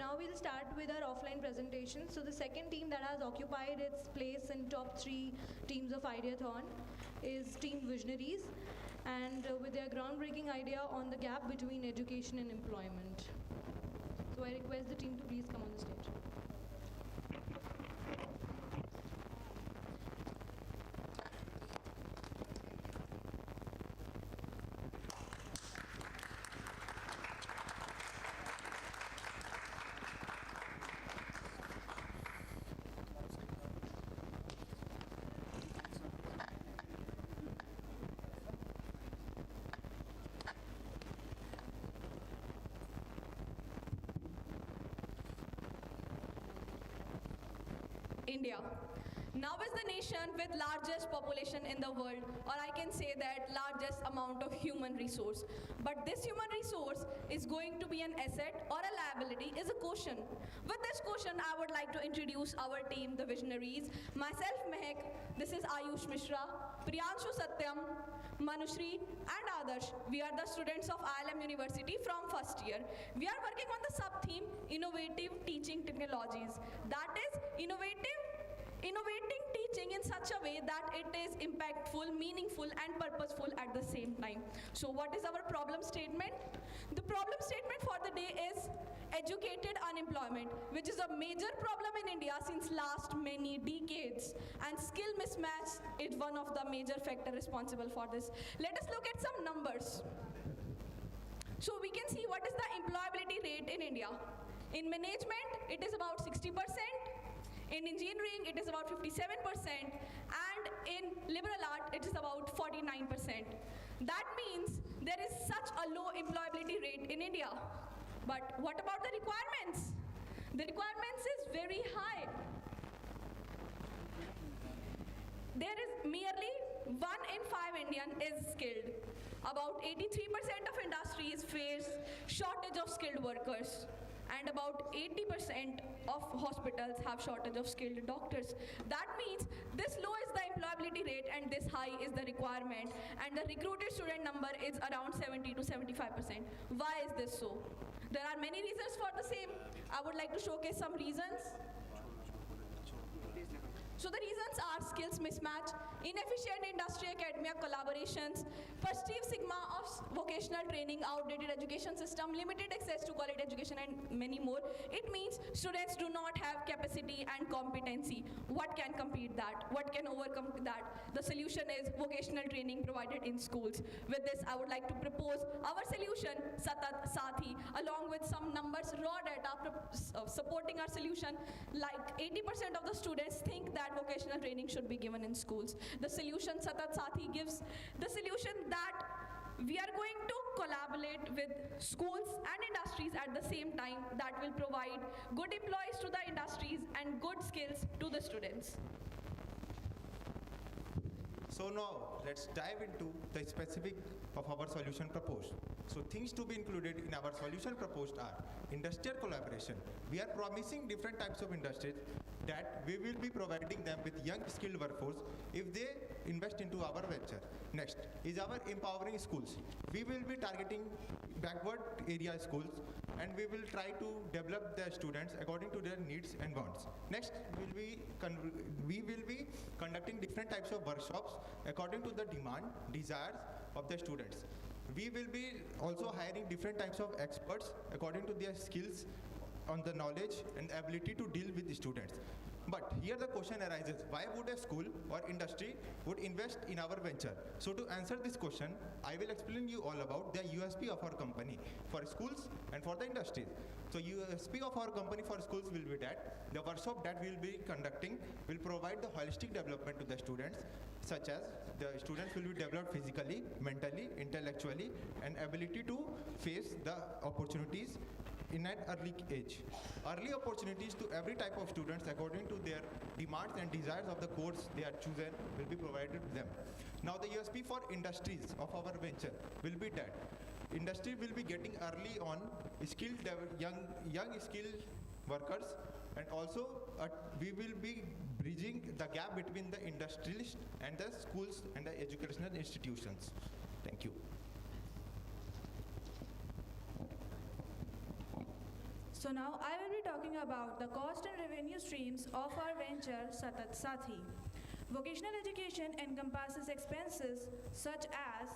Speaker 12: now we'll start with our offline presentation. So the second team that has occupied its place in top 3 teams of Ideathon is Team Visionaries, and with their groundbreaking idea on the gap between education and employment. So I request the team to please come on the stage.
Speaker 15: India. Now is the nation with largest population in the world, or I can say that largest amount of human resource. But this human resource is going to be an asset or a liability is a question. With this question, I would like to introduce our team, the Visionaries. Myself, Mehak, this is Ayush Mishra, Priyanshu Satyam, Manushri and Adarsh. We are the students of IILM University from first year. We are working on the sub-theme Innovative Teaching Technologies. That is innovating teaching in such a way that it is impactful, meaningful and purposeful at the same time. So what is our problem statement? The problem statement for the day is educated unemployment, which is a major problem in India since last many decades, and skill mismatch is one of the major factors responsible for this. Let us look at some numbers. So we can see what is the employability rate in India. In management, it is about 60%. In engineering, it is about 57%. And in liberal art, it is about 49%. That means there is such a low employability rate in India. But what about the requirements? The requirements is very high. There is merely 1 in 5 Indian is skilled. About 83% of industries face shortage of skilled workers. And about 80% of hospitals have shortage of skilled doctors. That means this low is the employability rate and this high is the requirement. And the recruited student number is around 70 to 75%. Why is this so? There are many reasons for the same. I would like to showcase some reasons. So the reasons are skills mismatch, inefficient industry-academia collaborations, perceived stigma of vocational training, outdated education system, limited access to quality education, and many more. It means students do not have capacity and competency. What can compete that? What can overcome that? The solution is vocational training provided in schools. With this, I would like to propose our solution, Satat Sathi, along with some numbers, raw data supporting our solution. Like 80% of the students think that vocational training should be given in schools. The solution Satat Sathi gives the solution that we are going to collaborate with schools and industries at the same time that will provide good employees to the industries and good skills to the students.
Speaker 16: So now let's dive into the specific of our solution proposed. So things to be included in our solution proposed are industrial collaboration. We are promising different types of industries that we will be providing them with young skilled workforce if they invest into our venture. Next is our empowering schools. We will be targeting backward area schools and we will try to develop the students according to their needs and wants. Next, we will be conducting different types of workshops according to the demand, desires of the students. We will be also hiring different types of experts according to their skills on the knowledge and ability to deal with the students. But here the question arises, why would a school or industry would invest in our venture? So to answer this question, I will explain you all about the USP of our company for schools and for the industries. So USP of our company for schools will be that the workshop that we will be conducting will provide the holistic development to the students, such as the students will be developed physically, mentally, intellectually, and ability to face the opportunities in an early age. Early opportunities to every type of students according to their demands and desires of the course they are chosen will be provided to them. Now the USP for industries of our venture will be that industry will be getting early on skilled young skilled workers, and also we will be bridging the gap between the industrialists and the schools and the educational institutions. Thank you.
Speaker 15: So now I will be talking about the cost and revenue streams of our venture Satat Sathi. Vocational education encompasses expenses such as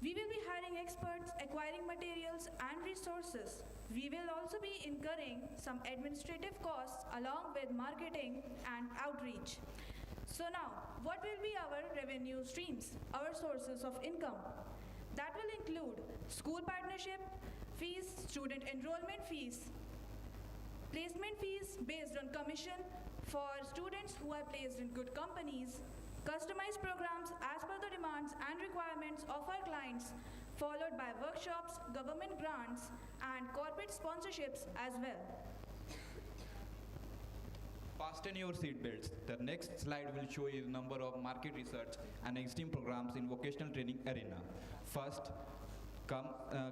Speaker 15: we will be hiring experts, acquiring materials and resources. We will also be incurring some administrative costs along with marketing and outreach. So now, what will be our revenue streams, our sources of income? That will include school partnership fees, student enrollment fees, placement fees based on commission for students who are placed in good companies, customized programs as per the demands and requirements of our clients, followed by workshops, government grants, and corporate sponsorships as well.
Speaker 17: Fasten your seatbelts. The next slide will show you the number of market research and existing programs in vocational training arena. First,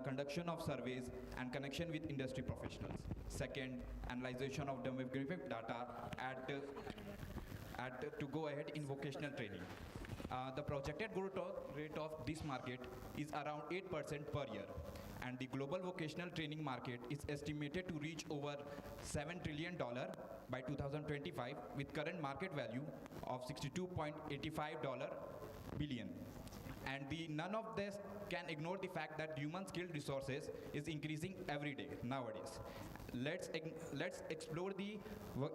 Speaker 17: conduction of surveys and connection with industry professionals. Second, analyzation of demographic data to go ahead in vocational training. The projected growth rate of this market is around 8% per year, and the global vocational training market is estimated to reach over $7 trillion by 2025 with current market value of $62.85 billion. And none of this can ignore the fact that human skilled resources is increasing every day nowadays. Let's explore the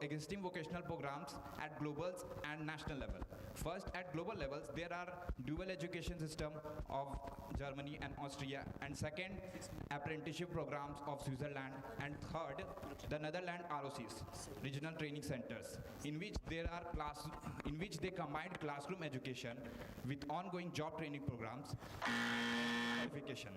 Speaker 17: existing vocational programs at global and national level. First, at global levels, there are dual education system of Germany and Austria, and second, apprenticeship programs of Switzerland, and third, the Netherlands ROCs, regional training centers, in which they combined classroom education with ongoing job training programs and qualification.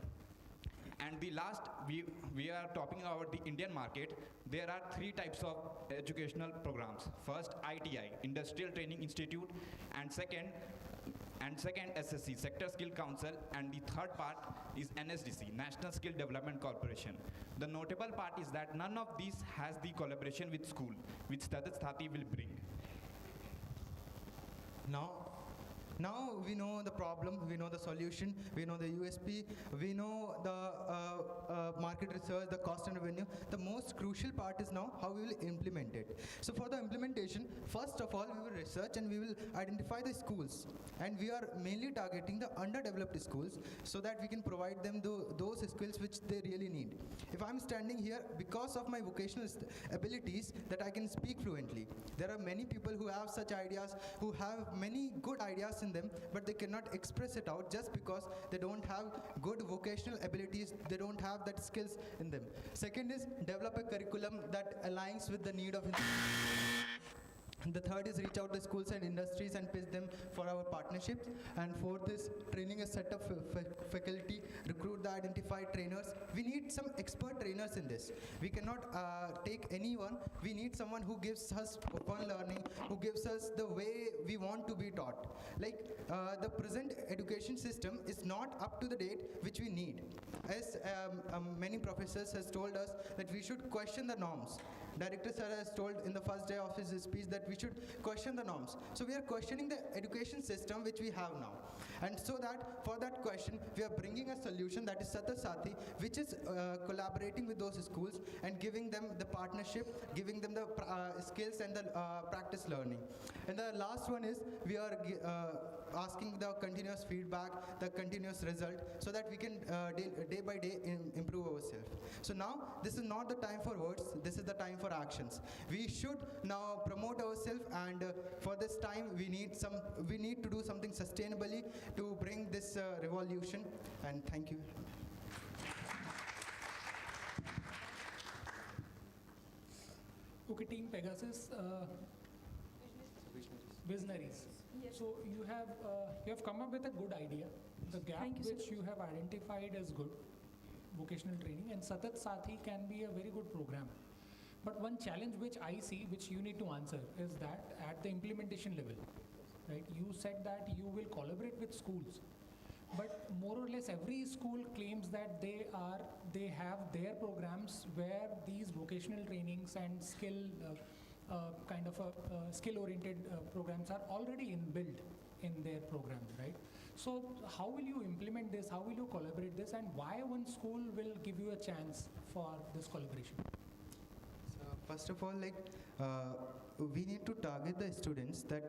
Speaker 17: And the last, we are talking about the Indian market. There are three types of educational programs. First, ITI, Industrial Training Institute, and second SSC, Sector Skill Council, and the third part is NSDC, National Skill Development Corporation. The notable part is that none of these has the collaboration with school, which Satat Sathi will bring.
Speaker 18: Now we know the problem, we know the solution, we know the USP, we know the market research, the cost and revenue. The most crucial part is now how we will implement it. So for the implementation, first of all, we will research and we will identify the schools. And we are mainly targeting the underdeveloped schools so that we can provide them those skills which they really need. If I'm standing here because of my vocational abilities that I can speak fluently. There are many people who have such ideas, who have many good ideas in them, but they cannot express it out just because they don't have good vocational abilities, they don't have that skills in them. Second is develop a curriculum that aligns with the need of The third is reach out to schools and industries and pitch them for our partnerships. And fourth is training a set of faculty, recruit the identified trainers. We need some expert trainers in this. We cannot take anyone. We need someone who gives us fun learning, who gives us the way we want to be taught. Like the present education system is not up to the date which we need. As many professors has told us that we should question the norms. Director sir has told in the first day of his speech that we should question the norms. So we are questioning the education system which we have now. And so that for that question, we are bringing a solution that is Satat Sathi, which is collaborating with those schools and giving them the partnership, giving them the skills and the practice learning. And the last one is we are asking the continuous feedback, the continuous result, so that we can day by day improve ourselves. So now this is not the time for words, this is the time for actions. We should now promote ourselves, and for this time we need to do something sustainably to bring this revolution. And thank you.
Speaker 19: Okay, Team Pegasus, visionaries.
Speaker 15: Yes.
Speaker 19: So you have come up with a good idea. The gap which you have identified is good, vocational training, and Satat Sathi can be a very good program. But one challenge which I see, which you need to answer, is that at the implementation level, right? You said that you will collaborate with schools, but more or less every school claims that they have their programs where these vocational trainings and skill-oriented programs are already inbuilt in their programs, right? So how will you implement this? How will you collaborate this? And why one school will give you a chance for this collaboration?
Speaker 18: first of all, like we need to target the students that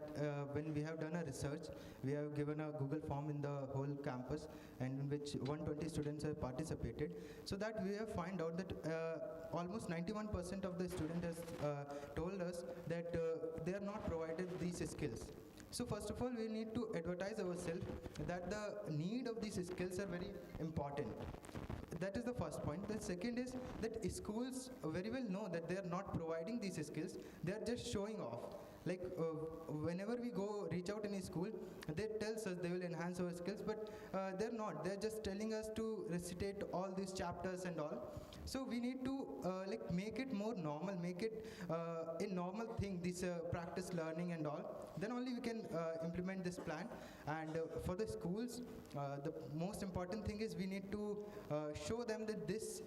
Speaker 18: when we have done a research, we have given a Google form in the whole campus and in which 120 students have participated, so that we have find out that almost 91% of the student has told us that they are not provided these skills. So first of all, we need to advertise ourselves that the need of these skills are very important. That is the first point. The second is that schools very well know that they are not providing these skills. They are just showing off. Like whenever we go reach out in a school, they tells us they will enhance our skills, but they're not. They're just telling us to recitate all these chapters and all. So we need to like make it more normal, make it a normal thing, this practice learning and all. Then only we can implement this plan. And for the schools, the most important thing is we need to show them that this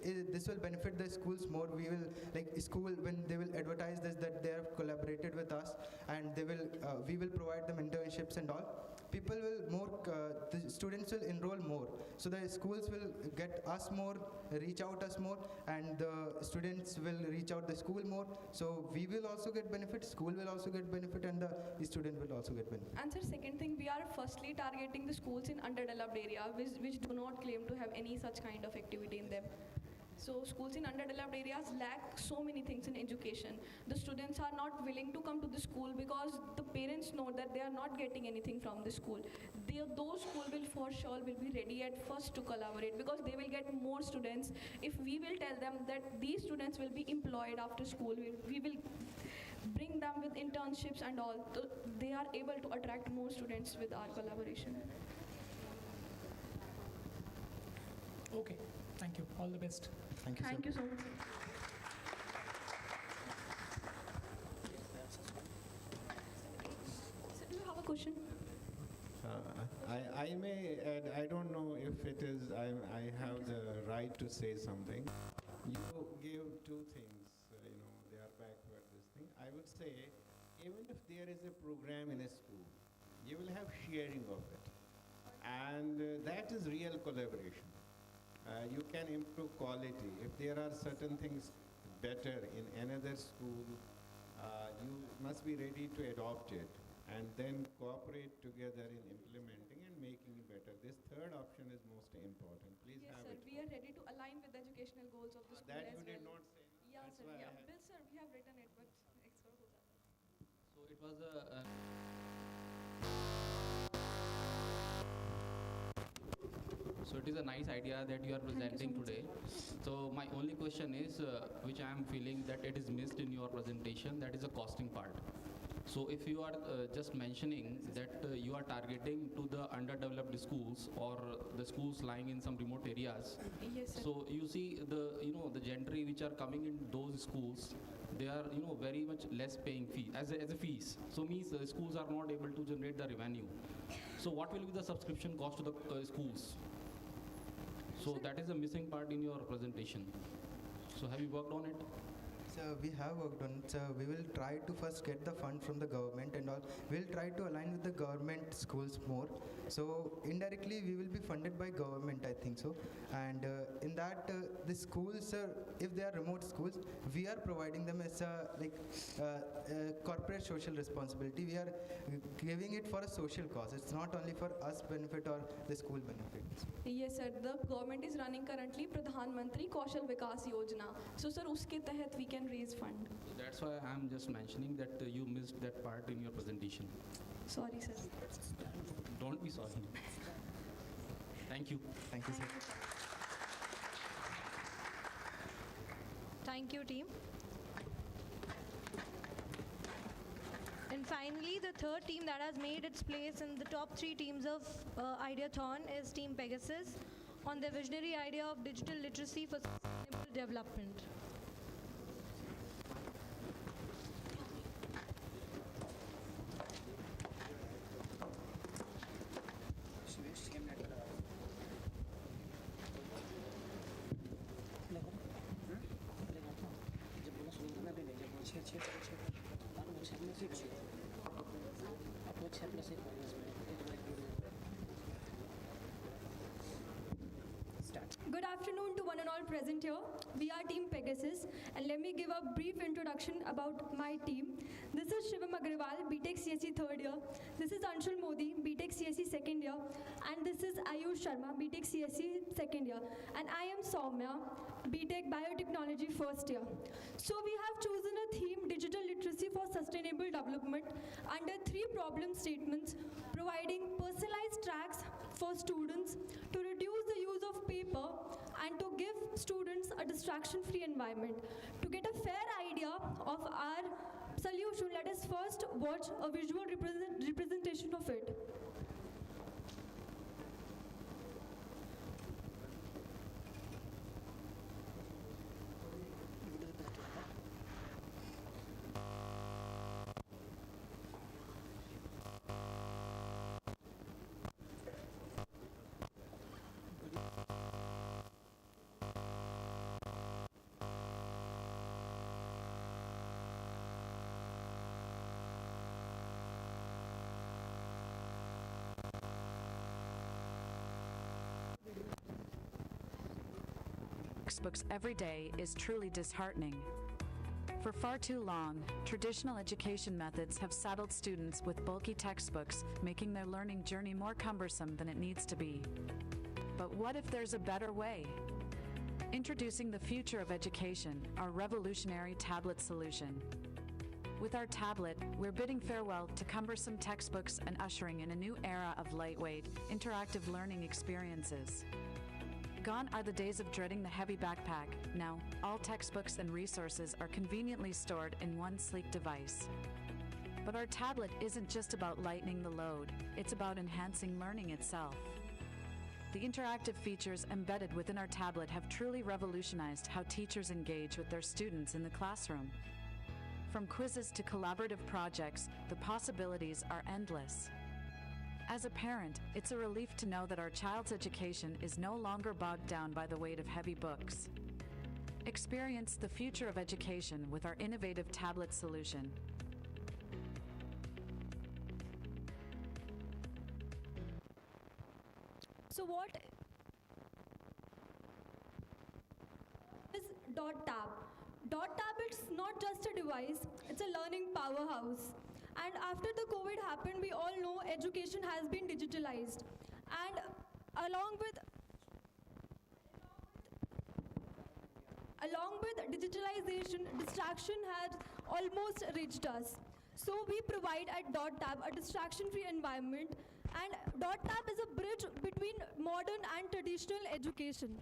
Speaker 18: will benefit the schools more. We will, like school, when they will advertise this, that they have collaborated with us and they will we will provide them internships and all. People will more, the students will enroll more. So the schools will get us more, reach out us more, and the students will reach out the school more. So we will also get benefit, school will also get benefit, and the student will also get benefit.
Speaker 15: And sir, second thing, we are firstly targeting the schools in underdeveloped area, which do not claim to have any such kind of activity in them. So schools in underdeveloped areas lack so many things in education. The students are not willing to come to the school because the parents know that they are not getting anything from the school. Those schools will for sure will be ready at first to collaborate because they will get more students. If we will tell them that these students will be employed after school, we will bring them with internships and all. So they are able to attract more students with our collaboration.
Speaker 19: Okay, thank you. All the best.
Speaker 18: Thank you,
Speaker 15: Thank you so much. Sir, do you have a question?
Speaker 20: I may add, I don't know if it is, I have the right to say something. You gave two things, they are backward, this thing. I would say, even if there is a program in a school, you will have sharing of it. And that is real collaboration. You can improve quality. If there are certain things better in another school, you must be ready to adopt it and then cooperate together in implementing and making it better. This third option is most important. Please
Speaker 15: Yes,
Speaker 20: have
Speaker 15: sir.
Speaker 20: it.
Speaker 15: We are ready to align with the educational goals of the school
Speaker 20: That
Speaker 15: as
Speaker 20: you did
Speaker 15: well.
Speaker 20: not say.
Speaker 15: Yeah,
Speaker 20: That's
Speaker 15: sir.
Speaker 20: why I
Speaker 15: Yeah.
Speaker 20: had-
Speaker 15: Bill, sir, we have written it, but extra ho jata.
Speaker 10: So it was a so it is a nice idea that you are presenting today. So my only question is, which I am feeling that it is missed in your presentation, that is the costing part. So if you are just mentioning that you are targeting to the underdeveloped schools or the schools lying in some remote areas,
Speaker 15: Yes, sir.
Speaker 10: so you see the gentry which are coming in those schools, they are very much less paying fee as a fees. So means the schools are not able to generate the revenue. So what will be the subscription cost to the schools? So that is a missing part in your presentation. So have you worked on it?
Speaker 18: So we have worked on it. So we will try to first get the fund from the government and all. We'll try to align with the government schools more. So indirectly we will be funded by government, I think so. And in that, the schools, if they are remote schools, we are providing them as a corporate social responsibility. We are giving it for a social cause. It's not only for us benefit or the school benefit.
Speaker 15: Yes, sir. The government is running currently Pradhan Mantri Kaushal Vikas Yojana. So, sir, uske tahat we can raise fund.
Speaker 10: So that's why I am just mentioning that you missed that part in your presentation.
Speaker 15: Sorry, sir.
Speaker 10: Don't be sorry. Thank you.
Speaker 18: Thank you, sir.
Speaker 12: Thank you, team. And finally, the third team that has made its place in the top 3 teams of Ideathon is Team Pegasus on the visionary idea of digital literacy for sustainable development.
Speaker 15: Good afternoon to 1
Speaker 21: one and all present here. We are Team Pegasus, and let me give a brief introduction about my team. This is Shivam Agrawal, BTech CSE third year. This is Anshul Modi, BTech CSE second year. And this is Ayush Sharma, BTech CSE second year. And I am Soumya, BTech Biotechnology first year. So we have chosen a theme, digital literacy for sustainable development, under 3 problem statements, providing personalized tracks for students to reduce the use of paper and to give students a distraction-free environment. To get a fair idea of our solution, let us first watch a visual representation of it.
Speaker 22: Textbooks every day is truly disheartening. For far too long, traditional education methods have saddled students with bulky textbooks, making their learning journey more cumbersome than it needs to be. But what if there's a better way? Introducing the future of education, our revolutionary tablet solution. With our tablet, we're bidding farewell to cumbersome textbooks and ushering in a new era of lightweight, interactive learning experiences. Gone are the days of dreading the heavy backpack. Now, all textbooks and resources are conveniently stored in one sleek device. But our tablet isn't just about lightening the load, it's about enhancing learning itself. The interactive features embedded within our tablet have truly revolutionized how teachers engage with their students in the classroom. From quizzes to collaborative projects, the possibilities are endless. As a parent, it's a relief to know that our child's education is no longer bogged down by the weight of heavy books. Experience the future of education with our innovative tablet solution.
Speaker 21: So what is .tab? .tab is not just a device, it's a learning powerhouse. And after the COVID happened, we all know education has been digitalized. And along with digitalization, distraction has almost reached us. So we provide at .tab a distraction-free environment, and .tab is a bridge between modern and traditional education.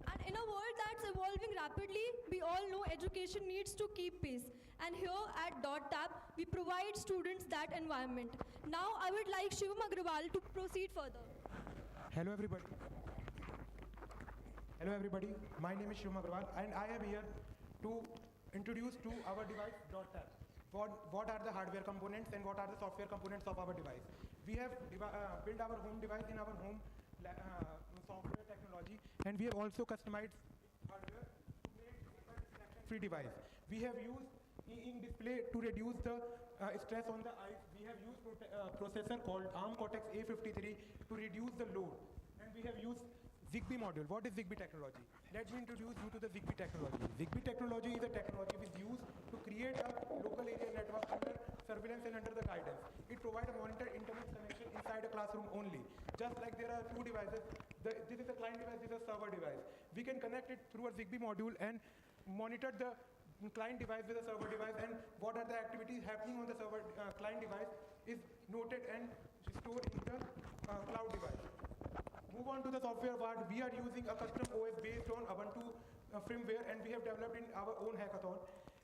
Speaker 21: And in a world that's evolving rapidly, we all know education needs to keep pace. And here at .tab, we provide students that environment. Now I would like Shivam Agrawal to proceed further.
Speaker 23: Hello everybody. Hello everybody. My name is Shivam Agrawal and I am here to introduce to our device .tab. What are the hardware components and what are the software components of our device? We have built our home device in our home software technology, and we have also customized hardware to make a distraction-free device. We have used e-ink display to reduce the stress on the eyes. We have used processor called ARM Cortex A53 to reduce the load, and we have used Zigbee module. What is Zigbee technology? Let me introduce you to the Zigbee technology. Zigbee technology is a technology which is used to create a local area network under surveillance and under the guidance. It provides a monitor internet connection inside a classroom only. Just like there are two devices, this is a client device, this is a server device. We can connect it through a Zigbee module and monitor the client device with a server device, and what are the activities happening on the server client device is noted and stored in the cloud device. Move on to the software part. We are using a custom OS based on Ubuntu firmware, and we have developed in our own hackathon.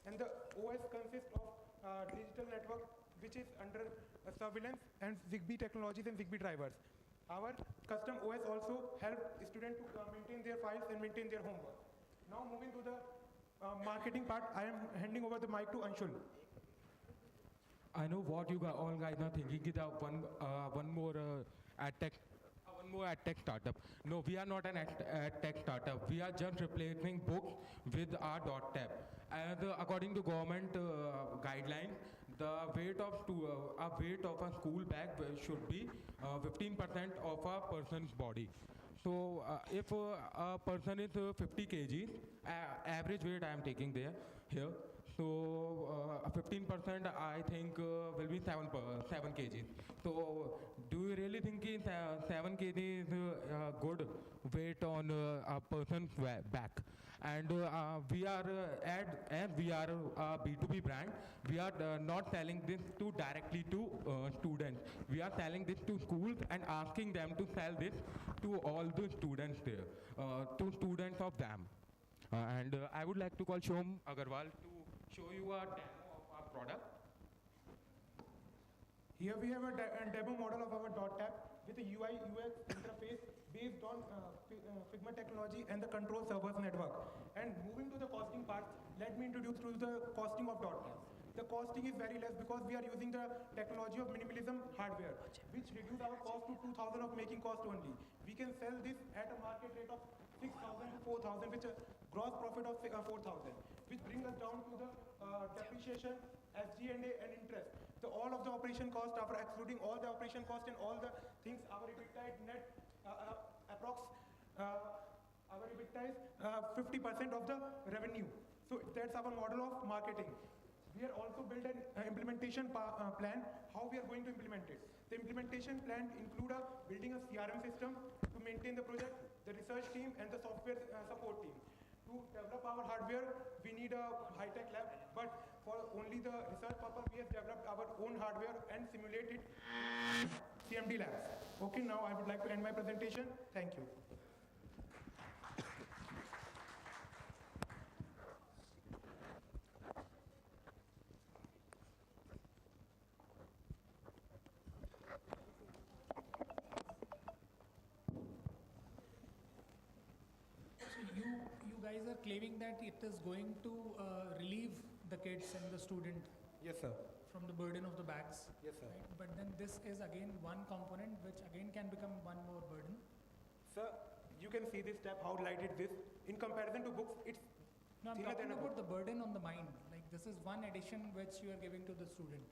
Speaker 23: And the OS consists of digital network, which is under surveillance and Zigbee technologies and Zigbee drivers. Our custom OS also help students to maintain their files and maintain their homework. Now moving to the marketing part, I am handing over the mic to Anshul.
Speaker 24: I know what you all guys are thinking is one more ad tech startup. No, we are not an ad tech startup. We are just replacing books with our .tab. And according to government guidelines, the weight of a school bag should be 15% of a person's body. So if a person is 50 kg, average weight I am taking here. So 15% I think will be 7 kg. So do you really think 7 kg is good weight on a person's back? And we are as we are a B2B brand, we are not selling this directly to students. We are selling this to schools and asking them to sell this to all the students there, to students of them. And I would like to call Shom Agarwal to show you a demo of our product.
Speaker 23: Here we have a demo model of our .tab with a UI UX interface based on Figma technology and the control servers network. And moving to the costing part, let me introduce to the costing of .tab. The costing is very less because we are using the technology of minimalism hardware, which reduce our cost to 2,000 of making cost only. We can sell this at a market rate of 6,000 to 4,000, which a gross profit of 4,000, which brings us down to the depreciation, SG&A and interest. So all of the operation cost, after excluding all the operation cost and all the things, our EBITDA is net our EBITDA is 50% of the revenue. So that's our model of marketing. We are also built an implementation plan, how we are going to implement it. The implementation plan include building a CRM system to maintain the project, the research team and the software support team. To develop our hardware, we need a high-tech lab, but for only the research purpose, we have developed our own hardware and simulated CMD labs. Okay, now I would like to end my presentation. Thank you.
Speaker 19: You guys are claiming that it is going to relieve the kids and the student.
Speaker 23: Yes, sir.
Speaker 19: From the burden of the bags.
Speaker 23: Yes, sir.
Speaker 19: Right? But then this is again one component which again can become one more burden.
Speaker 23: Sir, you can see this step, how light it is. In comparison to books, it's
Speaker 19: No, I'm
Speaker 23: thinner
Speaker 19: talking
Speaker 23: than a
Speaker 19: about
Speaker 23: book.
Speaker 19: the burden on the mind. Like this is one addition which you are giving to the student.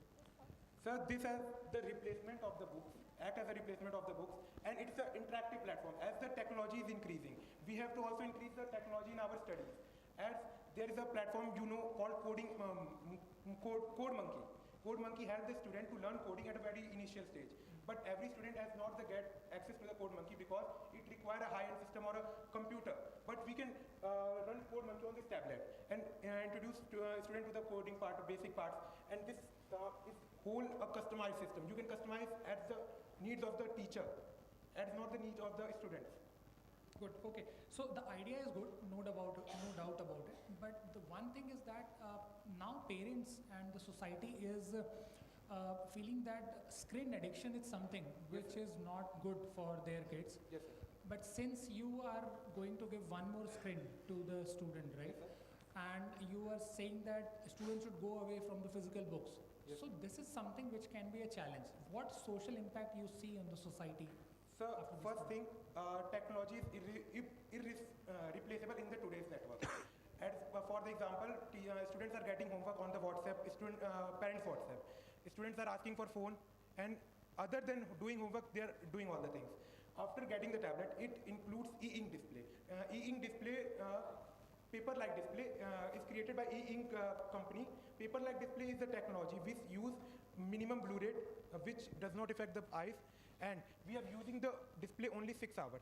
Speaker 23: Sir, this is the replacement of the books, act as a replacement of the books, and it's an interactive platform. As the technology is increasing, we have to also increase the technology in our studies. As there is a platform called Code Monkey. Code Monkey helps the student to learn coding at a very initial stage. But every student has not get access to the Code Monkey because it requires a high-end system or a computer. But we can run Code Monkey on this tablet and introduce student to the coding part, basic parts. And this is whole a customized system. You can customize at the needs of the teacher, and not the needs of the students.
Speaker 19: Good. Okay. So the idea is good, no doubt about it. But the one thing is that now parents and the society is feeling that screen addiction is something which is not good for their kids.
Speaker 23: Yes, sir.
Speaker 19: But since you are going to give one more screen to the student, right?
Speaker 23: Yes,
Speaker 19: And you are saying that students should go away from the physical books.
Speaker 23: Yes.
Speaker 19: So this is something which can be a challenge. What social impact you see on the society?
Speaker 23: So first thing, technology is irreplaceable in the today's network. As for the example, students are getting homework on the WhatsApp, parents WhatsApp. Students are asking for phone, and other than doing homework, they are doing all the things. After getting the tablet, it includes e-ink display. E-ink display, paper-like display is created by e-ink company. Paper-like display is the technology which use minimum blue rate, which does not affect the eyes, and we are using the display only 6 hours.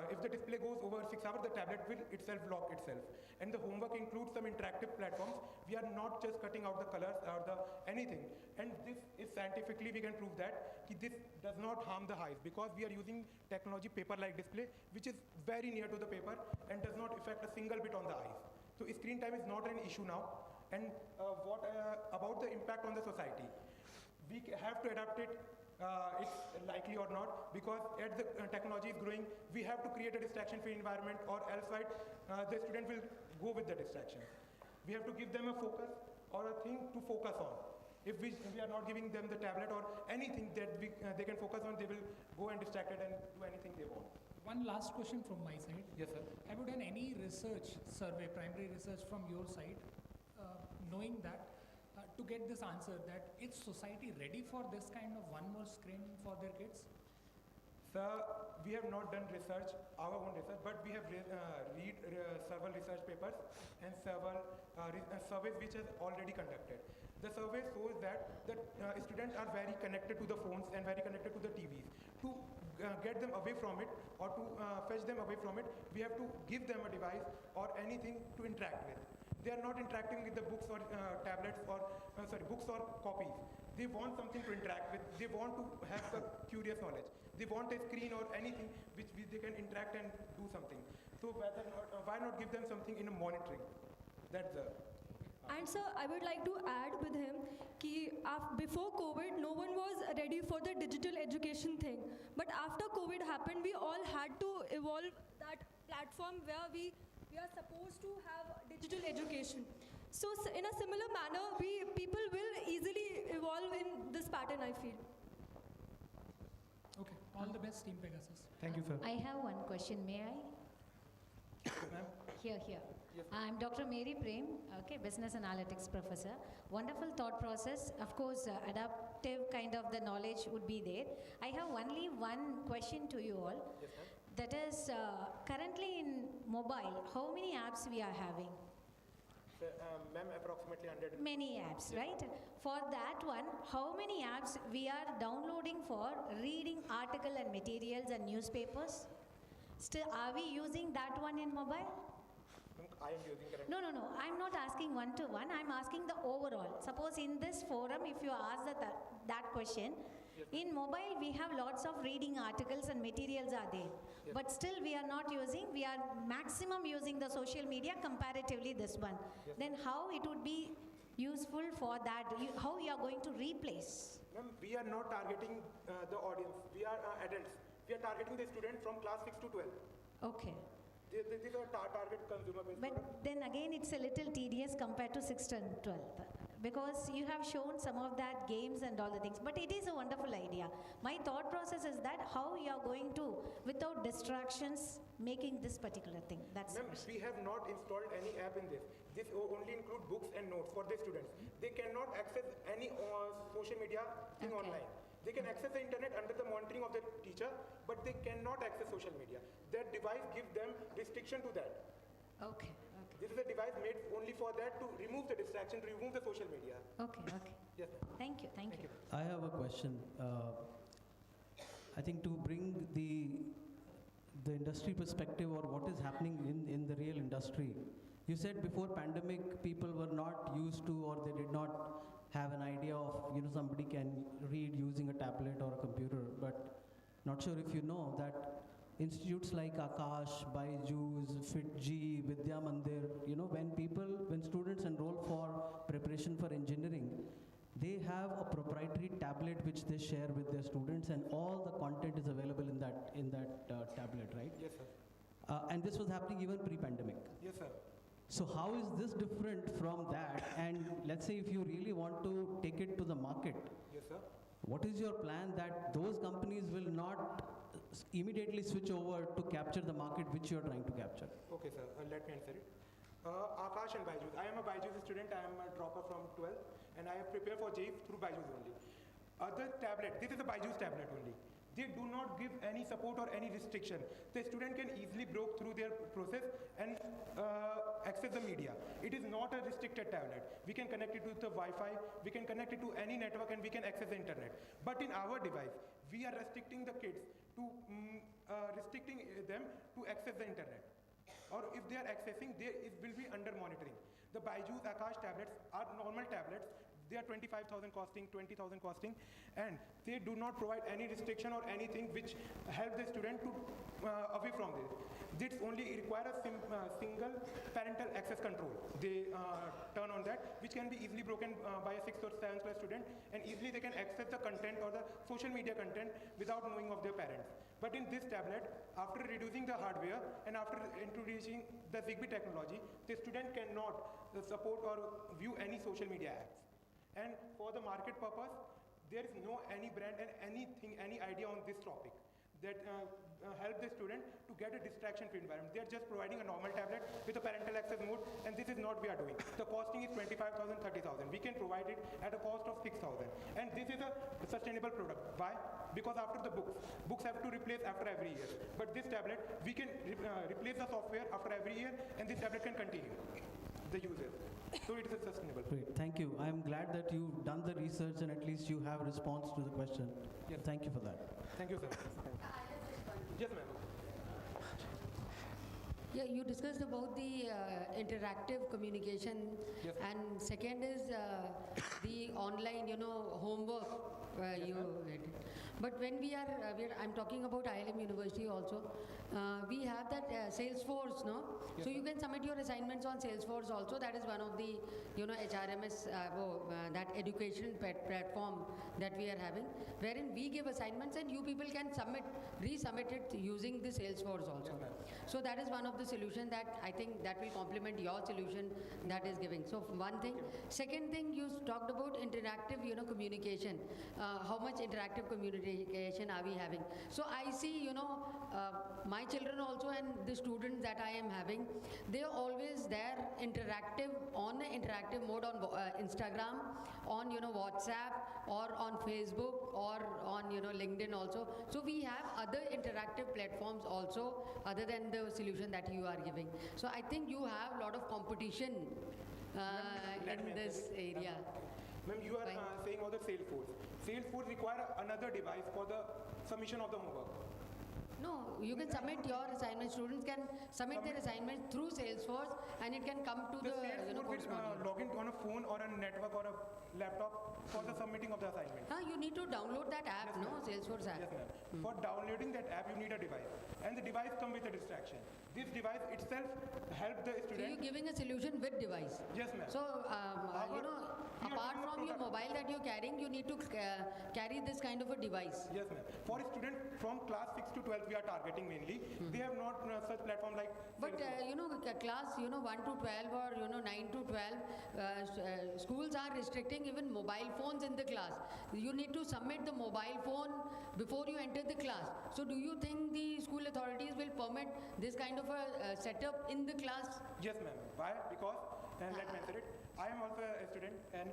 Speaker 23: If the display goes over 6 hours, the tablet will itself lock itself. And the homework includes some interactive platforms. We are not just cutting out the colors or anything. And this is scientifically, we can prove that this does not harm the eyes because we are using technology paper-like display, which is very near to the paper and does not affect a single bit on the eyes. So screen time is not an issue now. And what about the impact on the society? We have to adapt it. It's likely or not, because as the technology is growing, we have to create a distraction-free environment, or else the student will go with the distraction. We have to give them a focus or a thing to focus on. If we are not giving them the tablet or anything that they can focus on, they will go and distracted and do anything they want.
Speaker 19: One last question from my side.
Speaker 23: Yes, sir.
Speaker 19: Have you done any research survey, primary research from your side, knowing that to get this answer that is society ready for this kind of one more screen for their kids?
Speaker 23: Sir, we have not done research, our own research, but we have read several research papers and several surveys which are already conducted. The survey shows that the students are very connected to the phones and very connected to the TVs. To get them away from it or to fetch them away from it, we have to give them a device or anything to interact with. They are not interacting with the books or tablets or, books or copies. They want something to interact with. They want to have the curious knowledge. They want a screen or anything which they can interact and do something. So why not give them something in a monitoring? That's the...
Speaker 21: And sir, I would like to add with him that before COVID, no one was ready for the digital education thing. But after COVID happened, we all had to evolve that platform where we are supposed to have digital education. So in a similar manner, people will easily evolve in this pattern, I feel.
Speaker 19: Okay, all the best, Team Pegasus.
Speaker 23: Thank you, sir.
Speaker 1: I have one question, may I? Here.
Speaker 23: Yes,
Speaker 1: I'm Dr. Mary Prem, okay, Business Analytics Professor. Wonderful thought process. Of course, adaptive kind of the knowledge would be there. I have only one question to you all.
Speaker 23: Yes, ma'am.
Speaker 1: That is, currently in mobile, how many apps we are having?
Speaker 23: Ma'am, approximately 100.
Speaker 1: Many apps, right? For that one, how many apps we are downloading for reading article and materials and newspapers? Still, are we using that one in mobile?
Speaker 23: I am using currently.
Speaker 1: No. I'm not asking one-to-one. I'm asking the overall. Suppose in this forum, if you ask that question,
Speaker 23: yes,
Speaker 1: in mobile we have lots of reading articles and materials are there.
Speaker 23: Yes.
Speaker 1: But still we are not using, we are maximum using the social media comparatively this one.
Speaker 23: Yes.
Speaker 1: Then how it would be useful for that? How you are going to replace?
Speaker 23: Ma'am, we are not targeting the audience. We are adults. We are targeting the students from class 6 to 12.
Speaker 1: Okay.
Speaker 23: These are target consumer-based
Speaker 1: But
Speaker 23: products.
Speaker 1: then again, it's a little tedious compared to 6th and 12th. Because you have shown some of that games and all the things. But it is a wonderful idea. My thought process is that how you are going to, without distractions, making this particular thing. That's
Speaker 23: Ma'am, we have not installed any app in this. This only include books and notes for the students. They cannot access any social media thing online. They can access the internet under the monitoring of the teacher, but they cannot access social media. That device gives them restriction to that.
Speaker 1: Okay.
Speaker 23: This is a device made only for that, to remove the distraction, to remove the social media.
Speaker 1: Okay.
Speaker 23: Yes, ma'am.
Speaker 1: Thank you.
Speaker 10: I have a question. I think to bring the industry perspective or what is happening in the real industry. You said before pandemic, people were not used to or they did not have an idea of, somebody can read using a tablet or a computer, but not sure if you know that institutes like Akash, Byju's, FitG, Vidya Mandir, when students enroll for preparation for engineering, they have a proprietary tablet which they share with their students, and all the content is available in that tablet, right?
Speaker 23: Yes, sir.
Speaker 10: And this was happening even pre-pandemic.
Speaker 23: Yes, sir.
Speaker 10: So how is this different from that? And let's say if you really want to take it to the market,
Speaker 23: yes, sir.
Speaker 10: what is your plan that those companies will not immediately switch over to capture the market which you are trying to capture?
Speaker 23: Okay, sir. Let me answer it. Akash and Byju's. I am a Byju's student. I am a dropper from 12th, and I have prepared for JEE through Byju's only. Other tablet. This is a Byju's tablet only. They do not give any support or any restriction. The student can easily broke through their process and access the media. It is not a restricted tablet. We can connect it to the Wi-Fi, we can connect it to any network, and we can access the internet. But in our device, we are restricting the kids to, restricting them to access the internet. Or if they are accessing, it will be under monitoring. The Byju's Akash tablets are normal tablets. They are 25,000 costing, 20,000 costing, and they do not provide any restriction or anything which help the student to away from this. This only require a single parental access control. They turn on that, which can be easily broken by a 6th or 7th class student, and easily they can access the content or the social media content without knowing of their parents. But in this tablet, after reducing the hardware and after introducing the Zigbee technology, the student cannot support or view any social media apps. And for the market purpose, there is no any brand and anything, any idea on this topic. that help the student to get a distraction-free environment. They are just providing a normal tablet with a parental access mode, and this is not we are doing. The costing is 25,000, 30,000. We can provide it at a cost of 6,000. And this is a sustainable product. Why? Because after the books have to replace after every year. But this tablet, we can replace the software after every year, and this tablet can continue the user. So it is sustainable.
Speaker 3: Great, thank you. I'm glad that you've done the research and at least you have a response to the question.
Speaker 23: Yes.
Speaker 3: Thank you for that.
Speaker 23: Thank you, sir. Yes, ma'am.
Speaker 4: Yeah, you discussed about the interactive communication, and second is the online, homework. But when I'm talking about IILM University also, we have that Salesforce, no? So you can submit your assignments on Salesforce also. That is one of the, HRMS, that education platform that we are having, wherein we give assignments and you people can resubmit it using the Salesforce also. So that is one of the solution that I think that will complement your solution that is giving. So one thing. Second thing, you talked about interactive, communication. How much interactive communication are we having? So I see, my children also and the students that I am having, they are always there interactive mode on Instagram, on WhatsApp, or on Facebook, or on LinkedIn also. So we have other interactive platforms also other than the solution that you are giving. So I think you have a lot of competition in this area.
Speaker 23: Ma'am, you are saying about the Salesforce. Salesforce require another device for the submission of the homework.
Speaker 4: No, you can submit your assignment. Students can submit their assignments through Salesforce, and it can come to the course module.
Speaker 23: Log in on a phone or a network or a laptop for the submitting of the assignment.
Speaker 4: You need to download that app, Salesforce app.
Speaker 23: Yes, ma'am. For downloading that app, you need a device, and the device comes with a distraction. This device itself helps the student.
Speaker 4: So you're giving a solution with device.
Speaker 23: Yes, ma'am.
Speaker 4: So apart from your mobile that you're carrying, you need to carry this kind of a device.
Speaker 23: Yes, ma'am. For students from class 6 to 12, we are targeting mainly. They have not such platform like.
Speaker 4: But class 1 to 12 or 9 to 12, schools are restricting even mobile phones in the class. You need to submit the mobile phone before you enter the class. So do you think the school authorities will permit this kind of a setup in the class?
Speaker 23: Yes, ma'am. Why? Because, and let me answer it. I am also a student, and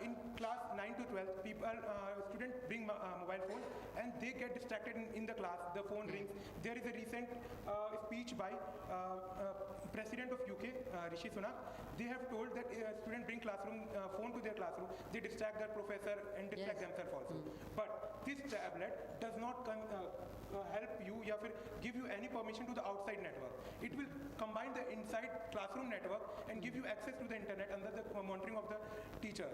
Speaker 23: in class 9 to 12, students bring mobile phone, and they get distracted in the class. The phone rings. There is a recent speech by President of UK, Rishi Sunak. They have told that students bring phone to their classroom. They distract their professor and distract themselves also. But this tablet does not help you, give you any permission to the outside network. It will combine the inside classroom network and give you access to the internet under the monitoring of the teachers.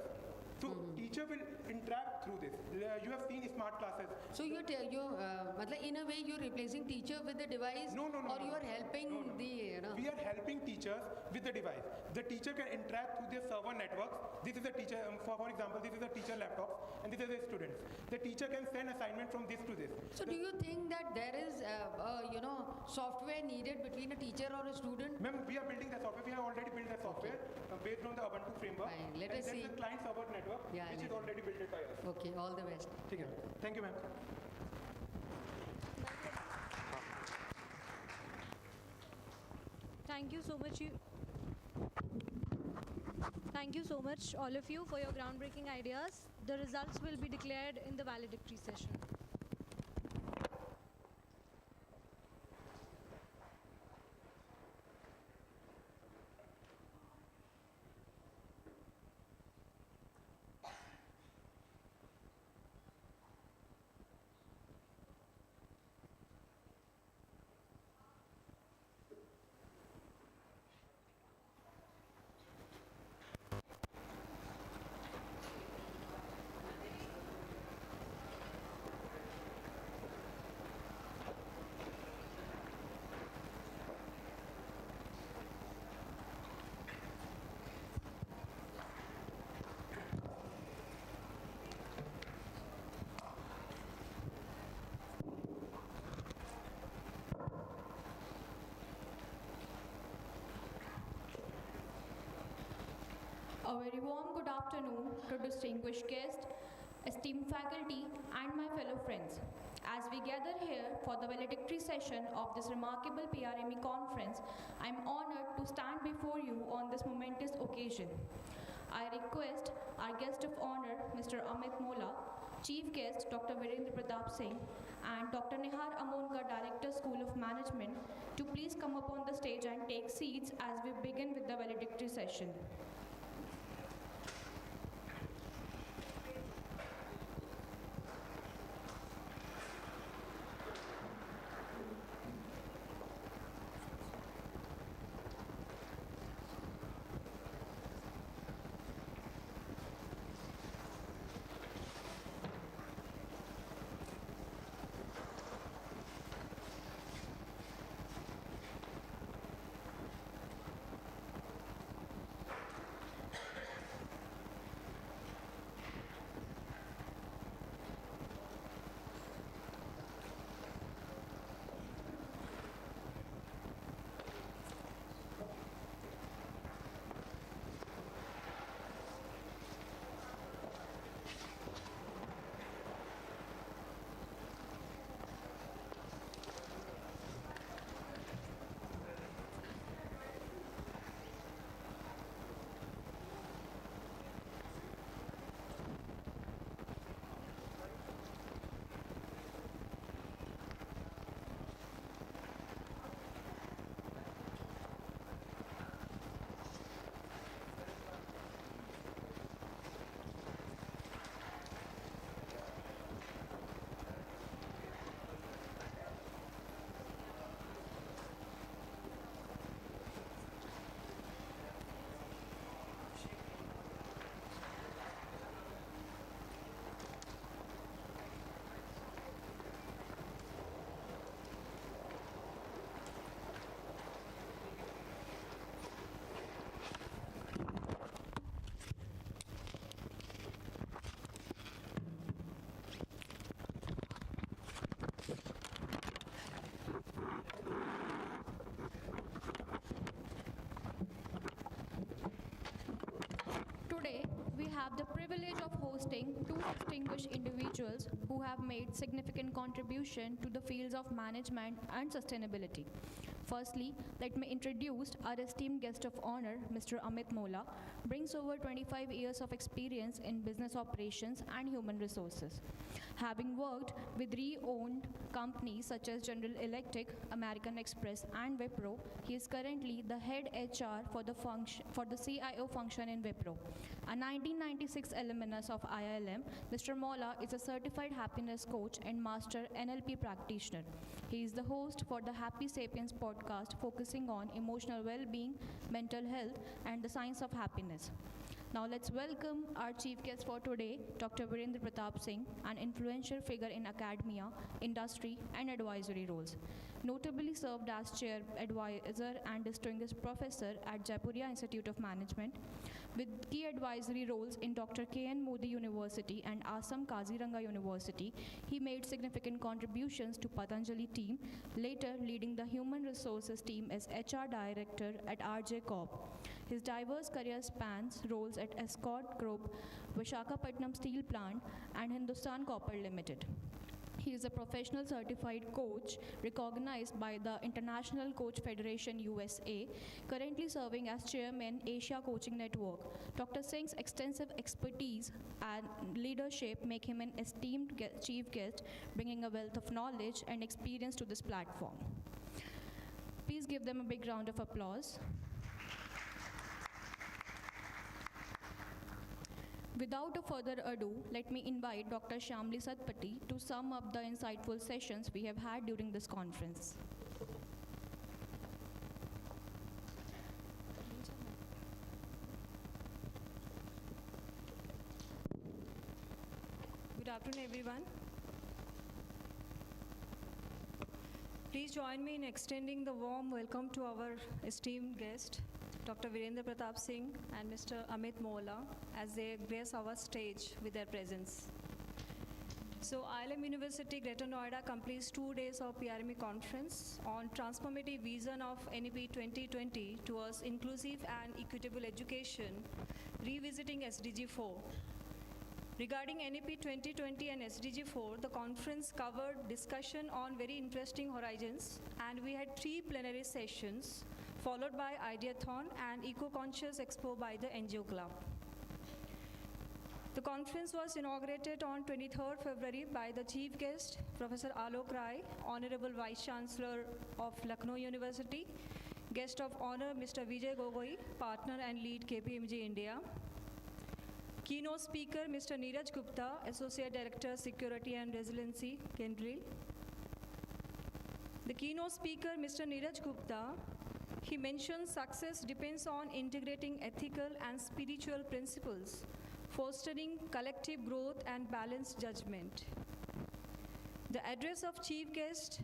Speaker 23: So teacher will interact through this. You have seen smart classes.
Speaker 4: So in a way you're replacing teacher with the device?
Speaker 23: No.
Speaker 4: Or you are helping the...
Speaker 23: We are helping teachers with the device. The teacher can interact through their server networks. This is a teacher, for example, this is a teacher laptop, and this is a student. The teacher can send assignment from this to this.
Speaker 4: So do you think that there is, software needed between a teacher or a student?
Speaker 23: Ma'am, we are building the software. We have already built the software based on the Ubuntu framework.
Speaker 4: Fine. Let us see.
Speaker 23: There is a client server network, which is already built by us.
Speaker 4: Okay, all the best.
Speaker 23: Thank you, ma'am.
Speaker 12: Thank you so much. Thank you so much, all of you, for your groundbreaking ideas. The results will be declared in the valedictory session.
Speaker 7: A very warm good afternoon to distinguished guests, esteemed faculty, and my fellow friends. As we gather here for the valedictory session of this remarkable PRME conference, I am honored to stand before you on this momentous occasion. I request our guest of honor, Mr. Amit Mola, Chief Guest Dr. Virendra Pratap Singh, and Dr. Nihar Amonkar, Director, School of Management, to please come up on the stage and take seats as we begin with the valedictory session. Today, we have the privilege of hosting two distinguished individuals who have made significant contribution to the fields of management and sustainability. Firstly, let me introduce our esteemed guest of honor, Mr. Amit Mola, brings over 25 years of experience in business operations and human resources. Having worked with re-owned companies such as General Electric, American Express, and Wipro, he is currently the head HR for the CIO function in Wipro. A 1996 alumnus of IILM, Mr. Mola is a certified happiness coach and master NLP practitioner. He is the host for the Happy Sapiens podcast, focusing on emotional well-being, mental health, and the science of happiness. Now let's welcome our chief guest for today, Dr. Virendra Pratap Singh, an influential figure in academia, industry, and advisory roles. Notably served as chair, advisor, and distinguished professor at Jaipuria Institute of Management, with key advisory roles in Dr. K.N. Modi University and Assam Kaziranga University. He made significant contributions to Patanjali team, later leading the human resources team as HR director at RJ Corp. His diverse career spans roles at Escort Group, Visakhapatnam Steel Plant, and Hindustan Copper Limited. He is a professional certified coach recognized by the International Coach Federation USA, currently serving as chairman Asia Coaching Network. Dr. Singh's extensive expertise and leadership make him an esteemed chief guest, bringing a wealth of knowledge and experience to this platform. Please give them a big round of applause. Without a further ado, let me invite Dr. Shyamli Satpathy to sum up the insightful sessions we have had during this conference.
Speaker 2: Good afternoon, everyone. Please join me in extending the warm welcome to our esteemed guest, Dr. Virendra Pratap Singh and Mr. Amit Mola, as they grace our stage with their presence. So IILM University Greater Noida completes 2 days of PRME conference on transformative vision of NEP 2020 towards inclusive and equitable education, revisiting SDG 4. Regarding NEP 2020 and SDG 4, the conference covered discussion on very interesting horizons, and we had 3 plenary sessions, followed by Ideathon and Eco-Conscious Expo by the NGO Club. The conference was inaugurated on 23rd February by the chief guest, Professor Alok Rai, Honorable Vice Chancellor of Lucknow University, guest of honor Mr. Vijay Gogoi, partner and lead KPMG India. Keynote speaker Mr. Neeraj Gupta, Associate Director, Security and Resiliency, Kendrill. The keynote speaker Mr. Neeraj Gupta, he mentioned success depends on integrating ethical and spiritual principles, fostering collective growth and balanced judgment. The address of chief guest,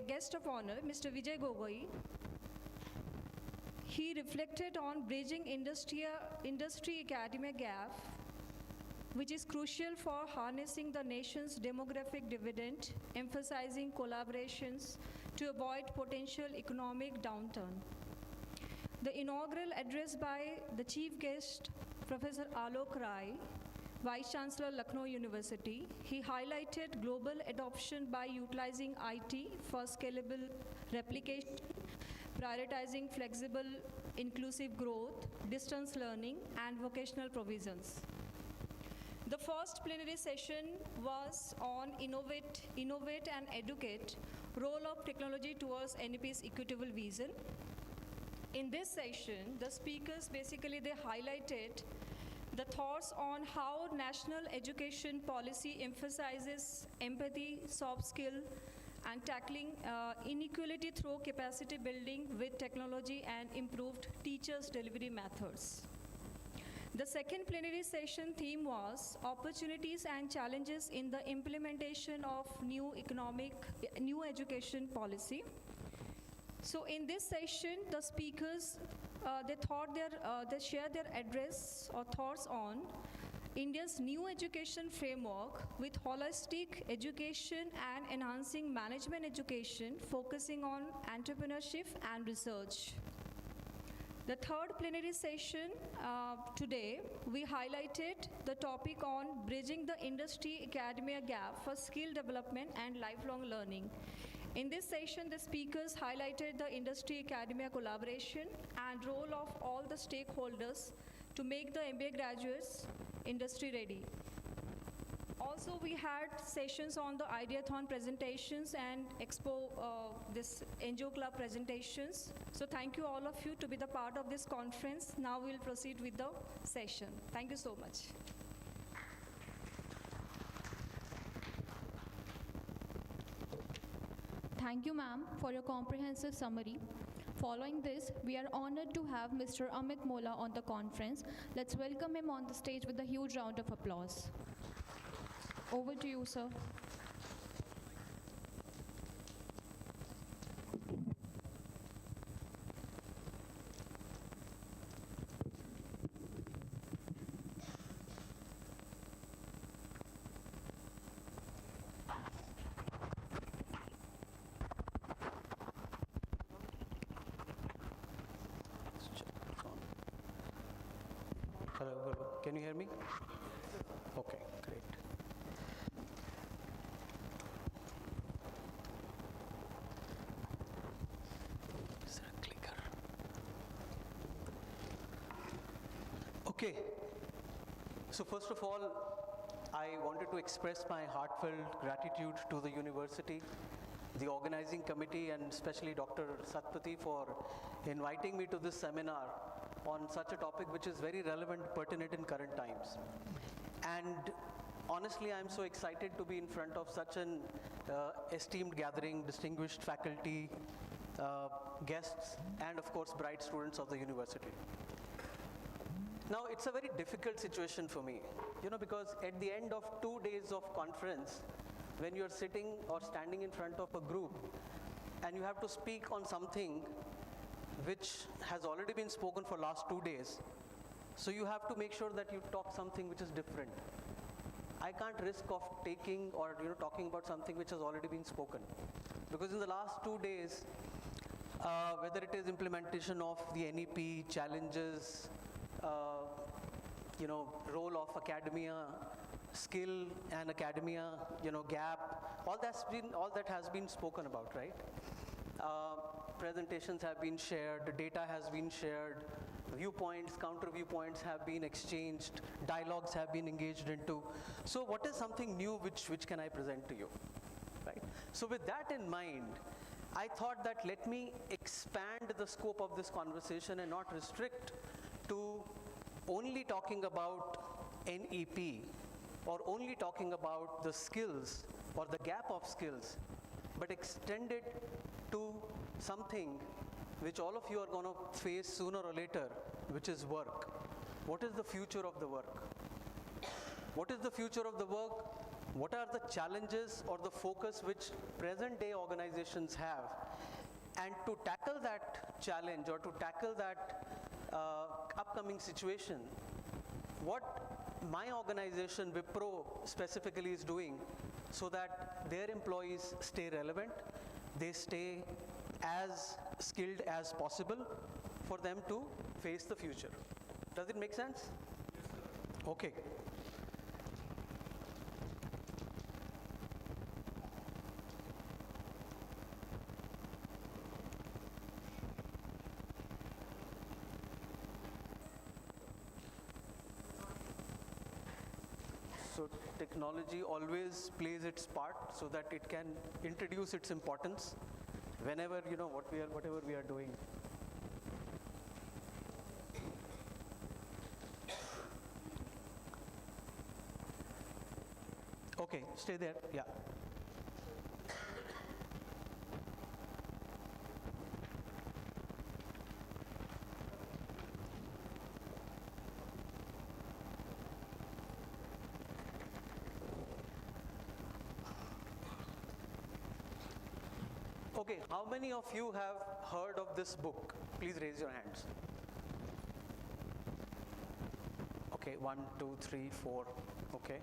Speaker 2: guest of honor, Mr. Vijay Gogoi, he reflected on bridging industry-academia gap, which is crucial for harnessing the nation's demographic dividend, emphasizing collaborations to avoid potential economic downturn. The inaugural address by the chief guest, Professor Alok Rai, Vice Chancellor, Lucknow University, he highlighted global adoption by utilizing IT for scalable replication, prioritizing flexible, inclusive growth, distance learning, and vocational provisions. The first plenary session was on Innovate and Educate, role of technology towards NEP's equitable vision. In this session, the speakers basically they highlighted the thoughts on how national education policy emphasizes empathy, soft skill, and tackling inequality through capacity building with technology and improved teachers' delivery methods. The second plenary session theme was opportunities and challenges in the implementation of new education policy. So in this session, the speakers, they shared their address or thoughts on India's new education framework with holistic education and enhancing management education, focusing on entrepreneurship and research. The third plenary session today, we highlighted the topic on bridging the industry-academia gap for skill development and lifelong learning. In this session, the speakers highlighted the industry-academia collaboration and role of all the stakeholders to make the MBA graduates industry ready. Also, we had sessions on the Ideathon presentations and Expo, this NGO Club presentations. So thank you all of you to be the part of this conference. Now we'll proceed with the session. Thank you so much.
Speaker 7: Thank you, ma'am, for your comprehensive summary. Following this, we are honored to have Mr. Amit Mola on the conference. Let's welcome him on the stage with a huge round of applause. Over to you, sir.
Speaker 3: Hello, can you hear me? Okay, great. Is there a clicker? Okay, so first of all, I wanted to express my heartfelt gratitude to the university, the organizing committee, and especially Dr. Satpathy for inviting me to this seminar on such a topic which is very relevant, pertinent in current times. And honestly, I'm so excited to be in front of such an esteemed gathering, distinguished faculty, guests, and of course, bright students of the university. Now, it's a very difficult situation for me, because at the end of 2 days of conference, when you're sitting or standing in front of a group and you have to speak on something which has already been spoken for last 2 days, so you have to make sure that you talk something which is different. I can't risk of taking or talking about something which has already been spoken, because in the last 2 days, whether it is implementation of the NEP, challenges, role of academia, skill and academia, gap, all that has been spoken about, right? Presentations have been shared, data has been shared, viewpoints, counter viewpoints have been exchanged, dialogues have been engaged into. So what is something new which can I present to you, right? So with that in mind, I thought that let me expand the scope of this conversation and not restrict to only talking about NEP or only talking about the skills or the gap of skills, but extend it to something which all of you are going to face sooner or later, which is work. What is the future of the work? What is the future of the work? What are the challenges or the focus which present day organizations have? And to tackle that challenge or to tackle that upcoming situation, what my organization, Wipro specifically, is doing so that their employees stay relevant, they stay as skilled as possible for them to face the future. Does it make sense? Okay. So technology always plays its part so that it can introduce its importance whenever, whatever we are doing. Okay, stay there, yeah. Okay, how many of you have heard of this book? Please raise your hands. Okay, 1, 2, 3, 4, okay.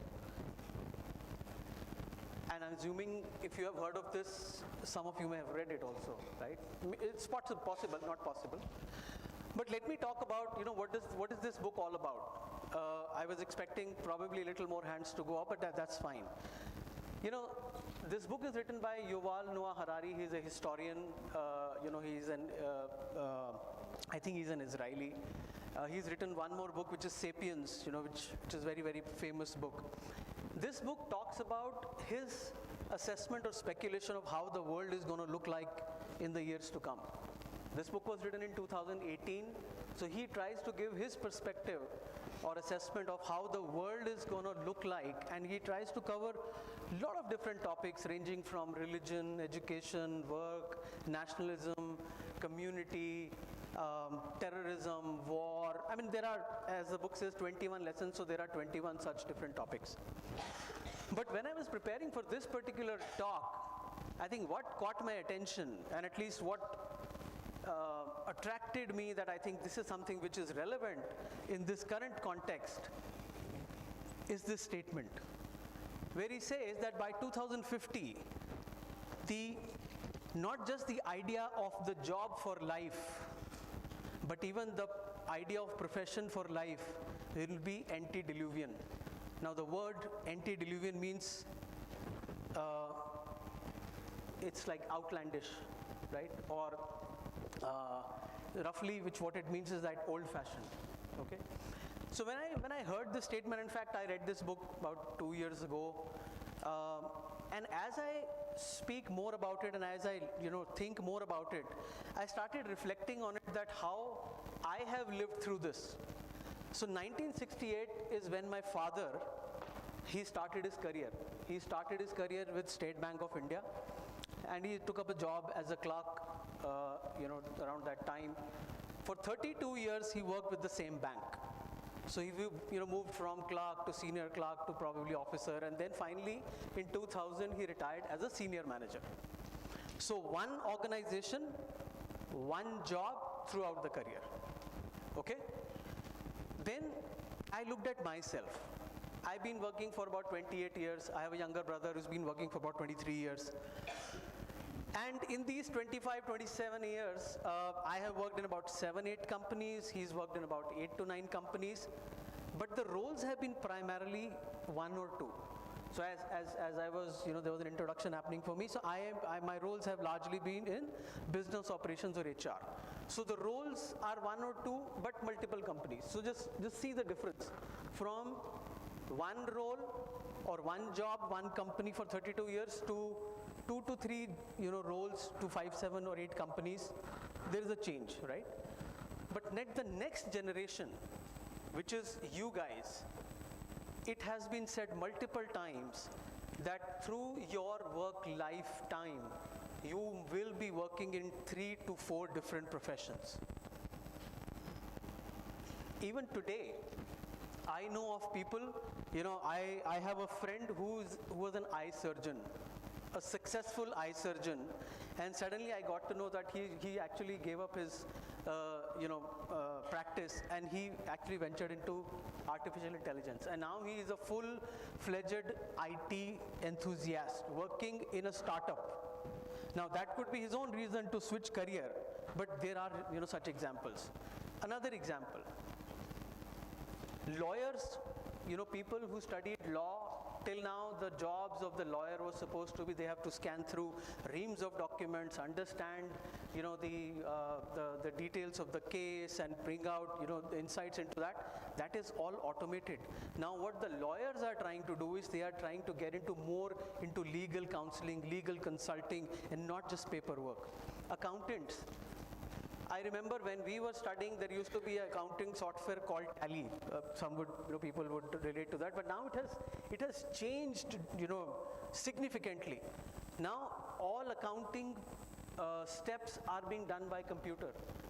Speaker 3: And I'm assuming if you have heard of this, some of you may have read it also, right? It's possible, not possible. But let me talk about, what is this book all about? I was expecting probably a little more hands to go up, but that's fine. This book is written by Yuval Noah Harari. He's a historian. I think he's an Israeli. He's written one more book, which is Sapiens, which is very, very famous book. This book talks about his assessment or speculation of how the world is going to look like in the years to come. This book was written in 2018, so he tries to give his perspective or assessment of how the world is going to look like, and he tries to cover a lot of different topics ranging from religion, education, work, nationalism, community, terrorism, war. I mean, there are, as the book says, 21 lessons, so there are 21 such different topics. But when I was preparing for this particular talk, I think what caught my attention, and at least what attracted me that I think this is something which is relevant in this current context, is this statement, where he says that by 2050, not just the idea of the job for life, but even the idea of profession for life will be antediluvian. Now the word antediluvian means, it's like outlandish, right? Or roughly, what it means is that old-fashioned, okay? So when I heard this statement, in fact, I read this book about 2 years ago, and as I speak more about it and as I think more about it, I started reflecting on it, that how I have lived through this. So 1968 is when my father, he started his career. He started his career with State Bank of India, and he took up a job as a clerk, around that time. For 32 years, he worked with the same bank. So he moved from clerk to senior clerk to probably officer, and then finally in 2000 he retired as a senior manager. So one organization, one job throughout the career. Okay? Then I looked at myself. I've been working for about 28 years. I have a younger brother who's been working for about 23 years. And in these 25, 27 years, I have worked in about 7, 8 companies. He's worked in about 8 to 9 companies. but the roles have been primarily one or two. So as I was, there was an introduction happening for me. So my roles have largely been in business operations or HR. So the roles are one or two, but multiple companies. So just see the difference from one role or one job, one company for 32 years to 2 to 3, roles to 5, 7 or 8 companies. There is a change, right? But the next generation, which is you guys, it has been said multiple times that through your work lifetime, you will be working in 3 to 4 different professions. Even today, I know of people, I have a friend who was an eye surgeon, a successful eye surgeon, and suddenly I got to know that he actually gave up his practice, and he actually ventured into artificial intelligence, and now he is a full-fledged IT enthusiast working in a startup. Now that could be his own reason to switch career, but there are such examples. Another example, lawyers, people who studied law. Till now, the jobs of the lawyer was supposed to be, they have to scan through reams of documents, understand, the details of the case, and bring out, the insights into that. That is all automated. Now, what the lawyers are trying to do is they are trying to get more into legal counseling, legal consulting, and not just paperwork. Accountants. I remember when we were studying, there used to be an accounting software called Tally. Some people would relate to that, but now it has changed, significantly. Now all accounting steps are being done by computer.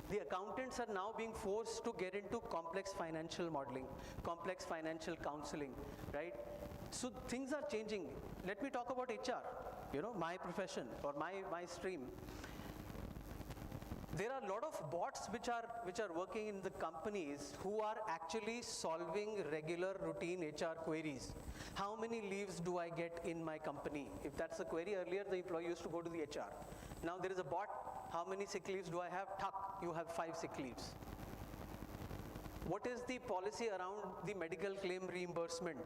Speaker 3: The accountants are now being forced to get into complex financial modeling, complex financial counseling, right? So things are changing. Let me talk about HR, my profession or my stream. There are a lot of bots which are working in the companies who are actually solving regular routine HR queries. How many leaves do I get in my company? If that's a query, earlier the employee used to go to the HR. Now there is a bot. How many sick leaves do I have? Tuck, you have 5 sick leaves. What is the policy around the medical claim reimbursement?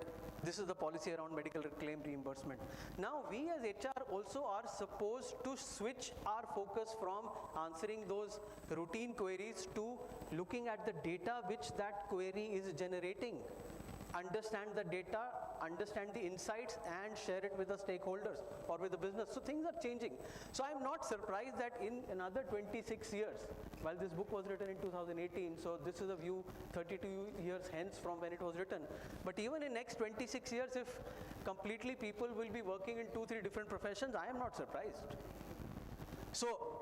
Speaker 3: This is the policy around medical claim reimbursement. Now we as HR also are supposed to switch our focus from answering those routine queries to looking at the data which that query is generating. Understand the data, understand the insights, and share it with the stakeholders or with the business. So things are changing. So I'm not surprised that in another 26 years, while this book was written in 2018, so this is a view 32 years hence from when it was written. But even in next 26 years, if completely people will be working in 2-3 different professions, I am not surprised. So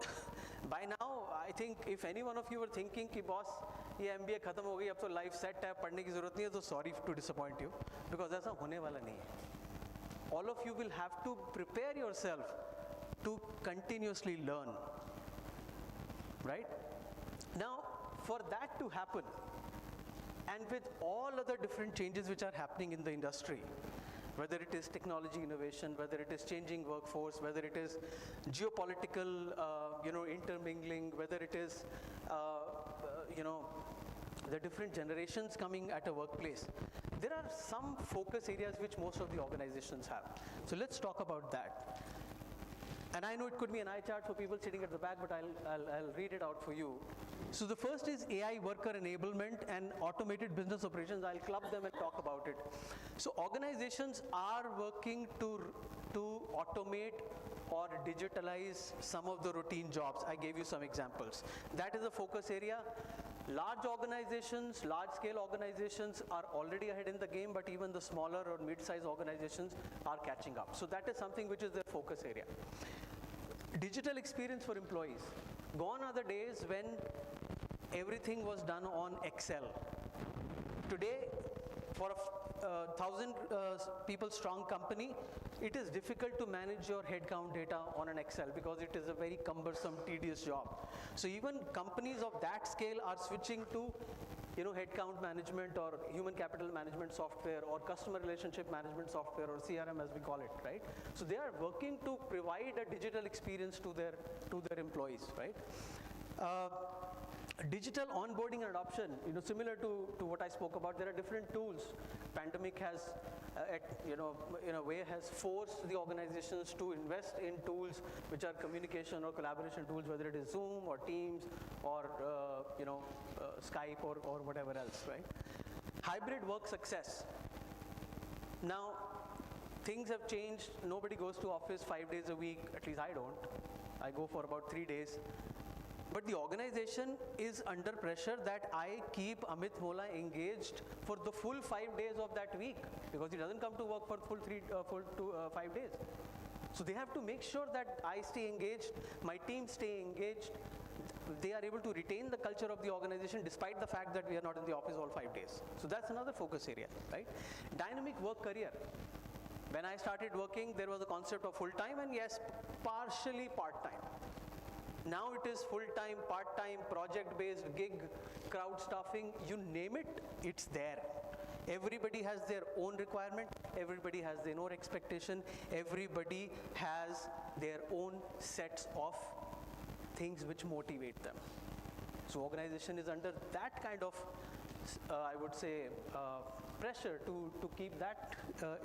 Speaker 3: by now, I think if any one of you were thinking कि boss ये MBA खत्म हो गई अब तो life set है पढ़ने की ज़रूरत नहीं है तो sorry to disappoint you because ऐसा होने वाला नहीं है. All of you will have to prepare yourself to continuously learn, right? Now for that to happen, and with all other different changes which are happening in the industry, whether it is technology innovation, whether it is changing workforce, whether it is geopolitical, intermingling, whether it is, the different generations coming at a workplace, there are some focus areas which most of the organizations have. So let's talk about that. And I know it could be an eye chart for people sitting at the back, but I'll read it out for you. So the first is AI worker enablement and automated business operations. I'll club them and talk about it. So organizations are working to automate or digitalize some of the routine jobs. I gave you some examples. That is a focus area. Large organizations, large-scale organizations are already ahead in the game, but even the smaller or mid-sized organizations are catching up. So that is something which is their focus area. Digital experience for employees. Gone are the days when everything was done on Excel. Today, for a 1,000 people strong company, it is difficult to manage your headcount data on an Excel because it is a very cumbersome, tedious job. So even companies of that scale are switching to headcount management or human capital management software or customer relationship management software or CRM as we call it, right? So they are working to provide a digital experience to their employees, right? Digital onboarding and adoption, similar to what I spoke about, there are different tools. Pandemic has, in a way, has forced the organizations to invest in tools which are communication or collaboration tools, whether it is Zoom or Teams or Skype or whatever else, right? Hybrid work success. Now, things have changed. Nobody goes to office 5 days a week. At least I don't. I go for about 3 days. But the organization is under pressure that I keep Amit Mola engaged for the full 5 days of that week, because he doesn't come to work for full 5 days. So they have to make sure that I stay engaged, my team stay engaged, they are able to retain the culture of the organization despite the fact that we are not in the office all 5 days. So that's another focus area, right? Dynamic work career. When I started working, there was a concept of full-time and yes, partially part-time. Now it is full-time, part-time, project-based, gig, crowd staffing, you name it, it's there. Everybody has their own requirement, everybody has their own expectation, everybody has their own sets of things which motivate them. So organization is under that kind of, I would say, pressure to keep that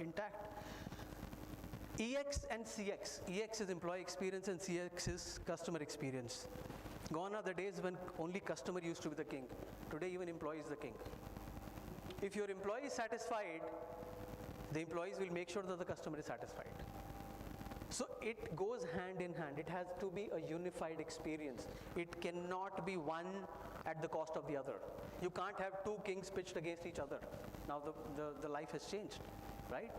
Speaker 3: intact. EX and CX. EX is employee experience and CX is customer experience. Gone are the days when only customer used to be the king. Today even employee is the king. If your employee is satisfied, the employees will make sure that the customer is satisfied. So it goes hand in hand. It has to be a unified experience. It cannot be one at the cost of the other. You can't have two kings pitched against each other. Now the life has changed, right?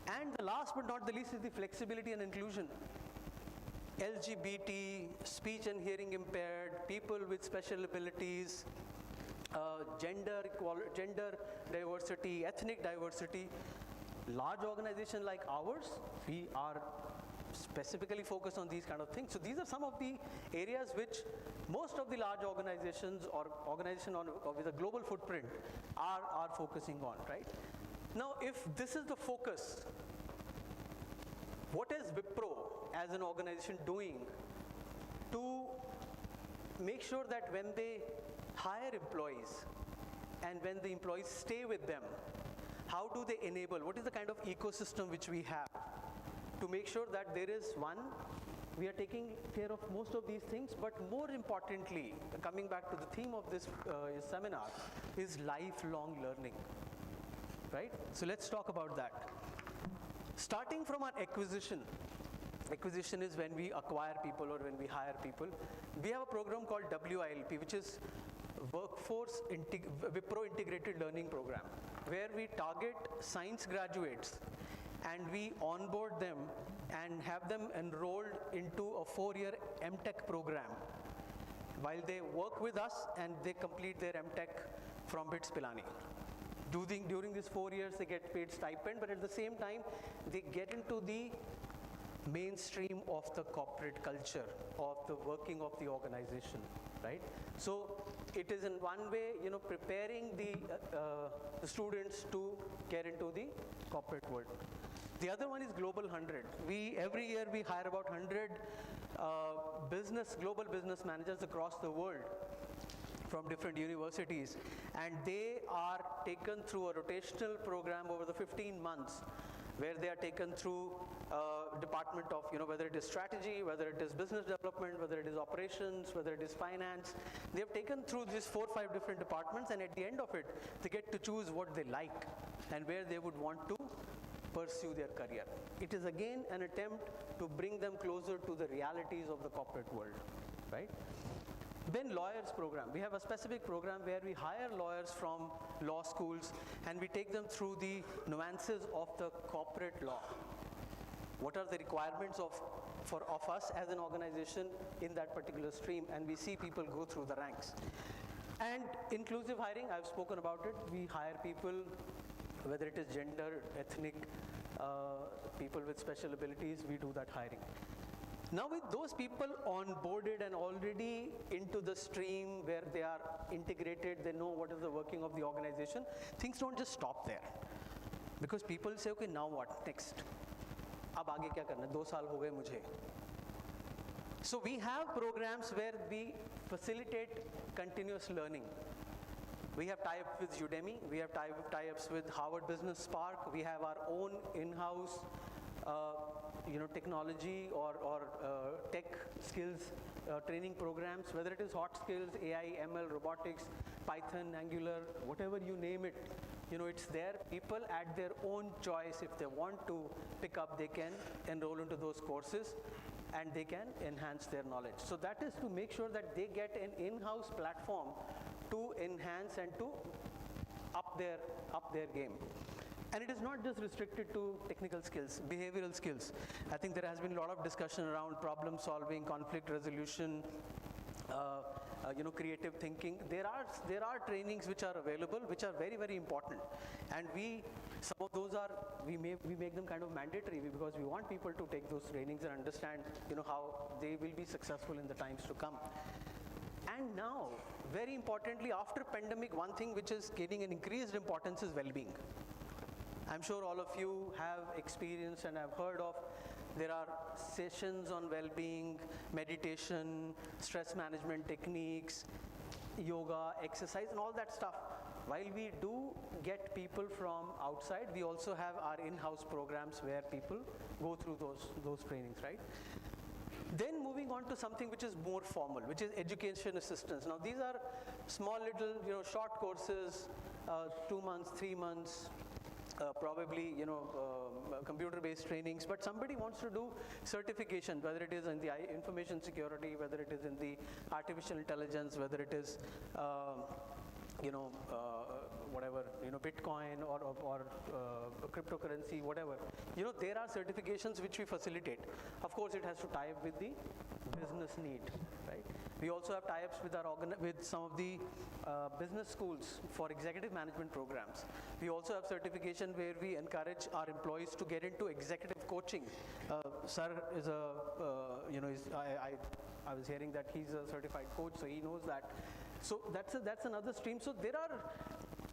Speaker 3: And the last but not the least is the flexibility and inclusion. LGBT, speech and hearing impaired, people with special abilities, gender diversity, ethnic diversity. Large organization like ours, we are specifically focused on these kind of things. So these are some of the areas which most of the large organizations or organizations with a global footprint are focusing on, right? Now, if this is the focus, what is Wipro as an organization doing to make sure that when they hire employees and when the employees stay with them, how do they enable, what is the kind of ecosystem which we have to make sure that there is one, we are taking care of most of these things, but more importantly, coming back to the theme of this seminar, is lifelong learning. Right? So let's talk about that. Starting from our acquisition. Acquisition is when we acquire people or when we hire people. We have a program called WILP, which is Wipro Integrated Learning Program, where we target science graduates and we onboard them and have them enrolled into a 4-year MTech program while they work with us and they complete their MTech from BITS Pilani. During these 4 years, they get paid stipend, but at the same time, they get into the mainstream of the corporate culture, of the working of the organization, right? So it is in one way, preparing the students to get into the corporate world. The other one is Global 100. Every year we hire about 100 global business managers across the world from different universities, and they are taken through a rotational program over the 15 months where they are taken through department of, whether it is strategy, whether it is business development, whether it is operations, whether it is finance. They have taken through these 4 or 5 different departments, and at the end of it, they get to choose what they like and where they would want to pursue their career. It is again an attempt to bring them closer to the realities of the corporate world, right? Then lawyers program. We have a specific program where we hire lawyers from law schools and we take them through the nuances of the corporate law. What are the requirements of us as an organization in that particular stream, and we see people go through the ranks. And inclusive hiring, I've spoken about it. We hire people, whether it is gender, ethnic, people with special abilities, we do that hiring. Now with those people onboarded and already into the stream where they are integrated, they know what is the working of the organization, things don't just stop there. Because people say, okay, now what, next? Ab aage kya karna? 2 saal ho gaye mujhe. So we have programs where we facilitate continuous learning. We have tie-ups with Udemy, we have tie-ups with Harvard Business Spark, we have our own in-house technology or tech skills training programs, whether it is hot skills, AI, ML, robotics, Python, Angular, whatever you name it, it's there. People at their own choice, if they want to pick up, they can enroll into those courses and they can enhance their knowledge. So that is to make sure that they get an in-house platform to enhance and to up their game. And it is not just restricted to technical skills, behavioral skills. I think there has been a lot of discussion around problem solving, conflict resolution, creative thinking. There are trainings which are available, which are very, very important. And some of those we make them kind of mandatory because we want people to take those trainings and understand, how they will be successful in the times to come. And now, very importantly, after pandemic, one thing which is gaining an increased importance is well-being. I'm sure all of you have experienced and have heard of, there are sessions on well-being, meditation, stress management techniques, yoga, exercise, and all that stuff. While we do get people from outside, we also have our in-house programs where people go through those trainings, right? Then moving on to something which is more formal, which is education assistance. Now these are small little, short courses, 2 months, 3 months, probably, computer-based trainings, but somebody wants to do certification, whether it is in the information security, whether it is in the artificial intelligence, whether it is, whatever, Bitcoin or cryptocurrency, whatever. There are certifications which we facilitate. Of course, it has to tie up with the business need, right? We also have tie-ups with some of the business schools for executive management programs. We also have certification where we encourage our employees to get into executive coaching. Sir is I was hearing that he's a certified coach, so he knows that. So that's another stream. So there are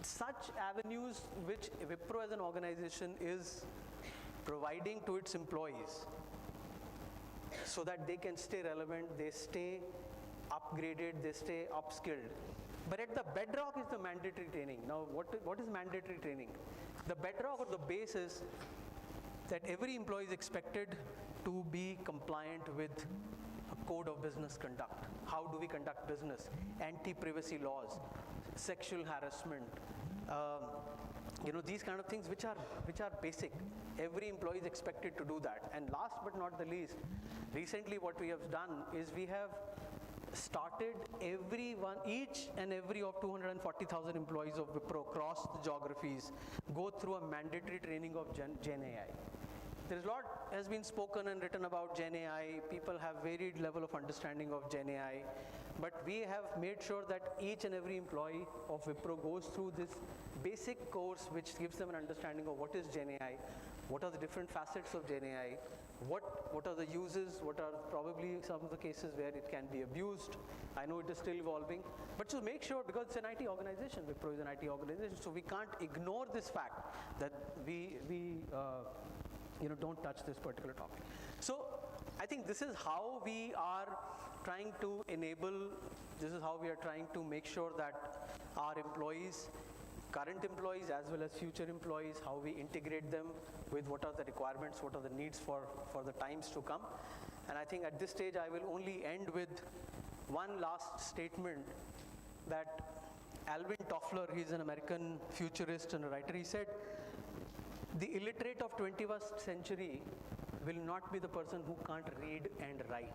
Speaker 3: such avenues which Wipro as an organization is providing to its employees so that they can stay relevant, they stay upgraded, they stay upskilled. But at the bedrock is the mandatory training. Now, what is mandatory training? The bedrock or the base is that every employee is expected to be compliant with a code of business conduct. How do we conduct business? Anti-privacy laws, sexual harassment, these kind of things which are basic. Every employee is expected to do that. And last but not the least, recently what we have done is we have started each and every of 240,000 employees of Wipro across the geographies go through a mandatory training of Gen AI. There's a lot has been spoken and written about Gen AI. People have varied level of understanding of Gen AI. But we have made sure that each and every employee of Wipro goes through this basic course which gives them an understanding of what is Gen AI, what are the different facets of Gen AI, what are the uses, what are probably some of the cases where it can be abused. I know it is still evolving, but to make sure, because it's an IT organization, Wipro is an IT organization, so we can't ignore this fact that we don't touch this particular topic. So I think this is how we are trying to enable, this is how we are trying to make sure that our employees, current employees as well as future employees, how we integrate them with what are the requirements, what are the needs for the times to come. And I think at this stage I will only end with one last statement that Alvin Toffler, he's an American futurist and a writer, he said, the illiterate of 21st century will not be the person who can't read and write.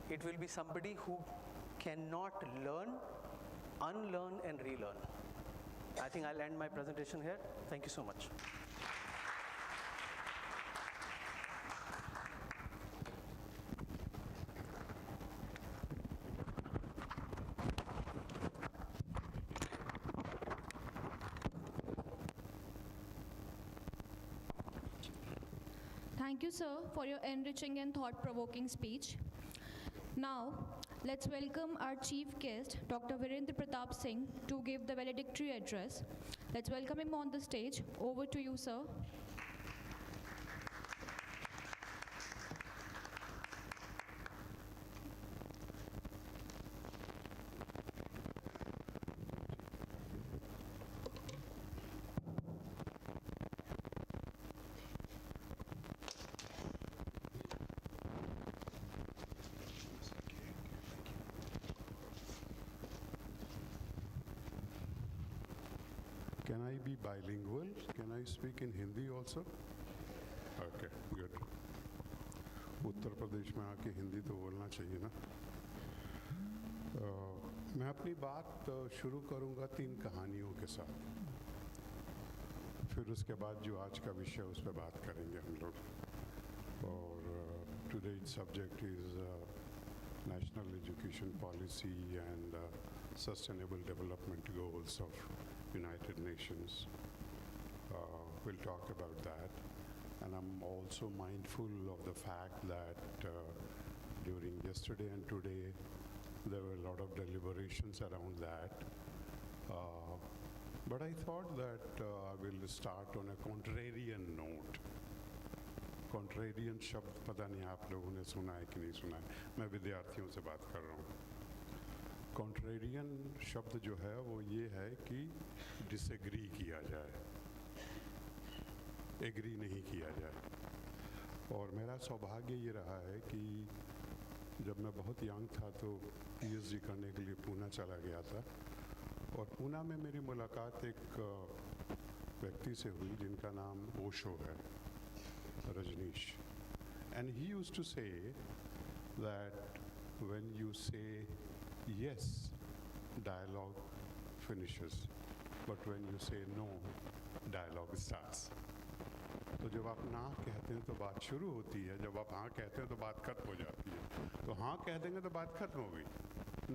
Speaker 3: It will be somebody who cannot learn, unlearn and relearn. I think I'll end my presentation here. Thank you so much.
Speaker 7: Thank you, sir, for your enriching and thought-provoking speech. Now, let's welcome our chief guest, Dr. Virendra Pratap Singh, to give the valedictory address. Let's welcome him on the stage. Over to you, sir.
Speaker 5: bilingual. Can I speak in Hindi also? Okay, good. Uttar Pradesh में आके हिंदी तो बोलना चाहिए ना. मैं अपनी बात शुरू करूंगा 3 कहानियों के साथ. फिर उसके बाद जो आज का विषय उस पर बात करेंगे हम लोग. और today's subject is National Education Policy and Sustainable Development Goals of United Nations. We'll talk about that. And I'm also mindful of the fact that during yesterday and today, there were a lot of deliberations around that. But I thought that I will start on a contrarian note. Contrarian शब्द पता नहीं आप लोगों ने सुना है कि नहीं सुना है. मैं विद्यार्थियों से बात कर रहा हूँ. Contrarian शब्द जो है वो ये है कि disagree किया जाए, एग्री नहीं किया जाए. और मेरा सौभाग्य ये रहा है कि जब मैं बहुत यंग था तो PhD करने के लिए पूना चला गया था. और पूना में मेरी मुलाकात एक व्यक्ति से हुई जिनका नाम ओशो है, Rajneesh. And he used to say that when you say yes, dialogue finishes. But when you say no, dialogue starts. तो जब आप ना कहते हैं तो बात शुरू होती है, जब आप हाँ कहते हैं तो बात खत्म हो जाती है. तो हाँ कह देंगे तो बात खत्म हो गई.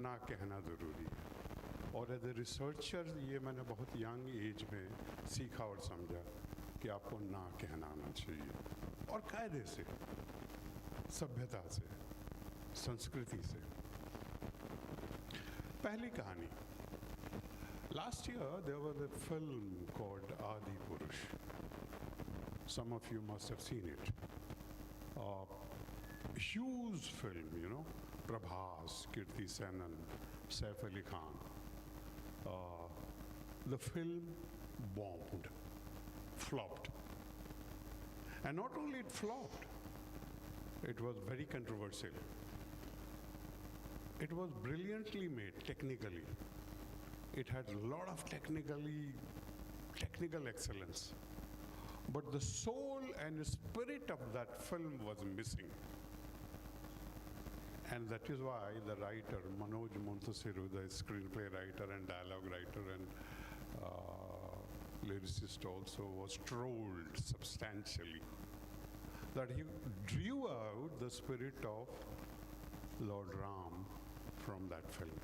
Speaker 5: ना कहना ज़रूरी है. और एज ए रिसर्चर ये मैंने बहुत यंग एज में सीखा और समझा कि आपको ना कहना आना चाहिए. और कायदे से, सभ्यता से, संस्कृति से. पहली कहानी. Last year there was a film called Adi Purush. Some of you must have seen it. Huge film, you know, Prabhas, Kirti Senan, Saif Ali Khan. The film bombed, flopped. And not only it flopped, it was very controversial. It was brilliantly made technically. It had a lot of technical excellence. But the soul and spirit of that film was missing. And that is why the writer, Manoj Montasiru, the screenplay writer and dialogue writer and lyricist also, was trolled substantially. That he drew out the spirit of Lord Ram from that film,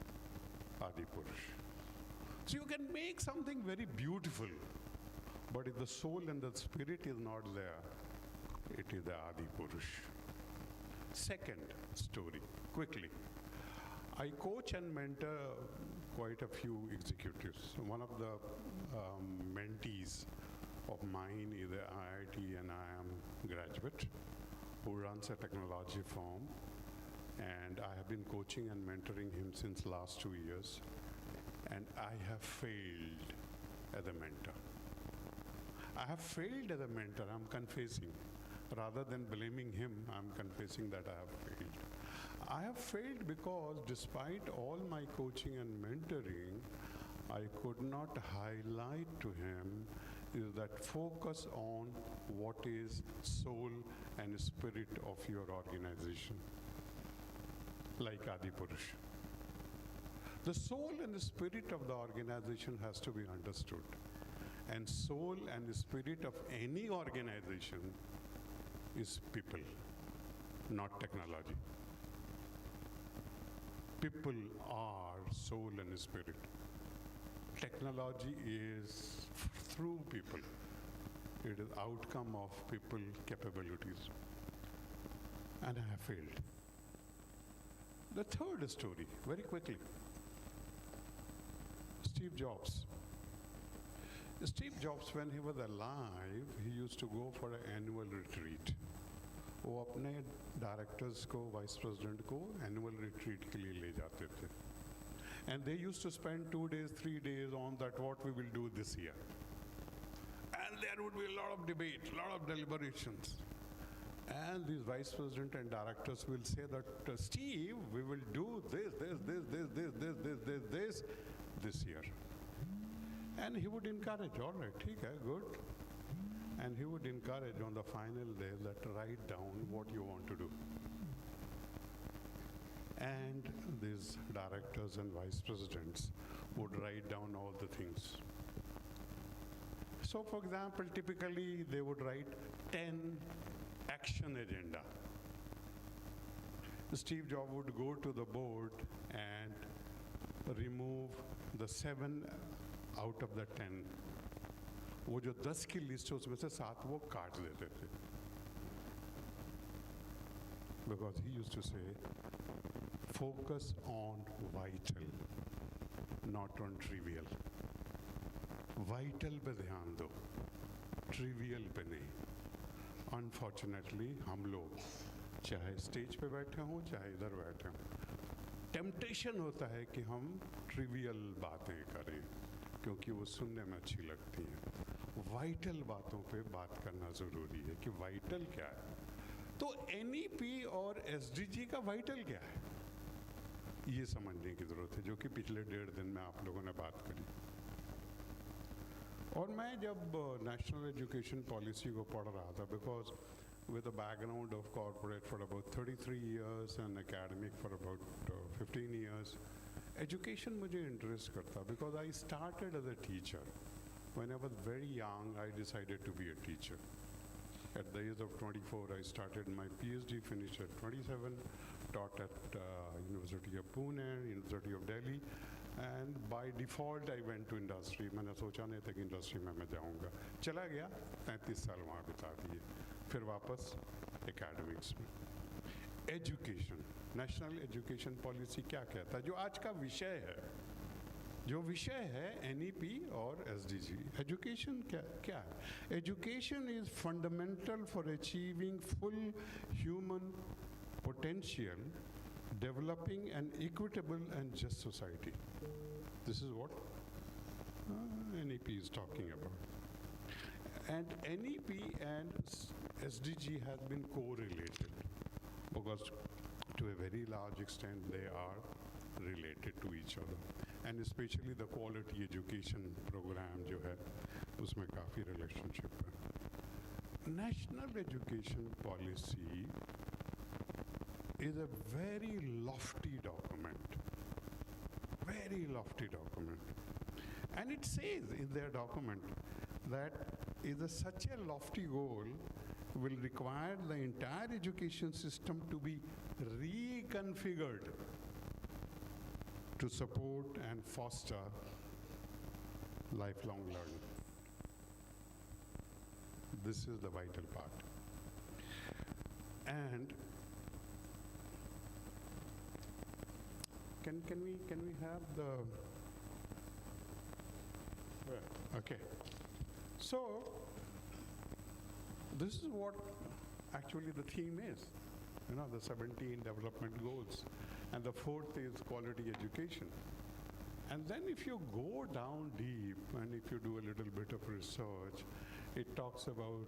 Speaker 5: Adi Purush. So you can make something very beautiful, but if the soul and the spirit is not there, it is the Adi Purush. Second story, quickly. I coach and mentor quite a few executives. One of the mentees of mine is an IIT and IIM graduate who runs a technology firm, and I have been coaching and mentoring him since last 2 years, and I have failed as a mentor. I have failed as a mentor, I'm confessing. Rather than blaming him, I'm confessing that I have failed. I have failed because despite all my coaching and mentoring, I could not highlight to him is that focus on what is soul and spirit of your organization, like Adi Purush. The soul and the spirit of the organization has to be understood. And soul and the spirit of any organization is people, not technology. People are soul and spirit. Technology is through people. It is outcome of people capabilities. And I have failed. The third story, very quickly. Steve Jobs. Steve Jobs, when he was alive, he used to go for an annual retreat. वो अपने directors को, vice president को annual retreat के लिए ले जाते थे. And they used to spend 2 days, 3 days on that, what we will do this year. And there would be a lot of debate, a lot of deliberations. And these vice president and directors will say that, Steve, we will do this year. And he would encourage, all right, ठीक है, good. And he would encourage on the final day that write down what you want to do. And these directors and vice presidents would write down all the things. So for example, typically they would write 10 action agenda. Steve Jobs would go to the board and remove the 7 out of the 10. वो जो 10 की list है उसमें से 7 वो काट देते थे. Because he used to say, focus on vital, not on trivial. Vital पे ध्यान दो, trivial पे नहीं. Unfortunately, हम लोग चाहे स्टेज पे बैठे हों, चाहे इधर बैठे हों, टेम्पटेशन होता है कि हम ट्रिवियल बातें करें क्योंकि वो सुनने में अच्छी लगती हैं. वाइटल बातों पे बात करना ज़रूरी है कि वाइटल क्या है. तो NEP और SDG का वाइटल क्या है, ये समझने की ज़रूरत है, जो कि पिछले 1.5 दिन में आप लोगों ने बात करी. और मैं जब नेशनल एजुकेशन पॉलिसी को पढ़ रहा था, because with a background of corporate for about 33 years and academic for about 15 years, education मुझे interest करता, because I started as a teacher. When I was very young, I decided to be a teacher. At the age of 24, I started my PhD, finished at 27, taught at University of Pune, University of Delhi, and by default I went to industry. मैंने सोचा नहीं था कि industry में मैं जाऊँगा. चला गया, 35 साल वहाँ बिता दिए, फिर वापस एकेडमिक्स में. एजुकेशन, नेशनल एजुकेशन पॉलिसी क्या कहता है, जो आज का विषय है, जो विषय है NEP और SDG. एजुकेशन क्या है? Education is fundamental for achieving full human potential, developing an equitable and just society. This is what NEP is talking about. And NEP and SDG has been correlated because to a very large extent they are related to each other. And especially the quality education program जो है, उसमें काफ़ी relationship है. National education policy is a very lofty document, and it says in their document that such a lofty goal will require the entire education system to be reconfigured to support and foster lifelong learning. This is the vital part. And Can we have the, okay. So, this is what actually the theme is, the 17 development goals. And the 4th is quality education. And then if you go down deep and if you do a little bit of research, it talks about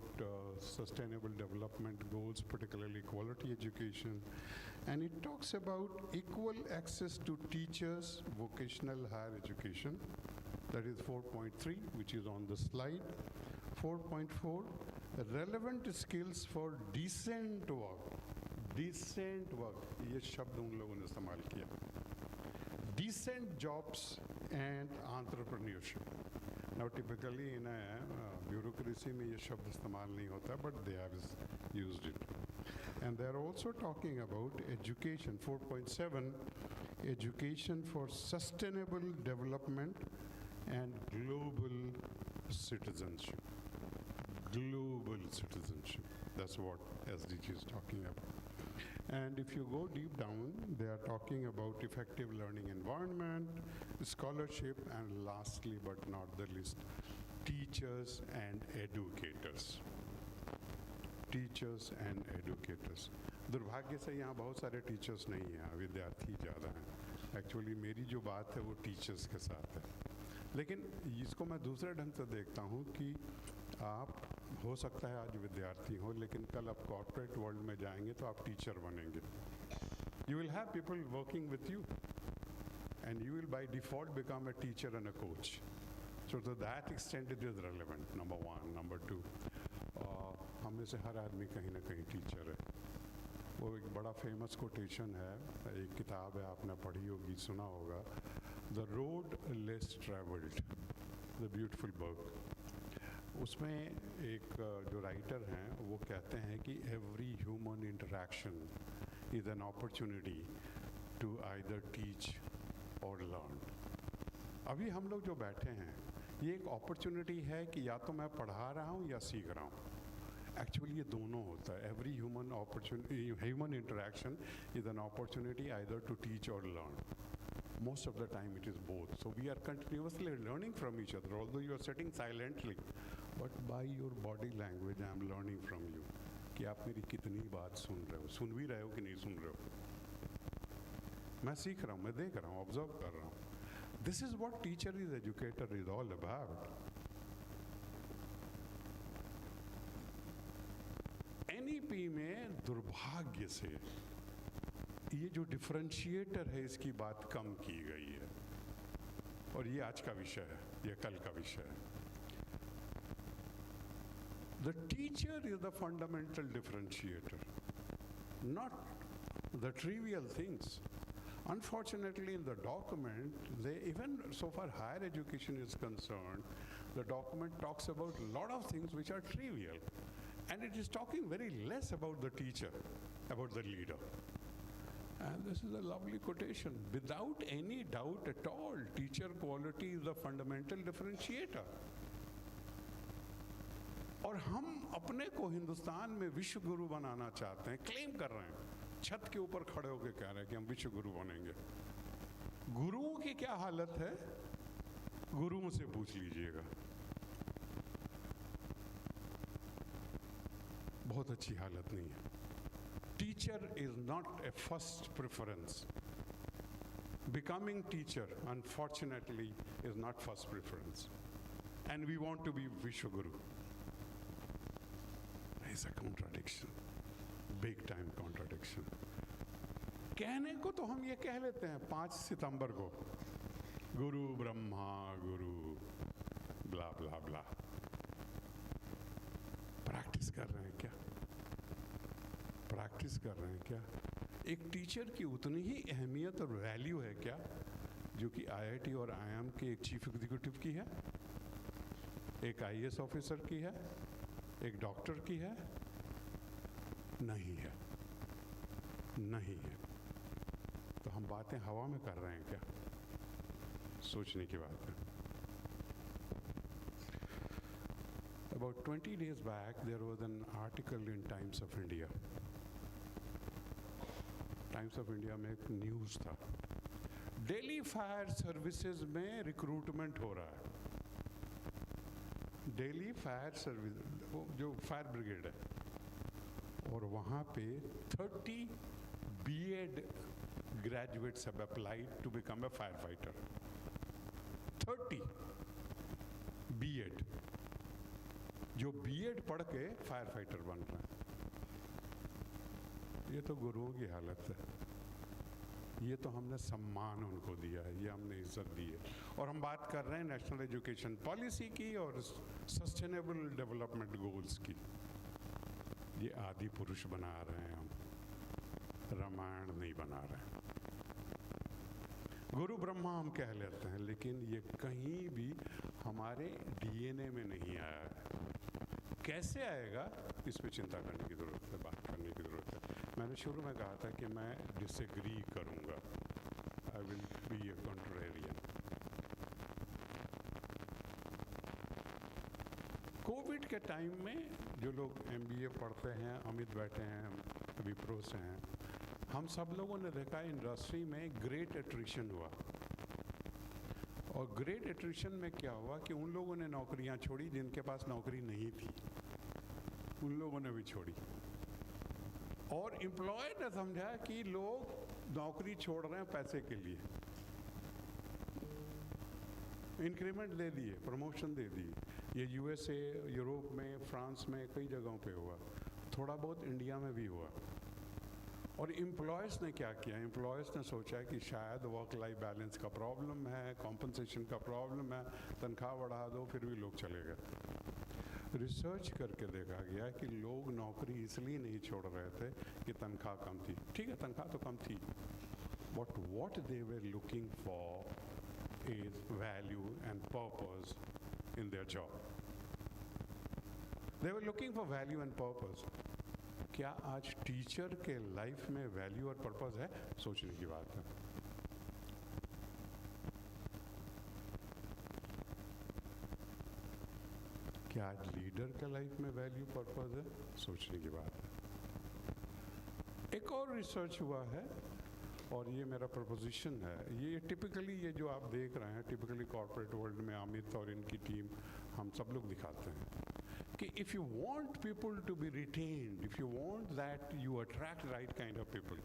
Speaker 5: sustainable development goals, particularly quality education. And it talks about equal access to teachers, vocational higher education. That is 4.3, which is on the slide. 4.4, relevant skills for decent work. Decent work, ये शब्द उन लोगों ने इस्तेमाल किया. Decent jobs and entrepreneurship. Now typically in a bureaucracy में ये शब्द इस्तेमाल नहीं होता, but they have used it. And they're also talking about education, 4.7, education for sustainable development and global citizenship. Global citizenship, that's what SDG is talking about. And if you go deep down, they are talking about effective learning environment, scholarship, and lastly but not the least, teachers and educators. Teachers and educators. दुर्भाग्य से यहाँ बहुत सारे teachers नहीं हैं, विद्यार्थी ज़्यादा हैं. एक्चुअली मेरी जो बात है वो टीचर्स के साथ है. लेकिन इसको मैं दूसरे ढंग से देखता हूँ कि आप हो सकता है आज विद्यार्थी हो, लेकिन कल आप कॉर्पोरेट वर्ल्ड में जाएंगे तो आप टीचर बनेंगे. You will have people working with you and you will by default become a teacher and a coach. So to that extent it is relevant, number one. Number two, हम में से हर आदमी कहीं ना कहीं टीचर है. वो एक बड़ा फेमस कोटेशन है, एक किताब है, आपने पढ़ी होगी, सुना होगा, the road less travelled, the beautiful book. उसमें एक जो राइटर हैं वो कहते हैं कि every human interaction is an opportunity to either teach or learn. अभी हम लोग जो बैठे हैं ये एक अपॉर्चुनिटी है कि या तो मैं पढ़ा रहा हूँ या सीख रहा हूँ. एक्चुअली ये दोनों होता है. Every human interaction is an opportunity either to teach or learn. Most of the time it is both. So we are continuously learning from each other, although you are sitting silently. But by your body language, I am learning from you. कि आप मेरी कितनी बात सुन रहे हो, सुन भी रहे हो कि नहीं सुन रहे हो. मैं सीख रहा हूँ, मैं देख रहा हूँ, ऑब्जर्व कर रहा हूँ. This is what teacher is, educator is all about. NEP में दुर्भाग्य से ये जो डिफरेंशिएटर है इसकी बात कम की गई है, और ये आज का विषय है, ये कल का विषय है. The teacher is the fundamental differentiator, not the trivial things. Unfortunately, in the document, even so far higher education is concerned, the document talks about a lot of things which are trivial, and it is talking very less about the teacher, about the leader. And this is a lovely quotation. Without any doubt at all, teacher quality is the fundamental differentiator. और हम अपने को हिंदुस्तान में विश्व गुरु बनाना चाहते हैं, claim कर रहे हैं, छत के ऊपर खड़े होकर कह रहे हैं कि हम विश्व गुरु बनेंगे. गुरुओं की क्या हालत है, गुरुओं से पूछ लीजिएगा. बहुत अच्छी हालत नहीं है. Teacher is not a first preference. Becoming teacher, unfortunately, is not first preference. And we want to be Vishwaguru. It's a contradiction. Big time contradiction. कहने को तो हम ये कह लेते हैं 5 सितंबर को, गुरु ब्रह्मा गुरु ब्ला ब्ला ब्ला. प्रैक्टिस कर रहे हैं क्या? प्रैक्टिस कर रहे हैं क्या? एक टीचर की उतनी ही अहमियत और वैल्यू है क्या जो कि IIT और IIM के एक चीफ एग्जीक्यूटिव की है, एक IAS ऑफिसर की है, एक डॉक्टर की है? नहीं है, नहीं है. तो हम बातें हवा में कर रहे हैं क्या? सोचने की बात है. About 20 days back, there was an article in Times of India. Times of India में एक न्यूज़ था, दिल्ली फायर सर्विसेज में रिक्रूटमेंट हो रहा है. दिल्ली फायर सर्विस, जो फायर ब्रिगेड है, और वहाँ पे 30 B.Ed graduates have applied to become a firefighter. 30 B.Ed, जो B.Ed पढ़ के फायर फाइटर बन रहे हैं. ये तो गुरुओं की हालत है. ये तो हमने सम्मान उनको दिया है, ये हमने इज्जत दी है. और हम बात कर रहे हैं नेशनल एजुकेशन पॉलिसी की और सस्टेनेबल डेवलपमेंट गोल्स की. ये आदि पुरुष बना रहे हैं हम, रामायण नहीं बना रहे हैं. गुरु ब्रह्मा हम कह लेते हैं, लेकिन ये कहीं भी हमारे DNA में नहीं आया है. कैसे आएगा इस पे चिंता करने की ज़रूरत है, बात करने की ज़रूरत है. मैंने शुरू में कहा था कि मैं डिसएग्री करूंगा, I will be A contrarian. Covid के टाइम में जो लोग MBA पढ़ते हैं, अमित बैठे हैं, विप्रो से हैं, हम सब लोगों ने देखा इंडस्ट्री में ग्रेट एट्रिशन हुआ. और ग्रेट एट्रिशन में क्या हुआ कि उन लोगों ने नौकरियां छोड़ी जिनके पास नौकरी नहीं थी, उन लोगों ने भी छोड़ी. और एम्प्लॉय ने समझा कि लोग नौकरी छोड़ रहे हैं पैसे के लिए, इंक्रीमेंट दे दिए, प्रमोशन दे दिए. ये USA, यूरोप में, फ्रांस में, कई जगहों पे हुआ. थोड़ा बहुत इंडिया में भी हुआ. और एम्प्लॉयज़ ने क्या किया? एम्प्लॉयज़ ने सोचा कि शायद वर्क लाइफ बैलेंस का प्रॉब्लम है, कॉम्पनसेशन का प्रॉब्लम है, तनख्वाह बढ़ा दो, फिर भी लोग चले गए। रिसर्च करके देखा गया कि लोग नौकरी इसलिए नहीं छोड़ रहे थे कि तनख्वाह कम थी। ठीक है, तनख्वाह तो कम थी, but what they were looking for is value and purpose in their job. They were looking for value and purpose. क्या आज टीचर के लाइफ में वैल्यू और पर्पस है? सोचने की बात है। क्या आज लीडर के लाइफ में वैल्यू पर्पस है? सोचने की बात है। एक और रिसर्च हुआ है, और ये मेरा प्रपोजिशन है, ये टिपिकली ये जो आप देख रहे हैं टिपिकली कॉर्पोरेट वर्ल्ड में अमित और इनकी टीम हम सब लोग दिखाते हैं कि if you want people to be retained, if you want that you attract right kind of people,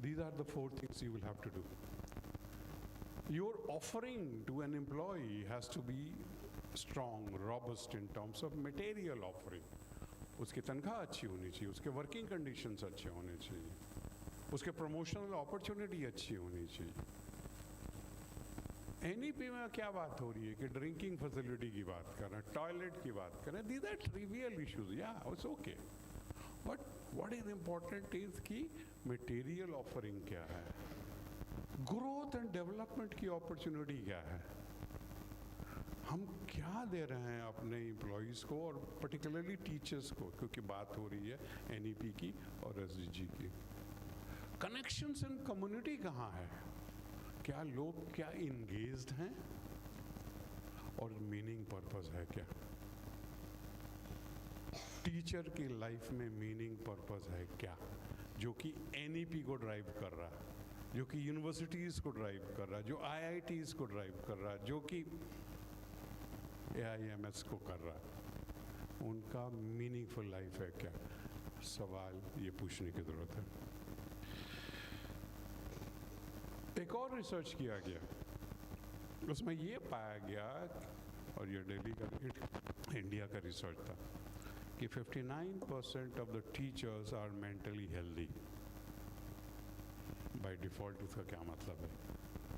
Speaker 5: these are the 4 things you will have to do. Your offering to an employee has to be strong, robust in terms of material offering. उसकी तनख्वाह अच्छी होनी चाहिए, उसके working conditions अच्छे होने चाहिए, उसके प्रमोशनल अपॉर्चुनिटी अच्छी होनी चाहिए। एनईपी में क्या बात हो रही है कि ड्रिंकिंग फैसिलिटी की बात कर रहे हैं, टॉयलेट की बात कर रहे हैं, दीज आर ट्रिवियल इश्यूज, या it's okay, but what is important is कि मटेरियल ऑफरिंग क्या है, ग्रोथ एंड डेवलपमेंट की अपॉर्चुनिटी क्या है, हम क्या दे रहे हैं अपने एम्प्लॉयज़ को और पर्टिकुलरली टीचर्स को, क्योंकि बात हो रही है एनईपी की और एसडीजी की। कनेक्शंस इन कम्युनिटी कहाँ है? क्या लोग क्या इंगेज्ड हैं और मीनिंग पर्पस है क्या? टीचर की लाइफ में मीनिंग पर्पस है क्या, जो कि एनईपी को ड्राइव कर रहा है, जो कि यूनिवर्सिटीज़ को ड्राइव कर रहा है, जो आईआईटीज़ को ड्राइव कर रहा है, जो कि एआईएमएस को कर रहा है, उनका मीनिंगफुल लाइफ है क्या? सवाल ये पूछने की ज़रूरत है। एक और रिसर्च किया गया, उसमें ये पाया गया, और ये दिल्ली का इंडिया का रिसर्च था, कि 59% of the teachers are mentally healthy. By default उसका क्या मतलब है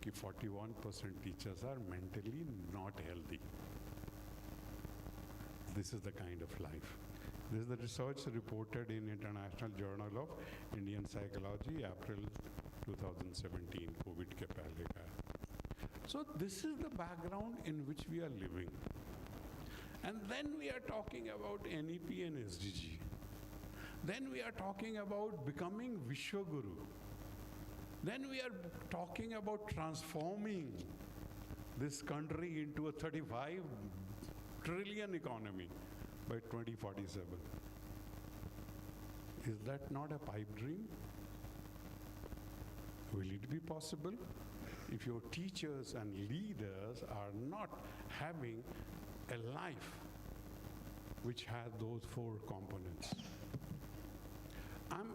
Speaker 5: कि 41% teachers are mentally not healthy. This is the kind of life. This is the research reported in International Journal of Indian Psychology, April 2017, COVID के पहले का है। So this is the background in which we are living. And then we are talking about NEP and SDG. Then we are talking about becoming Vishwaguru. Then we are talking about transforming this country into a 35 trillion economy by 2047. Is that not a pipe dream? Will it be possible if your teachers and leaders are not having a life which has those 4 components? I'm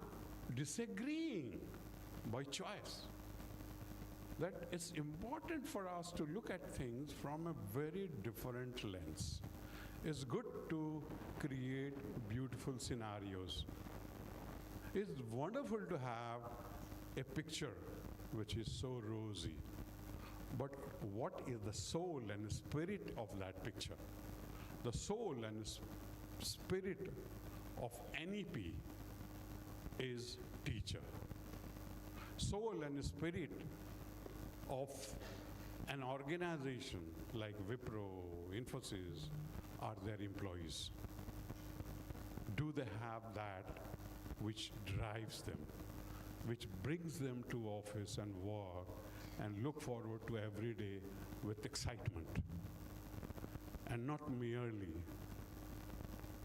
Speaker 5: disagreeing by choice that it's important for us to look at things from a very different lens. It's good to create beautiful scenarios. It's wonderful to have a picture which is so rosy. But what is the soul and spirit of that picture? The soul and spirit of NEP is teacher. Soul and spirit of an organization like Wipro, Infosys, are their employees. Do they have that which drives them, which brings them to office and work and look forward to every day with excitement, and not merely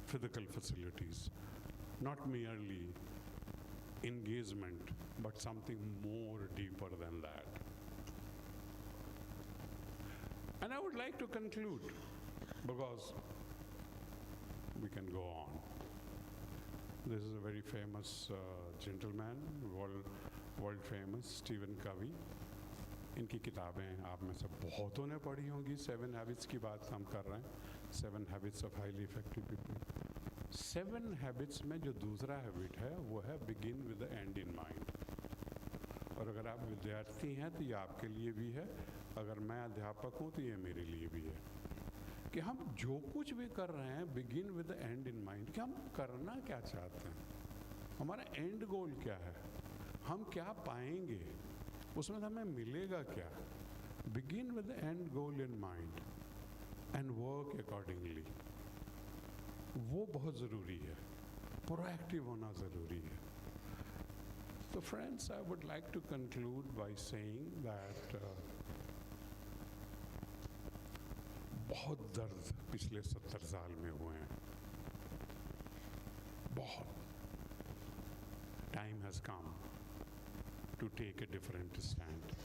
Speaker 5: physical facilities, not merely engagement, but something more deeper than that. And I would like to conclude, because we can go on. This is a very famous gentleman, world famous, Stephen Covey. इनकी किताबें आप में से बहुतों ने पढ़ी होंगी। 7 habits की बात हम कर रहे हैं, 7 habits of highly effective people. 7 habits में जो दूसरा हैबिट है वो है begin with the and in mind. और अगर आप विद्यार्थी हैं तो ये आपके लिए भी है, अगर मैं अध्यापक हूँ तो ये मेरे लिए भी है कि हम जो कुछ भी कर रहे हैं begin with the and in mind, कि हम करना क्या चाहते हैं, हमारा एंड गोल क्या है, हम क्या पाएंगे, उसमें हमें मिलेगा क्या। Begin with the end goal in mind and work accordingly, वो बहुत ज़रूरी है, प्रोएक्टिव होना ज़रूरी है। So friends, I would like to conclude by saying that बहुत दर्द पिछले 70 साल में हुए हैं, बहुत। Time has come to take a different stand.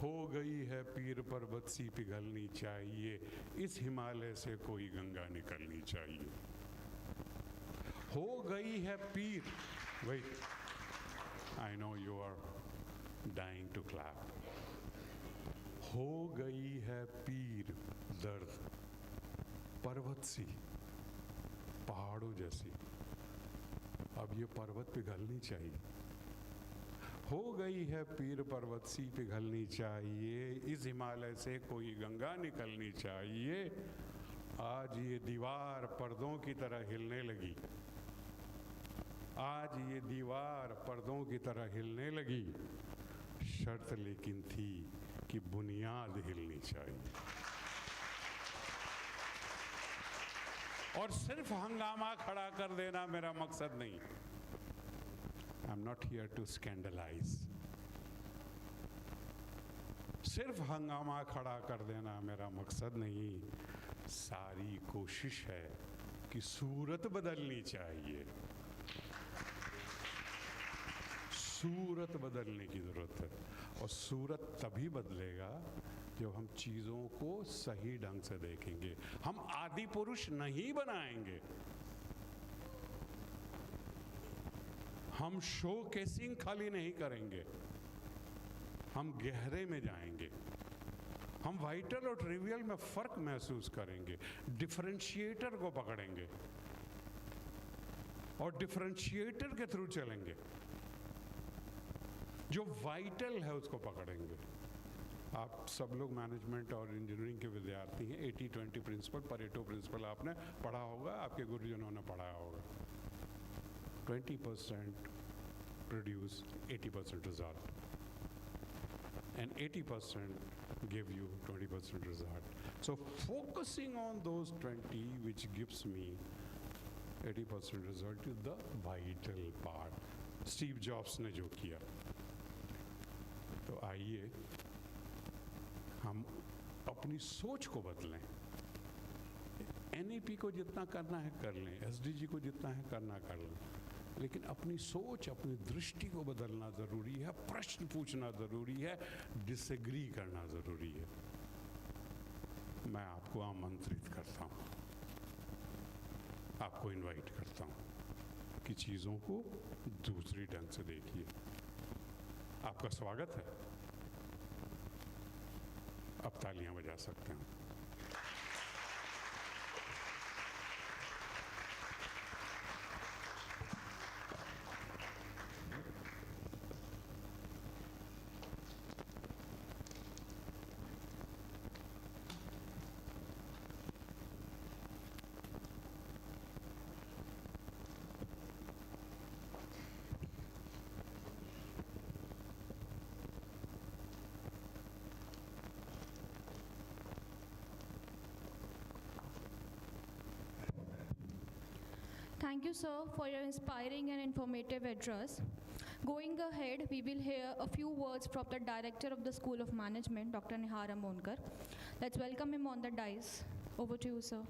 Speaker 5: हो गई है पीर पर्वत सी पिघलनी चाहिए, इस हिमालय से कोई गंगा निकलनी चाहिए। हो गई है पीर, wait, I know you are dying to clap. हो गई है पीर दर्द पर्वत सी, पहाड़ों जैसी, अब ये पर्वत पिघलनी चाहिए। हो गई है पीर पर्वत सी पिघलनी चाहिए, इस हिमालय से कोई गंगा निकलनी चाहिए। आज ये दीवार पर्दों की तरह हिलने लगी, आज ये दीवार पर्दों की तरह हिलने लगी, शर्त लेकिन थी कि बुनियाद हिलनी चाहिए। और सिर्फ हंगामा खड़ा कर देना मेरा मकसद नहीं। I'm not here to scandalize. सिर्फ हंगामा खड़ा कर देना मेरा मकसद नहीं, सारी कोशिश है कि सूरत बदलनी चाहिए। सूरत बदलने की ज़रूरत है, और सूरत तभी बदलेगा जब हम चीज़ों को सही ढंग से देखेंगे। हम आदि पुरुष नहीं बनाएंगे, हम शो केसिंग खाली नहीं करेंगे, हम गहरे में जाएंगे, हम वाइटल और ट्रिवियल में फ़र्क महसूस करेंगे, डिफरेंशिएटर को पकड़ेंगे और डिफरेंशिएटर के थ्रू चलेंगे, जो वाइटल है उसको पकड़ेंगे। आप सब लोग मैनेजमेंट और इंजीनियरिंग के विद्यार्थी हैं। 80-20 प्रिंसिपल, परेटो प्रिंसिपल आपने पढ़ा होगा, आपके गुरुजनों ने पढ़ाया होगा। 20% produce 80% result, and 80% give you 20% result. So focusing on those 20 which gives me 80% result is the vital part. Steve jobs ने जो किया। तो आइए हम अपनी सोच को बदलें। NEP को जितना करना है कर लें, SDG को जितना है करना कर लें, लेकिन अपनी सोच, अपनी दृष्टि को बदलना ज़रूरी है, प्रश्न पूछना ज़रूरी है, डिसएग्री करना ज़रूरी है। मैं आपको आमंत्रित करता हूँ, आपको इनवाइट करता हूँ कि चीज़ों को दूसरी ढंग से देखिए। आपका स्वागत है, अब तालियां बजा सकते हैं।
Speaker 7: Thank you, sir, for your inspiring and informative address. Going ahead, we will hear a few words from the Director of the School of Management, Dr. Nihar Amonkar. Let's welcome him on the dais. Over to you, sir.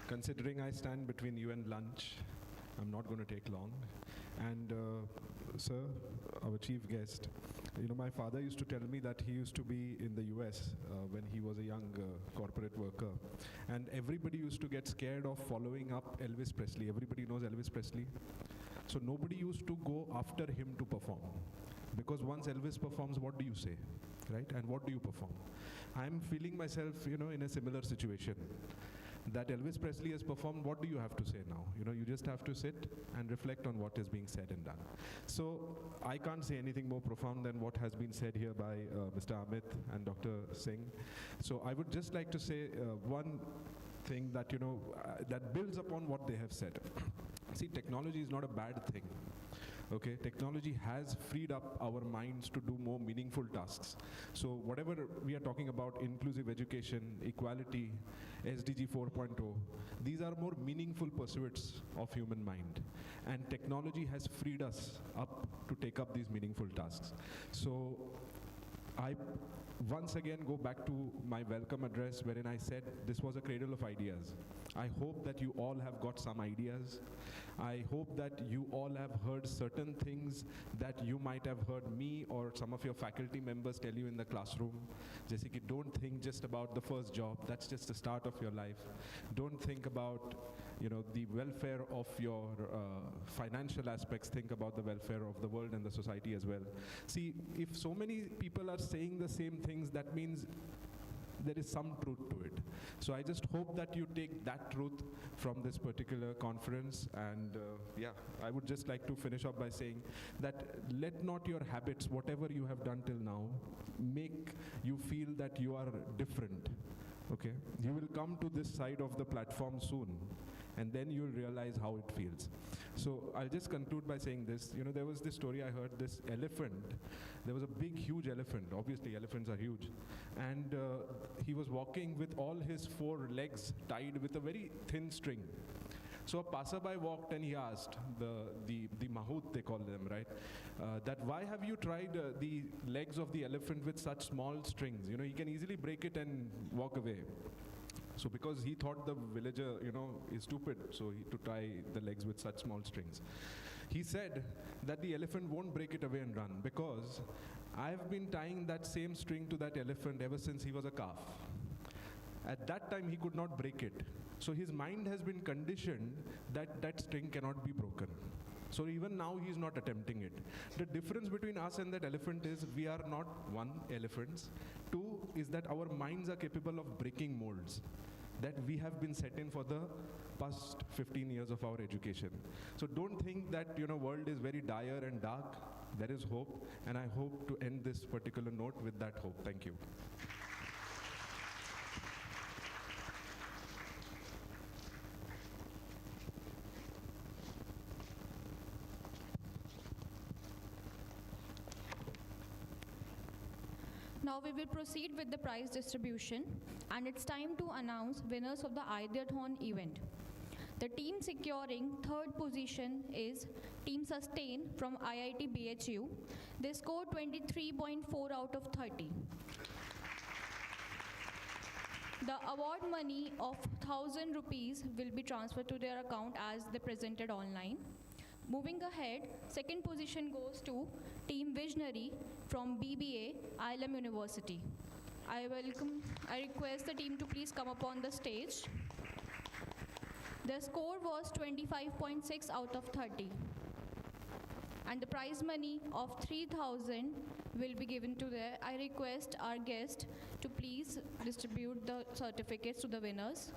Speaker 6: Considering I stand between you and lunch, I'm not going to take long. And sir, our chief guest, my father used to tell me that he used to be in the US when he was a young corporate worker. And everybody used to get scared of following up Elvis Presley. Everybody knows Elvis Presley. So nobody used to go after him to perform. Because once Elvis performs, what do you say, right? And what do you perform? I'm feeling myself, in a similar situation. That Elvis Presley has performed, what do you have to say now? You just have to sit and reflect on what is being said and done. So I can't say anything more profound than what has been said here by Mr. Amit and Dr. Singh. So I would just like to say one thing that, that builds upon what they have said. See, technology is not a bad thing. Okay, technology has freed up our minds to do more meaningful tasks. So whatever we are talking about, inclusive education, equality, SDG 4.0, these are more meaningful pursuits of human mind. And technology has freed us up to take up these meaningful tasks. So I once again go back to my welcome address wherein I said this was a cradle of ideas. I hope that you all have got some ideas. I hope that you all have heard certain things that you might have heard me or some of your faculty members tell you in the classroom. Jaise ki don't think just about the first job, that's just the start of your life. Don't think about the welfare of your financial aspects, think about the welfare of the world and the society as well. See, if so many people are saying the same things, that means there is some truth to it. So I just hope that you take that truth from this particular conference. And I would just like to finish up by saying that let not your habits, whatever you have done till now, make you feel that you are different. Okay? You will come to this side of the platform soon, and then you'll realize how it feels. So I'll just conclude by saying this. There was this story I heard, this elephant. There was a big, huge elephant. Obviously, elephants are huge. And he was walking with all his 4 legs tied with a very thin string. So a passerby walked and he asked, the mahout they call them, right? That why have you tried the legs of the elephant with such small strings? He can easily break it and walk away. So because he thought the villager, is stupid, so he to tie the legs with such small strings. He said that the elephant won't break it away and run because I've been tying that same string to that elephant ever since he was a calf. At that time, he could not break it. So his mind has been conditioned that that string cannot be broken. So even now, he is not attempting it. The difference between us and that elephant is we are not one, elephants. 2 is that our minds are capable of breaking molds that we have been set in for the past 15 years of our education. So don't think that, world is very dire and dark. There is hope, and I hope to end this particular note with that hope. Thank you.
Speaker 7: Now we will proceed with the prize distribution, and it's time to announce winners of the IILM event. The team securing 3rd position is Team Sustain from IIT BHU. They scored 23.4 out of 30. The award money of 1,000 rupees will be transferred to their account as they presented online. Moving ahead, 2nd position goes to Team Visionary from BBA, IILM University. I request the team to please come up on the stage. Their score was 25.6 out of 30. And the prize money of 3,000 will be given to their. I request our guest to please distribute the certificates to the winners.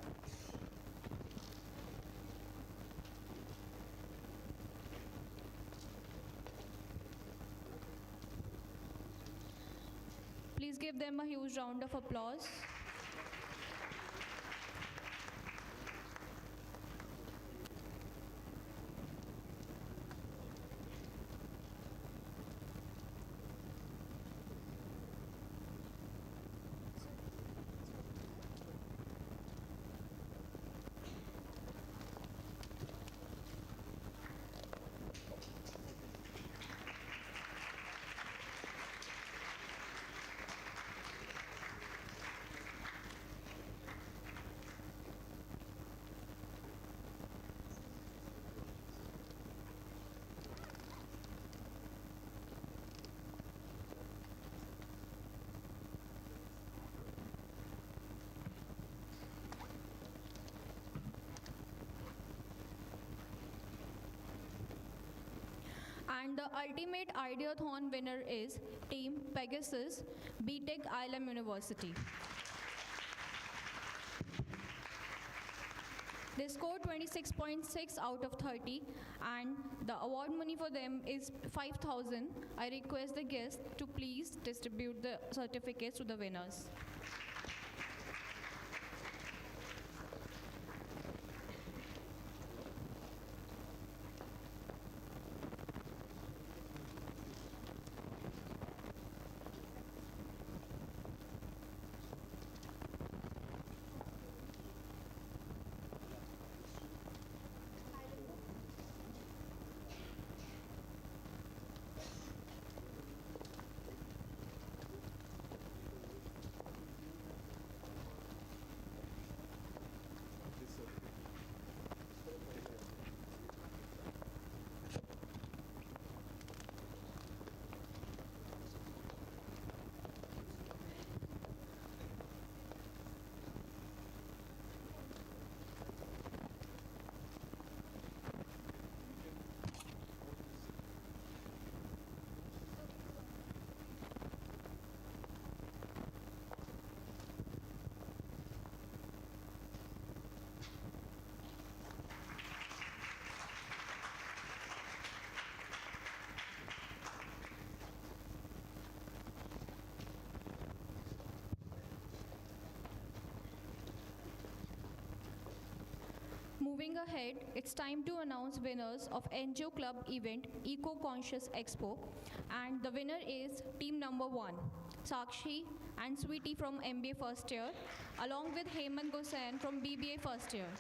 Speaker 7: Please give them a huge round of applause. And the ultimate Ideathon winner is Team Pegasus, BTech IILM University. They scored 26.6 out of 30 and the award money for them is 5,000. I request the guests to please distribute the certificates to the winners. Moving ahead, it's time to announce winners of NGO Club event Eco Conscious Expo, and the winner is team number 1, Sakshi and Sweetie from MBA first year, along with Hemant Gosain from BBA first year.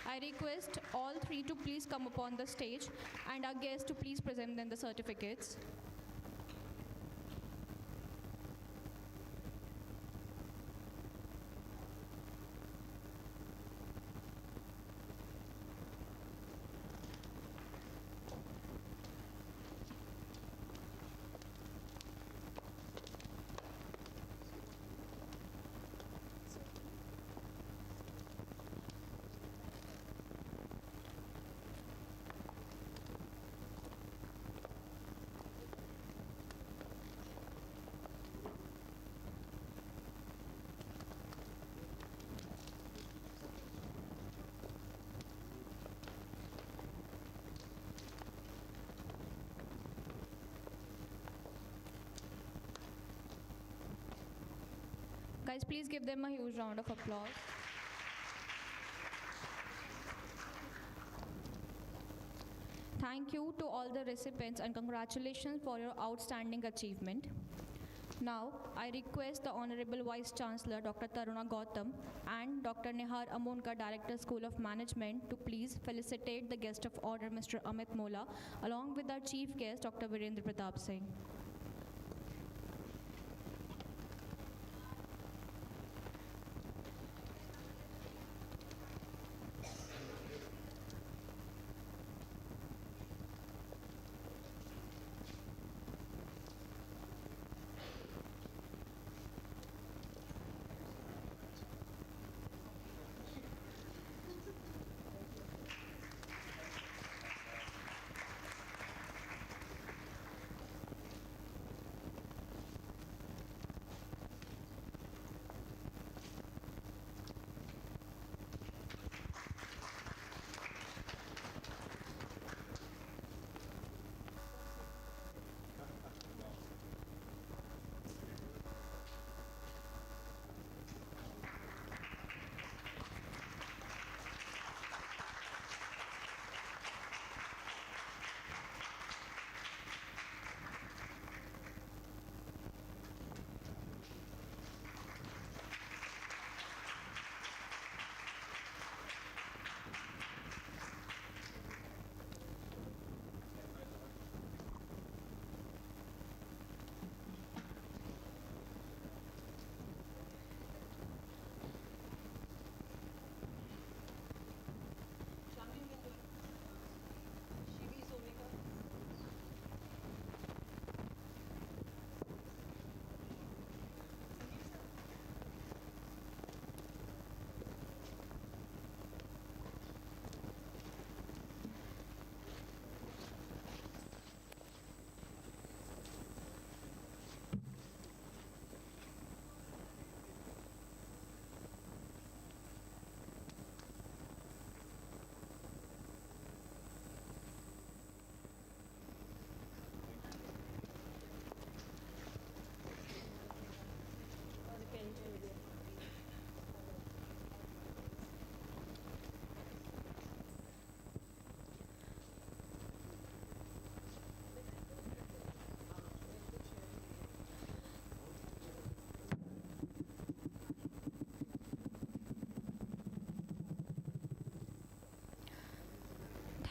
Speaker 7: I request all three to please come upon the stage and our guests to please present them the certificates. Guys, please give them a huge round of applause. Thank you to all the recipients and congratulations for your outstanding achievement. Now, I request the Honorable Vice Chancellor, Dr. Taruna Gautam, and Dr. Nihar Amonka, Director, School of Management, to please felicitate the guest of honor, Mr. Amit Mola, along with our chief guest, Dr. Virendra Pratap Singh.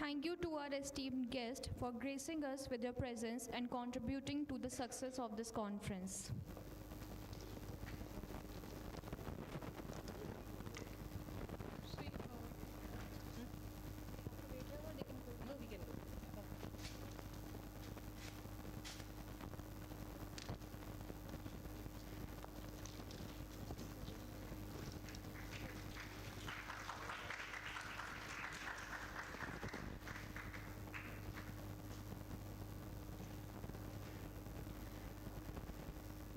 Speaker 7: Thank you to our esteemed guest for gracing us with your presence and contributing to the success of this conference.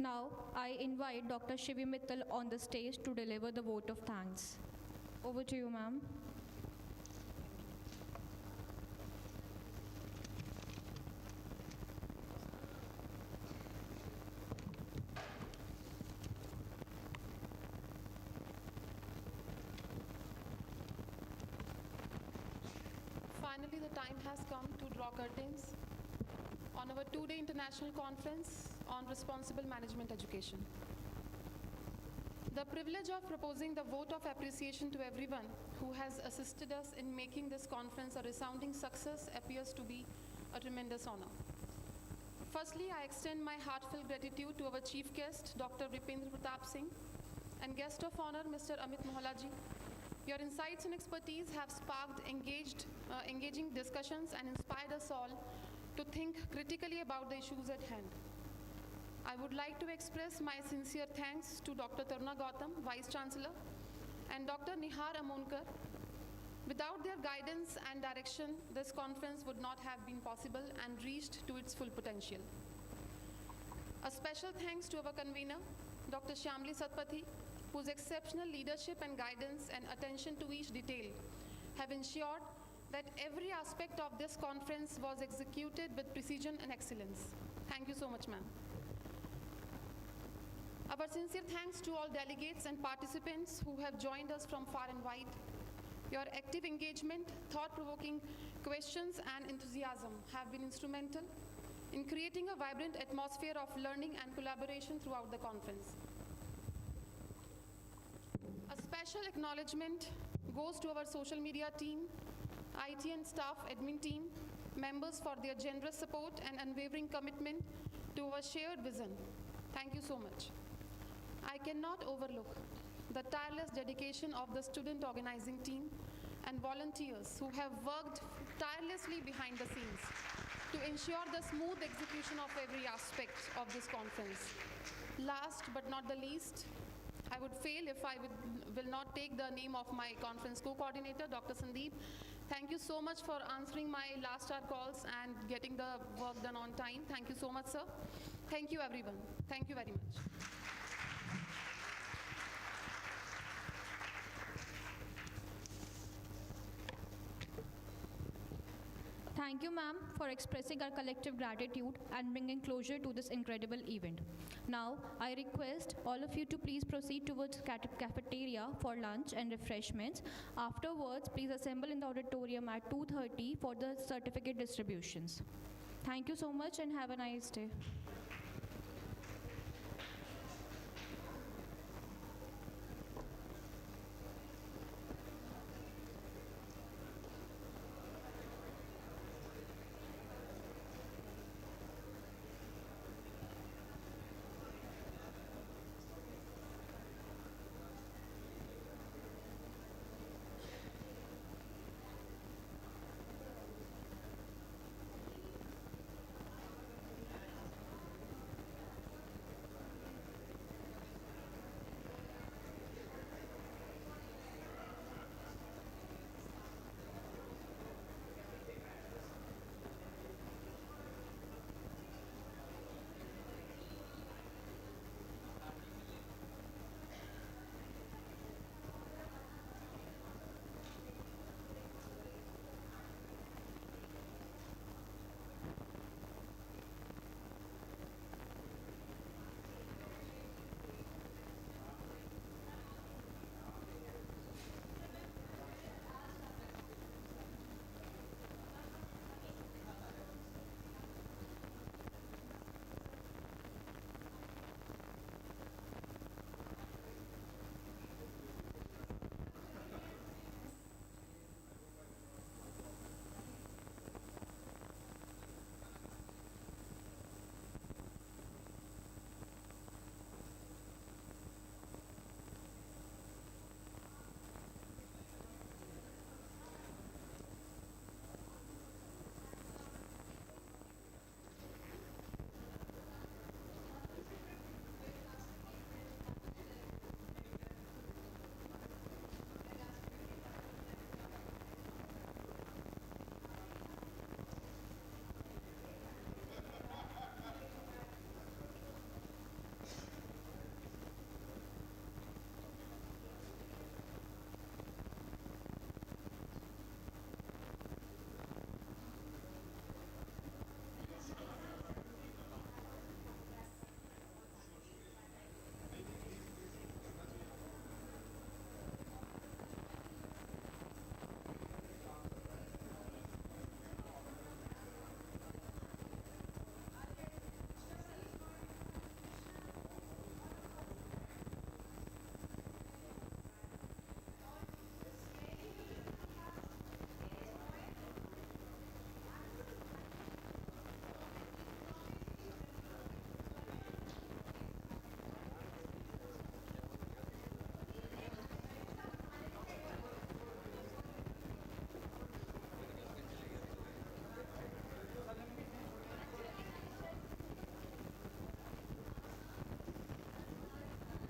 Speaker 7: Now, I invite Dr. Shivi Mittal on the stage to deliver the vote of thanks. Over to you, ma'am.
Speaker 8: Finally, the time has come to draw curtains on our two-day international conference on responsible management education. The privilege of proposing the vote of appreciation to everyone who has assisted us in making this conference a resounding success appears to be a tremendous honor. Firstly, I extend my heartfelt gratitude to our chief guest, Dr. Ripendra Pratap Singh, and guest of honor, Mr. Amit Mohalaji. Your insights and expertise have sparked engaging discussions and inspired us all to think critically about the issues at hand. I would like to express my sincere thanks to Dr. Taruna Gautam, Vice Chancellor, and Dr. Nihar Amonkar. Without their guidance and direction, this conference would not have been possible and reached to its full potential. A special thanks to our convener, Dr. Shyamli Satpathy, whose exceptional leadership and guidance and attention to each detail have ensured that every aspect of this conference was executed with precision and excellence. Thank you so much, ma'am. Our sincere thanks to all delegates and participants who have joined us from far and wide. Your active engagement, thought-provoking questions, and enthusiasm have been instrumental in creating a vibrant atmosphere of learning and collaboration throughout the conference. A special acknowledgement goes to our social media team, IT and staff admin team, members for their generous support and unwavering commitment to our shared vision. Thank you so much. I cannot overlook the tireless dedication of the student organizing team and volunteers who have worked tirelessly behind the scenes to ensure the smooth execution of every aspect of this conference. Last but not the least, I would fail if I will not take the name of my conference co-coordinator, Dr. Sandeep. Thank you so much for answering my last hour calls and getting the work done on time. Thank you so much, sir. Thank you, everyone. Thank you very much.
Speaker 7: Thank you, ma'am, for expressing our collective gratitude and bringing closure to this incredible event. Now, I request all of you to please proceed towards cafeteria for lunch and refreshments. Afterwards, please assemble in the auditorium at 2:30 for the certificate distributions. Thank you so much and have a nice day.